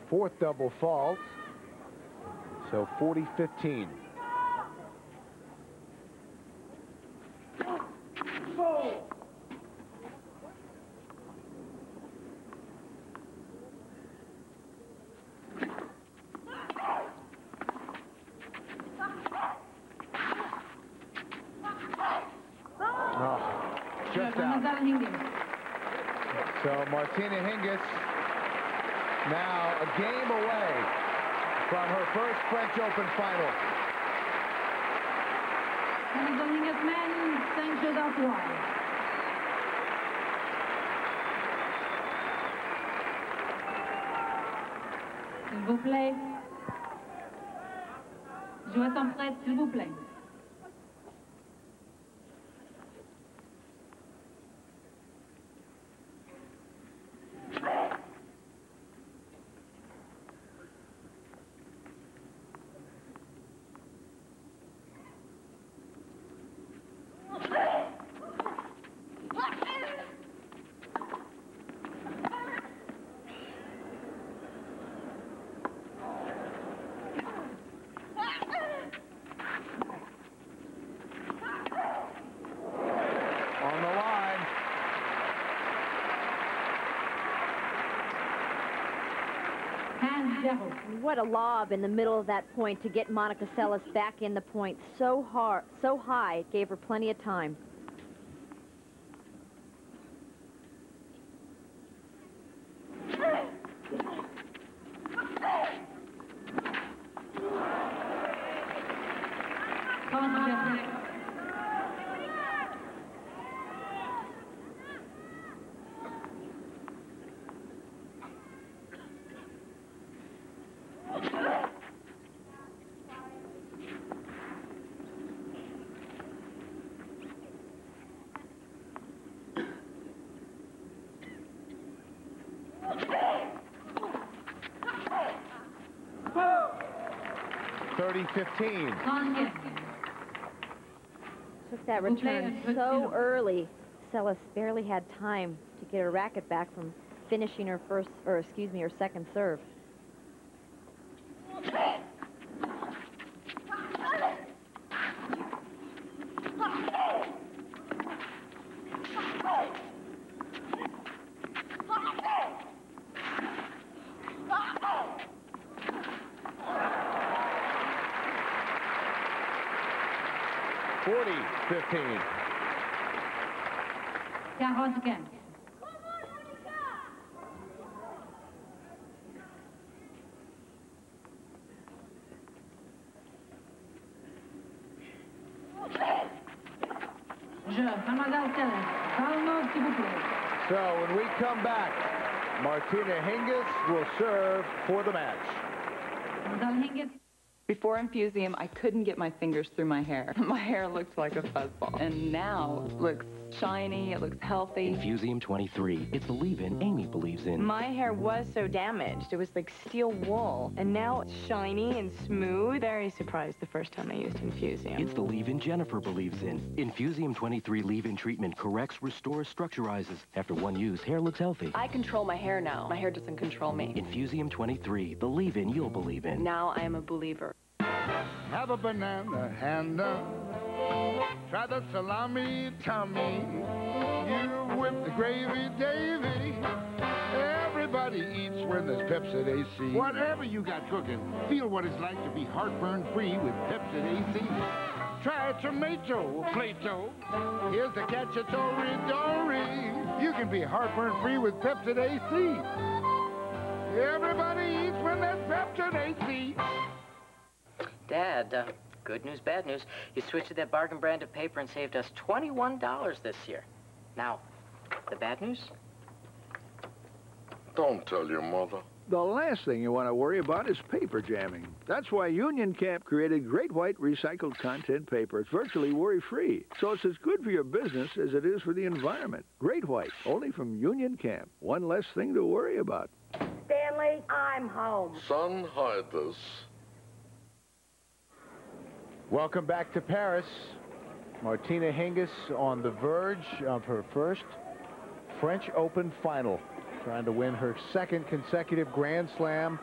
Fourth double fault. So 40-15. Hold. Just out. So Martina Hingis now a game away from her first French Open final. Hingis men, 5 jeux à 3. S'il vous plaît. Joueurs sont prêts, s'il vous plaît. What a lob in the middle of that point to get Monica Seles back in the point. So hard, so high, it gave her plenty of time. Took that return so early. Seles barely had time to get her racket back from finishing her her second serve. Again. So when we come back, Martina Hingis will serve for the match. Before Infusium, I couldn't get my fingers through my hair. My hair looked like a fuzzball. And now it looks shiny, it looks healthy. Infusium 23. It's the leave-in Amy believes in. My hair was so damaged. It was like steel wool. And now it's shiny and smooth. Very surprised the first time I used Infusium. It's the leave-in Jennifer believes in. Infusium 23 leave-in treatment corrects, restores, structurizes. After one use, hair looks healthy. I control my hair now. My hair doesn't control me. Infusium 23, the leave-in you'll believe in. Now I am a believer. Have a banana handout. Try the salami tummy. You whip the gravy, Davy. Everybody eats when there's Pepsid AC. Whatever you got cooking, feel what it's like to be heartburn-free with Pepsid AC. Try tomato, Plato. Here's the cacciatore dory. You can be heartburn-free with Pepsid AC. Everybody eats when there's Pepsid AC. Dad, good news, bad news. You switched to that bargain brand of paper and saved us $21 this year. Now, the bad news? Don't tell your mother. The last thing you want to worry about is paper jamming. That's why Union Camp created Great White recycled content paper. It's virtually worry-free, so it's as good for your business as it is for the environment. Great White, only from Union Camp. One less thing to worry about. Stanley, I'm home. Son, hide this. Welcome back to Paris. Martina Hingis on the verge of her first French Open final. Trying to win her second consecutive Grand Slam.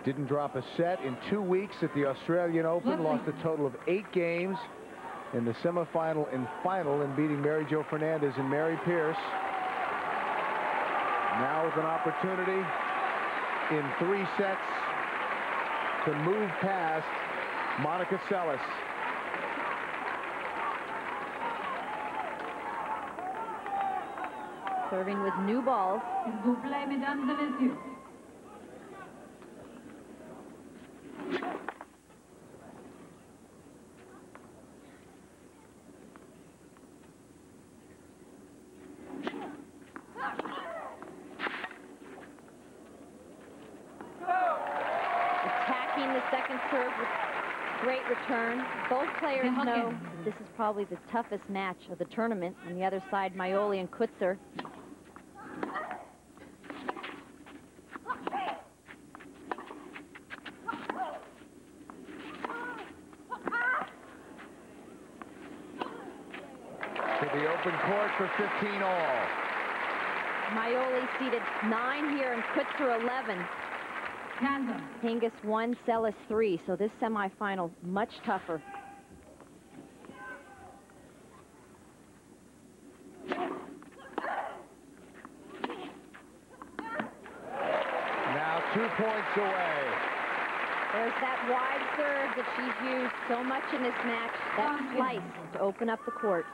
Didn't drop a set in 2 weeks at the Australian Open. Lost a total of 8 games in the semifinal and final in beating Mary Jo Fernandez and Mary Pierce. Now with an opportunity in 3 sets to move past Monica Seles. Serving with new balls. S'il vous plaît, mesdames et messieurs. Attacking the second serve with great return. Both players know this is probably the toughest match of the tournament. On the other side, Maioli and Kutzer. To the open court for 15 all. Maioli seated 9 here and Kutzer 11. Hingis 1, Seles 3. So this semifinal much tougher. Now 2 points away. There's that wide serve that she's used so much in this match. That slice to open up the court.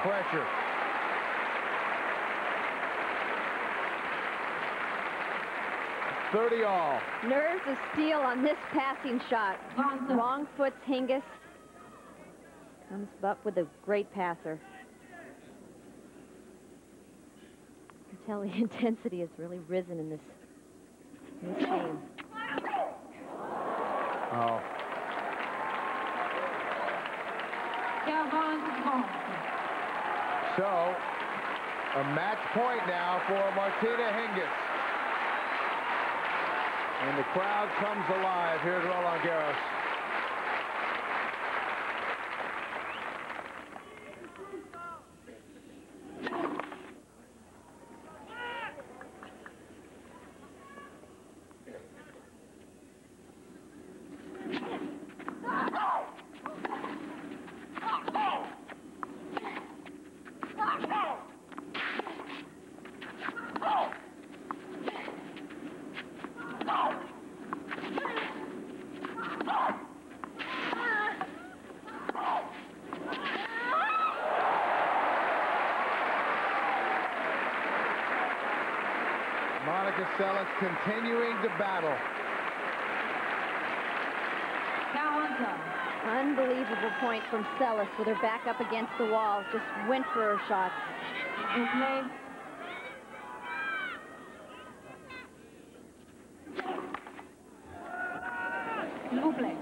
Pressure. $30 all. Nerves of steel on this passing shot. Wrong foot's Hingis. Comes up with a great passer. You can tell the intensity has really risen in this game. Oh. So, a match point now for Martina Hingis. And the crowd comes alive here at Roland Garros. Monica Seles continuing to battle. Unbelievable point from Seles with her back up against the wall. Just went for her shots. S'il vous plaît.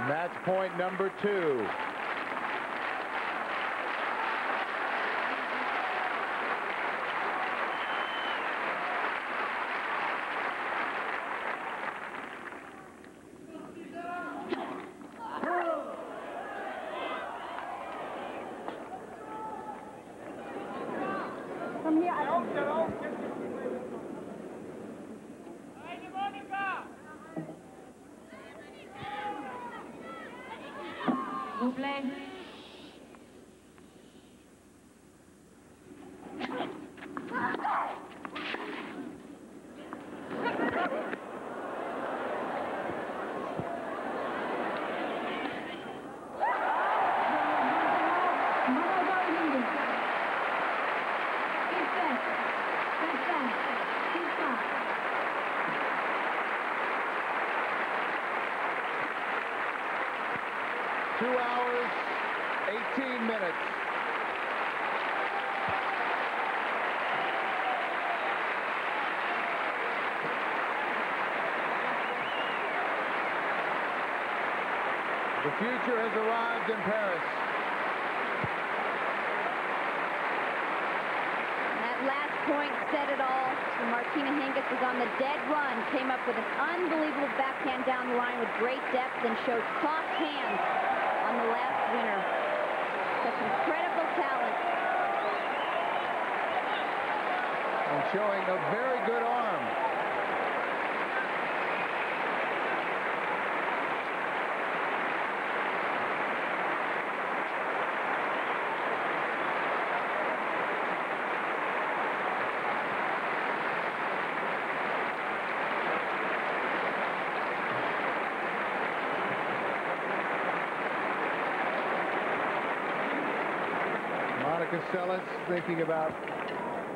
Match point number 2. From here, S'il vous plaît. Hingis. Success. 2 hours, 18 minutes. The future has arrived in Paris. That last point said it all. So Martina Hingis was on the dead run, came up with an unbelievable backhand down the line with great depth and showed soft hands on the last winner. Such incredible talent. And showing a very good arm. Seles thinking about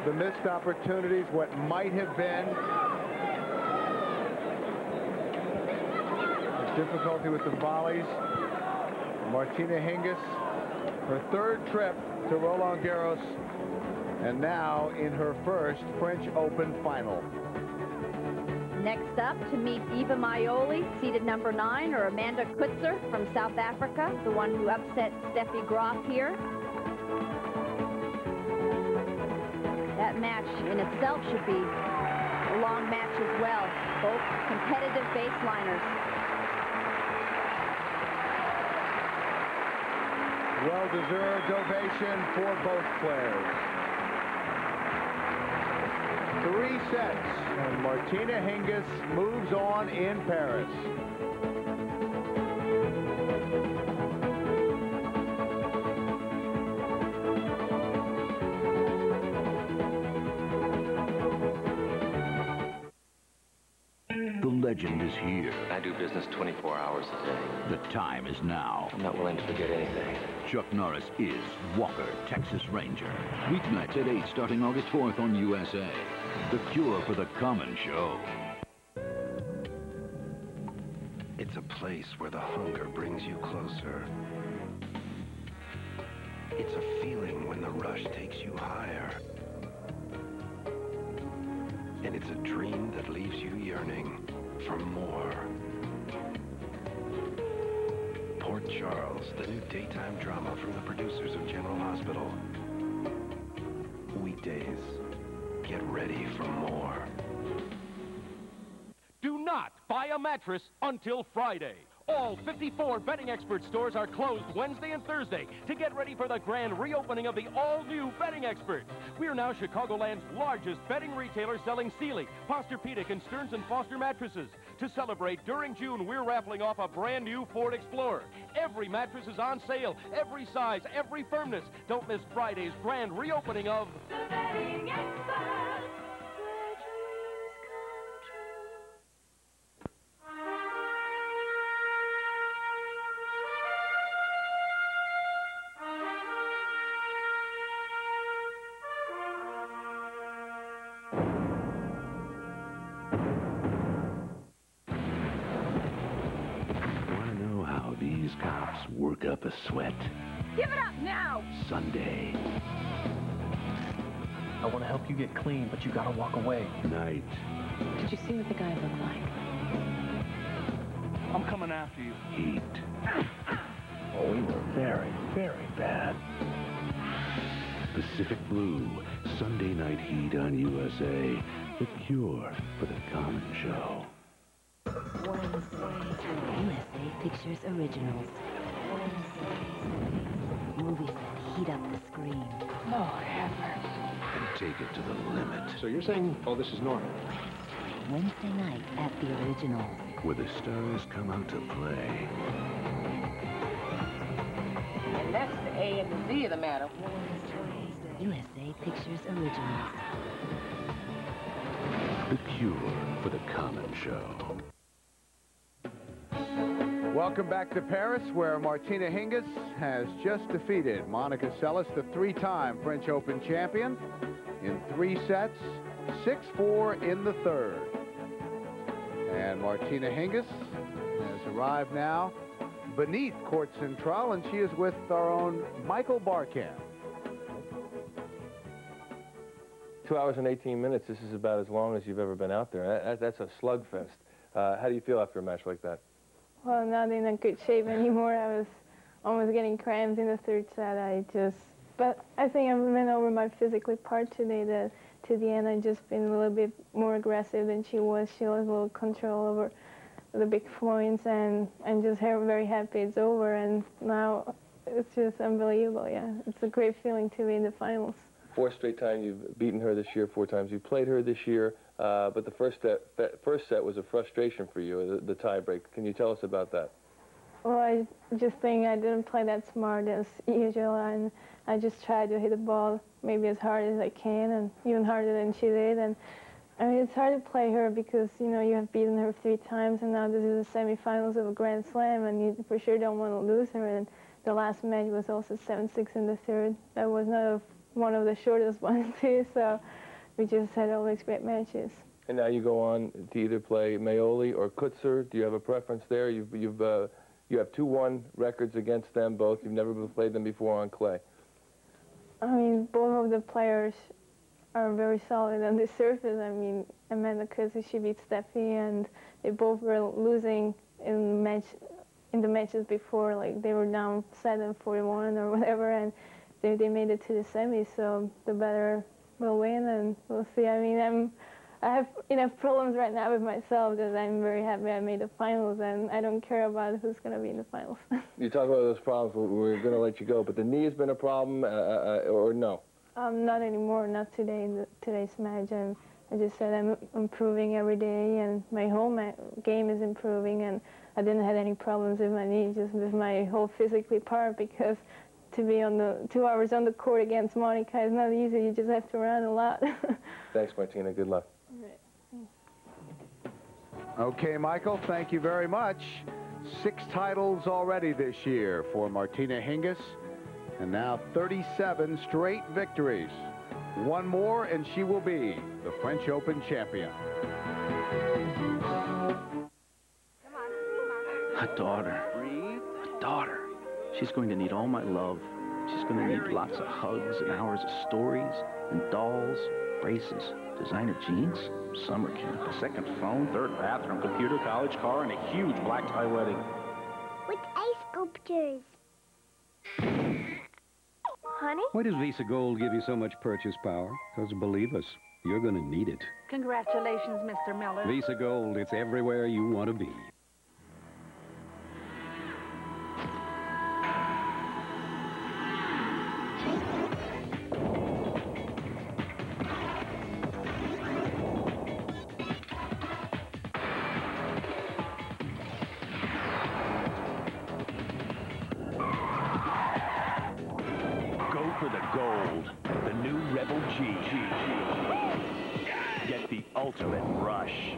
the missed opportunities, what might have been. The difficulty with the volleys. Martina Hingis, her third trip to Roland Garros, and now in her first French Open final. Next up, to meet Eva Maioli, seeded number 9, or Amanda Kutzer from South Africa, the one who upset Steffi Graf here. That match in itself should be a long match as well. Both competitive baseliners. Well-deserved ovation for both players. 3 sets, and Martina Hingis moves on in Paris. The legend is here. I do business 24 hours a day. The time is now. I'm not willing to forget anything. Chuck Norris is Walker, Texas Ranger. Weeknights at 8 starting August 4th on USA. The cure for the common show. It's a place where the hunger brings you closer. It's a feeling when the rush takes you higher. And it's a dream that leaves you yearning for more. Port Charles, the new daytime drama from the producers of General Hospital. Weekdays, get ready for more. Do not buy a mattress until Friday. All 54 Bedding Expert stores are closed Wednesday and Thursday to get ready for the grand reopening of the all-new Bedding Expert. We are now Chicagoland's largest bedding retailer selling Sealy, Posturepedic, and Stearns & Foster mattresses. To celebrate, during June, we're raffling off a brand new Ford Explorer. Every mattress is on sale, every size, every firmness. Don't miss Friday's grand reopening of the Bedding Expert. These cops work up a sweat. Give it up now! Sunday. I want to help you get clean, but you gotta walk away. Night. Did you see what the guy looked like? I'm coming after you. Heat. Oh, we were very, very bad. Pacific Blue. Sunday night heat on USA. The cure for the common show. USA Pictures Originals. Movies that heat up the screen. Oh, heavens. And take it to the limit. So you're saying, oh, this is normal? Wednesday night at the Originals. Where the stars come out to play. And that's the A and the Z of the matter. USA Pictures Originals. The cure for the common show. Welcome back to Paris, where Martina Hingis has just defeated Monica Seles, the three-time French Open champion, in 3 sets, 6-4 in the third. And Martina Hingis has arrived now beneath Court Central, and she is with our own Michael Barkamp. 2 hours and 18 minutes. This is about as long as you've ever been out there. That's a slugfest. How do you feel after a match like that? Well, not in a good shape anymore. I was almost getting cramps in the third set. But I think I went over my physical part today. To the end, I just been a little bit more aggressive than she was. She lost a little control over the big points, and I'm just very happy it's over. And now it's just unbelievable. Yeah, it's a great feeling to be in the finals. 4 straight times you've beaten her this year, 4 times you played her this year. But the first set was a frustration for you, the tiebreak. Can you tell us about that? Well, I just think I didn't play that smart as usual, and I just tried to hit the ball maybe as hard as I can, and even harder than she did. And I mean, it's hard to play her because, you know, you have beaten her 3 times, and now this is the semifinals of a Grand Slam, and you for sure don't want to lose her. And the last match was also 7-6 in the third. That was not one of the shortest ones too, so we just had always great matches. And now you go on to either play Mayoli or Kutzer. Do you have a preference there? You have 2-1 records against them both. You've never played them before on clay. I mean, both of the players are very solid on the surface. I mean, Amanda Kutzer, she beat Steffi, and they both were losing in the matches before. Like, they were down 7-41 or whatever, and they made it to the semis, so the better will win, and we'll see. I mean, I have enough problems right now with myself that I'm very happy I made the finals, and I don't care about who's going to be in the finals. You talk about those problems, we're going to let you go, but the knee has been a problem, or no? Not anymore, not today in today's match. I just said I'm improving every day, and my whole game is improving, and I didn't have any problems with my knee, just with my whole physically part, because to be on the 2 hours on the court against Monica is not easy. You just have to run a lot. Thanks, Martina. Good luck. Okay, Michael, thank you very much. 6 titles already this year for Martina Hingis, and now 37 straight victories. 1 more, and she will be the French Open champion. A daughter. A daughter. She's going to need all my love. She's going to need lots of hugs and hours of stories and dolls, braces, designer jeans, summer camp, a second phone, 3rd bathroom, computer, college car, and a huge black tie wedding. With ice sculptures. Honey? Why does Visa Gold give you so much purchase power? Because believe us, you're going to need it. Congratulations, Mr. Miller. Visa Gold, it's everywhere you want to be. For the gold, the new Rebel G. Get the ultimate rush.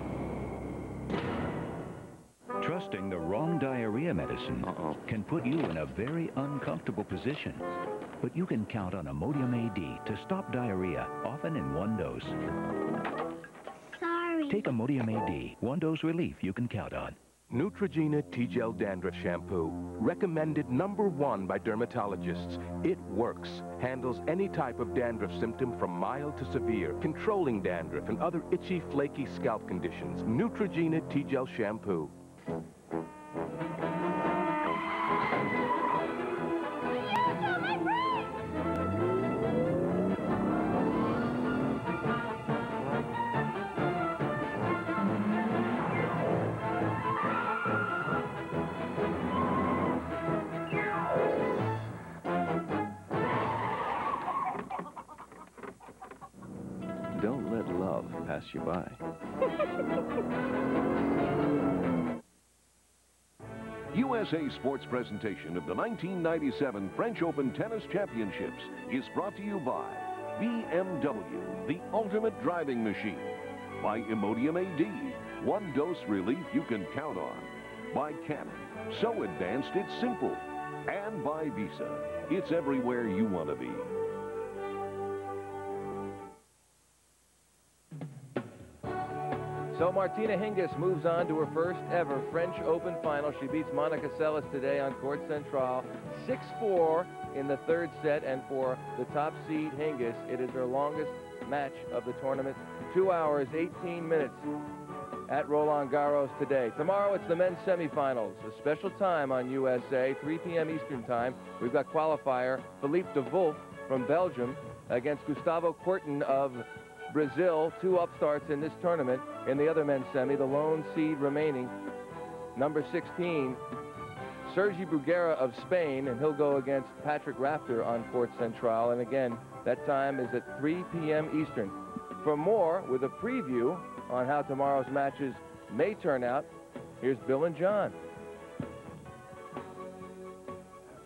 Trusting the wrong diarrhea medicine can put you in a very uncomfortable position. But you can count on Imodium AD to stop diarrhea, often in 1 dose. Sorry. Take Imodium AD, 1 dose relief you can count on. Neutrogena T-Gel Dandruff Shampoo. Recommended #1 by dermatologists. It works. Handles any type of dandruff symptom from mild to severe, controlling dandruff and other itchy, flaky scalp conditions. Neutrogena T-Gel Shampoo. Don't let love pass you by. USA Sports presentation of the 1997 French Open Tennis Championships is brought to you by BMW, the ultimate driving machine. By Imodium AD, 1 dose relief you can count on. By Canon, So advanced, it's simple. And by Visa, it's everywhere you want to be. So Martina Hingis moves on to her first ever French Open final. She beats Monica Seles today on Court Central 6-4 in the third set. And for the top seed Hingis, it is her longest match of the tournament. 2 hours, 18 minutes at Roland Garros today. Tomorrow it's the men's semifinals. A special time on USA, 3 p.m. Eastern time. We've got qualifier Philippe de Wolf from Belgium against Gustavo Kuerten of Brazil, 2 upstarts in this tournament. In the other men's semi, the lone seed remaining, number 16, Sergi Bruguera of Spain, and he'll go against Patrick Rafter on Court Central. And again, that time is at 3 p.m. Eastern. For more, with a preview on how tomorrow's matches may turn out, here's Bill and John.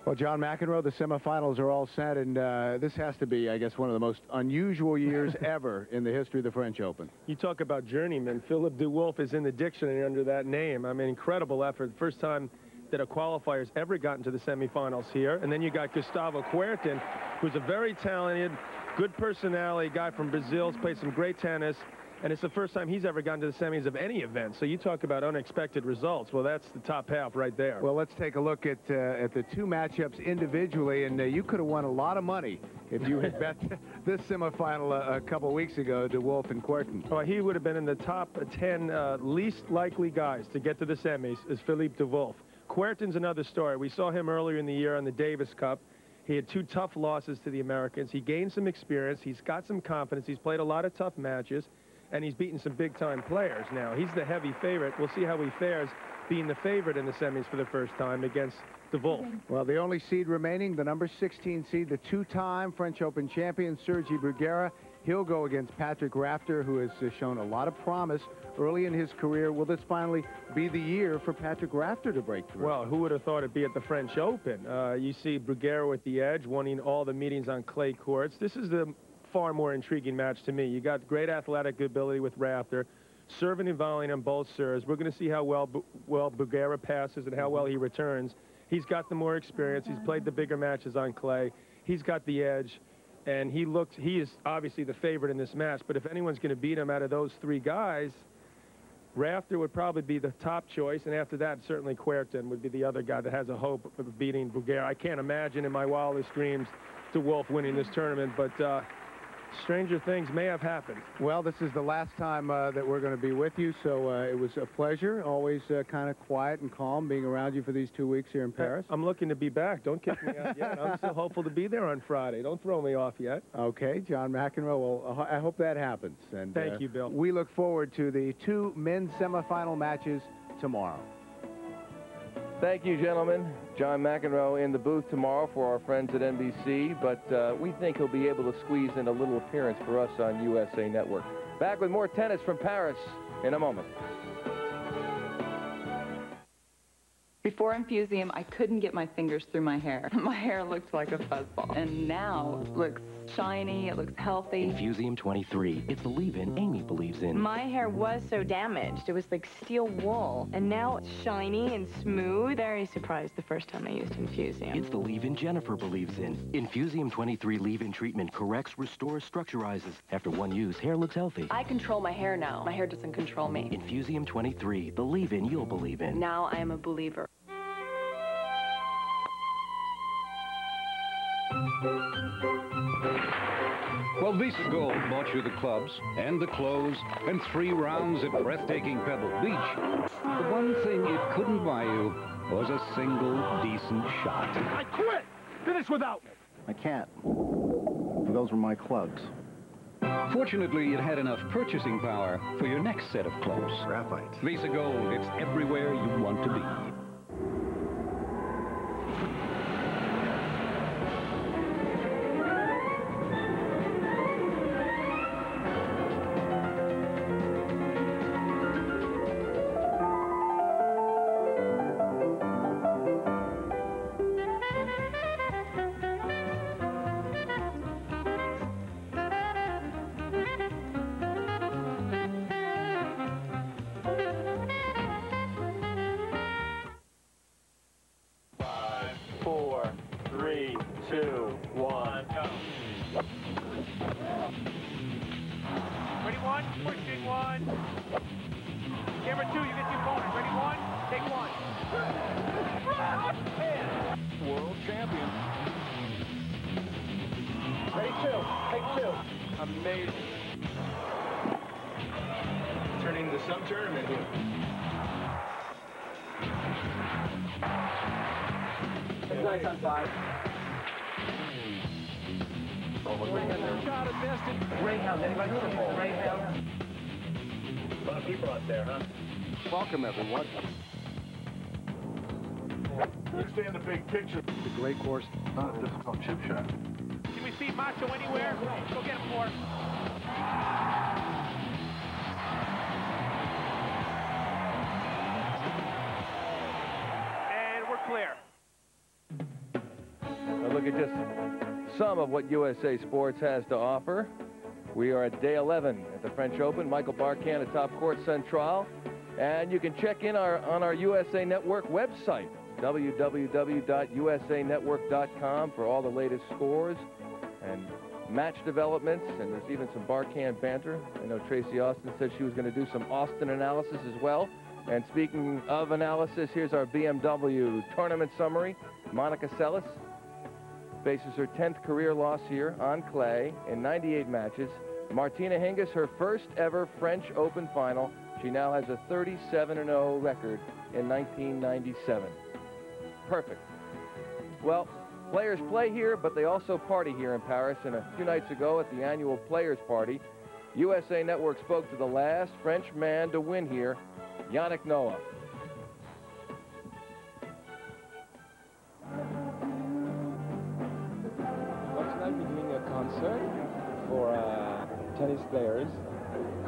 Well, John McEnroe, the semifinals are all set, and this has to be, I guess, one of the most unusual years ever in the history of the French Open. You talk about journeyman. Philippe de Wolf is in the dictionary under that name. I mean, incredible effort. First time that a qualifier's ever gotten to the semifinals here. And then you got Gustavo Kuerten, who's a very talented, good personality guy from Brazil. He's played some great tennis. And it's the first time he's ever gotten to the semis of any event. So you talk about unexpected results. Well, that's the top half right there. Well, let's take a look at the 2 matchups individually. And you could have won a lot of money if you had bet this semifinal a couple weeks ago, de Wolf and Kuerten. Well, he would have been in the top 10 least likely guys to get to the semis is Philippe de Wolf. Kuerten's another story. We saw him earlier in the year on the Davis Cup. He had 2 tough losses to the Americans. He gained some experience. He's got some confidence. He's played a lot of tough matches. And he's beaten some big-time players now. He's the heavy favorite. We'll see how he fares being the favorite in the semis for the first time against de Wolf. Well, the only seed remaining, the number 16 seed, the 2-time French Open champion, Sergi Bruguera. He'll go against Patrick Rafter, who has shown a lot of promise early in his career. Will this finally be the year for Patrick Rafter to break through? Well, who would have thought it'd be at the French Open? You see Bruguera with the edge, winning all the meetings on clay courts. This is the far more intriguing match to me. You got great athletic ability with Rafter, serving and volleying on both serves. We're going to see how well Bruguera passes and how well he returns. He's got the more experience. He's played the bigger matches on clay. He's got the edge, and he is obviously the favorite in this match. But if anyone's going to beat him out of those 3 guys, Rafter would probably be the top choice, and after that, certainly Kuerten would be the other guy that has a hope of beating Bruguera. I can't imagine in my wildest dreams de Wolf winning this tournament, but stranger things may have happened. Well, this is the last time that we're going to be with you, so it was a pleasure. Always kind of quiet and calm being around you for these 2 weeks here in Paris. I'm looking to be back. Don't kick me out yet. I'm still hopeful to be there on Friday. Don't throw me off yet. Okay, John McEnroe. Well, I hope that happens. And thank you, Bill. We look forward to the 2 men's semifinal matches tomorrow. Thank you, gentlemen. John McEnroe in the booth tomorrow for our friends at NBC, but we think he'll be able to squeeze in a little appearance for us on USA Network. Back with more tennis from Paris in a moment. Before Infusium, I couldn't get my fingers through my hair. My hair looked like a fuzzball. And now it looks shiny, it looks healthy. Infusium 23. It's the leave-in Amy believes in. My hair was so damaged. It was like steel wool. And now it's shiny and smooth. Very surprised the first time I used Infusium. It's the leave-in Jennifer believes in. Infusium 23 leave-in treatment corrects, restores, structurizes. After 1 use, hair looks healthy. I control my hair now. My hair doesn't control me. Infusium 23. The leave-in you'll believe in. Now I am a believer. Well, Visa Gold bought you the clubs and the clothes and 3 rounds at breathtaking Pebble Beach. The one thing it couldn't buy you was a single decent shot. I quit! Finish without me! I can't. Those were my clubs. Fortunately, it had enough purchasing power for your next set of clubs. Graphite. Visa Gold, it's everywhere you want to be. Take two. Amazing. Turning the sub-tournament here. That's nice on 5. Shot it, missed it. Greyhound, anybody see the Greyhound? A lot of people out there, huh? Welcome, everyone. Understand the big picture. The great course, not a difficult chip shot. Can we see Macho anywhere? Go get him for us. And we're clear. Now look at just some of what USA Sports has to offer. We are at day 11 at the French Open. Michael Barkan atop Court Central. And you can check in on our USA Network website, www.usanetwork.com, for all the latest scores and match developments. And there's even some Barkan banter. I know Tracy Austin said she was going to do some Austin analysis as well. And speaking of analysis, here's our BMW tournament summary. Monica Seles faces her 10th career loss here on clay in 98 matches. Martina Hingis, her first ever French Open final. She now has a 37-0 record in 1997. Perfect. Well, players play here, but they also party here in Paris. And a few nights ago at the annual Players Party, USA Network spoke to the last French man to win here, Yannick Noah. Tonight we're doing a concert for tennis players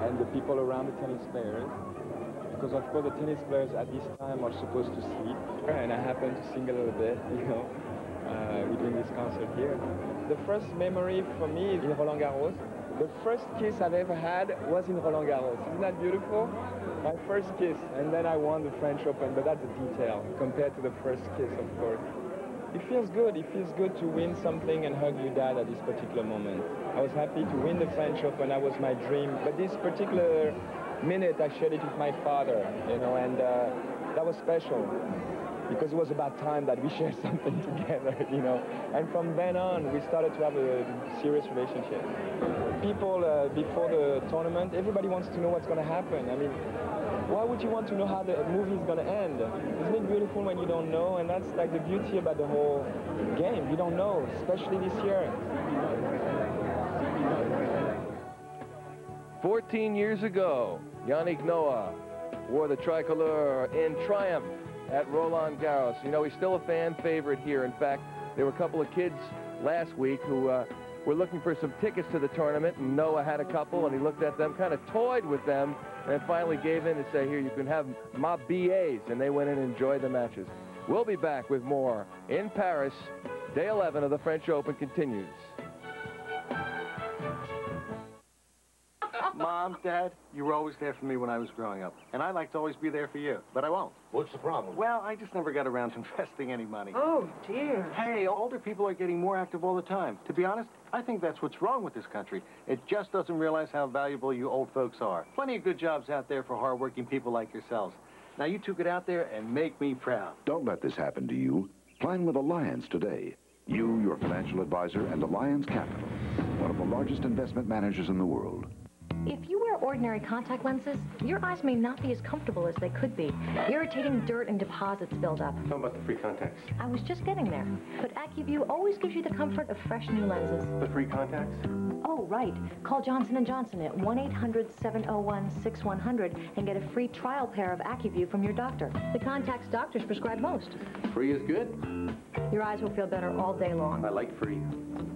and the people around the tennis players, because of course the tennis players at this time are supposed to sleep, and I happen to sing a little bit, you know. We're doing this concert here. The first memory for me is in Roland Garros. The first kiss I've ever had was in Roland Garros. Isn't that beautiful? My first kiss, and then I won the French Open, but that's a detail compared to the first kiss, of course. It feels good. It feels good to win something and hug your dad at this particular moment. I was happy to win the French Open. That was my dream. But this particular minute, I shared it with my father, you know, and that was special because it was about time that we shared something together, you know. And from then on, we started to have a serious relationship. People, before the tournament, everybody wants to know what's going to happen. I mean, why would you want to know how the movie is going to end? Isn't it beautiful when you don't know? And that's like the beauty about the whole game. You don't know, especially this year. 14 years ago, Yannick Noah wore the tricolor in triumph at Roland Garros. You know, he's still a fan favorite here. In fact, there were a couple of kids last week who were looking for some tickets to the tournament, and Noah had a couple, and he looked at them, kind of toyed with them, and finally gave in and said, here, you can have my BAs, and they went in and enjoyed the matches. We'll be back with more in Paris. Day 11 of the French Open continues. Mom, Dad, you were always there for me when I was growing up. And I'd like to always be there for you, but I won't. What's the problem? Well, I just never got around to investing any money. Oh, dear. Hey, older people are getting more active all the time. To be honest, I think that's what's wrong with this country. It just doesn't realize how valuable you old folks are. Plenty of good jobs out there for hardworking people like yourselves. Now, you two get out there and make me proud. Don't let this happen to you. Plan with Alliance today. You, your financial advisor, and Alliance Capital, one of the largest investment managers in the world. If you wear ordinary contact lenses, your eyes may not be as comfortable as they could be. Irritating dirt and deposits build up. How about the free contacts? I was just getting there. But AccuView always gives you the comfort of fresh new lenses. The free contacts? Oh, right. Call Johnson & Johnson at 1-800-701-6100 and get a free trial pair of AccuView from your doctor. The contacts doctors prescribe most. Free is good. Your eyes will feel better all day long. I like free.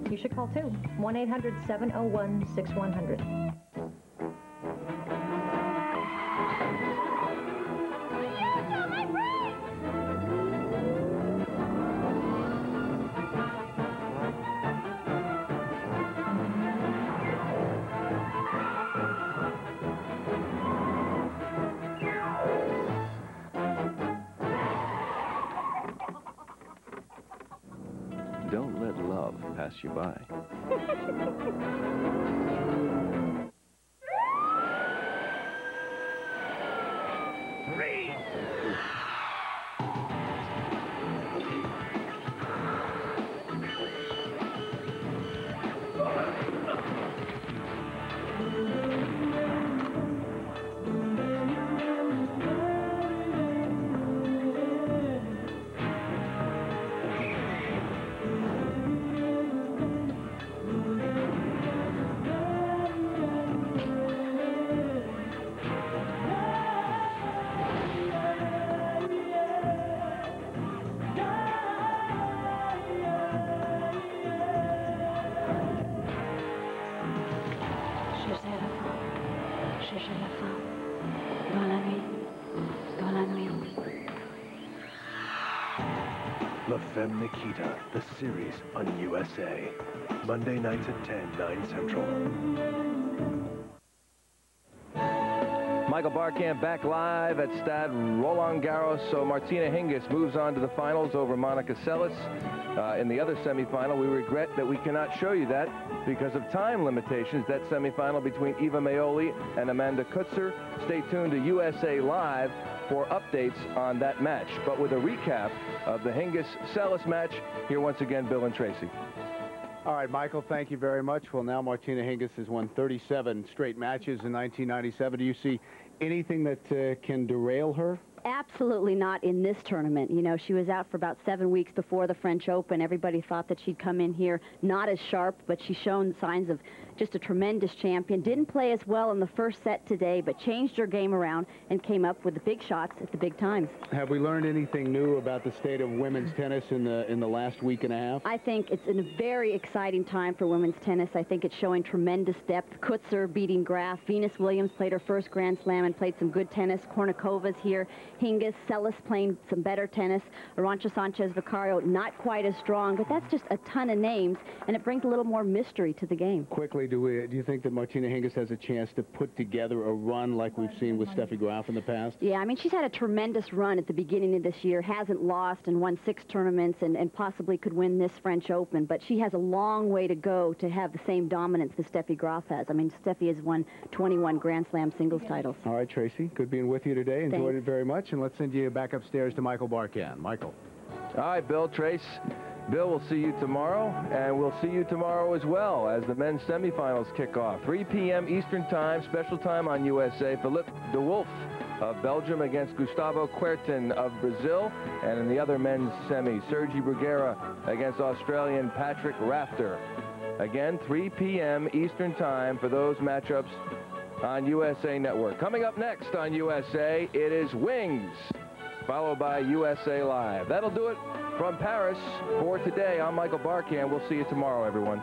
You should call, too. 1-800-701-6100. Don't let love pass you by. FM Nikita, the series on USA. Monday nights at 10, 9 Central. Michael Barkan back live at Stade Roland Garros. So Martina Hingis moves on to the finals over Monica Seles. In the other semifinal, we regret that we cannot show you that because of time limitations. That semifinal between Eva Maioli and Amanda Kutzer. Stay tuned to USA Live for updates on that match. But with a recap of the Hingis-Seles match, here once again, Bill and Tracy. All right, Michael, thank you very much. Well, now Martina Hingis has won 37 straight matches in 1997. Do you see anything that can derail her? Absolutely not in this tournament. You know, she was out for about 7 weeks before the French Open. Everybody thought that she'd come in here not as sharp, but she's shown signs of just a tremendous champion. Didn't play as well in the first set today, but changed her game around and came up with the big shots at the big times. Have we learned anything new about the state of women's tennis in the last week and a half? I think it's a very exciting time for women's tennis. I think it's showing tremendous depth. Kutzer beating Graf. Venus Williams played her first Grand Slam and played some good tennis. Kornikova's here. Hingis, Seles playing some better tennis. Arantxa Sanchez Vicario not quite as strong, but that's just a ton of names, and it brings a little more mystery to the game. Quickly, do you think that Martina Hingis has a chance to put together a run like we've seen with Steffi Graf in the past? Yeah, I mean, she's had a tremendous run at the beginning of this year, hasn't lost and won 6 tournaments and possibly could win this French Open, but she has a long way to go to have the same dominance that Steffi Graf has. I mean, Steffi has won 21 Grand Slam singles titles. All right, Tracy, good being with you today. Enjoyed it very much, and let's send you back upstairs to Michael Barkan. Michael. All right, Bill, Trace. Bill, we'll see you tomorrow, and we'll see you tomorrow as well as the men's semifinals kick off. 3 p.m. Eastern Time, special time on USA. Philippe de Wolf of Belgium against Gustavo Kuerten of Brazil. And in the other men's semi, Sergi Bruguera against Australian Patrick Rafter. Again, 3 p.m. Eastern Time for those matchups on USA Network. Coming up next on USA, it is Wings, followed by USA Live. That'll do it from Paris for today. I'm Michael Barkan. We'll see you tomorrow, everyone.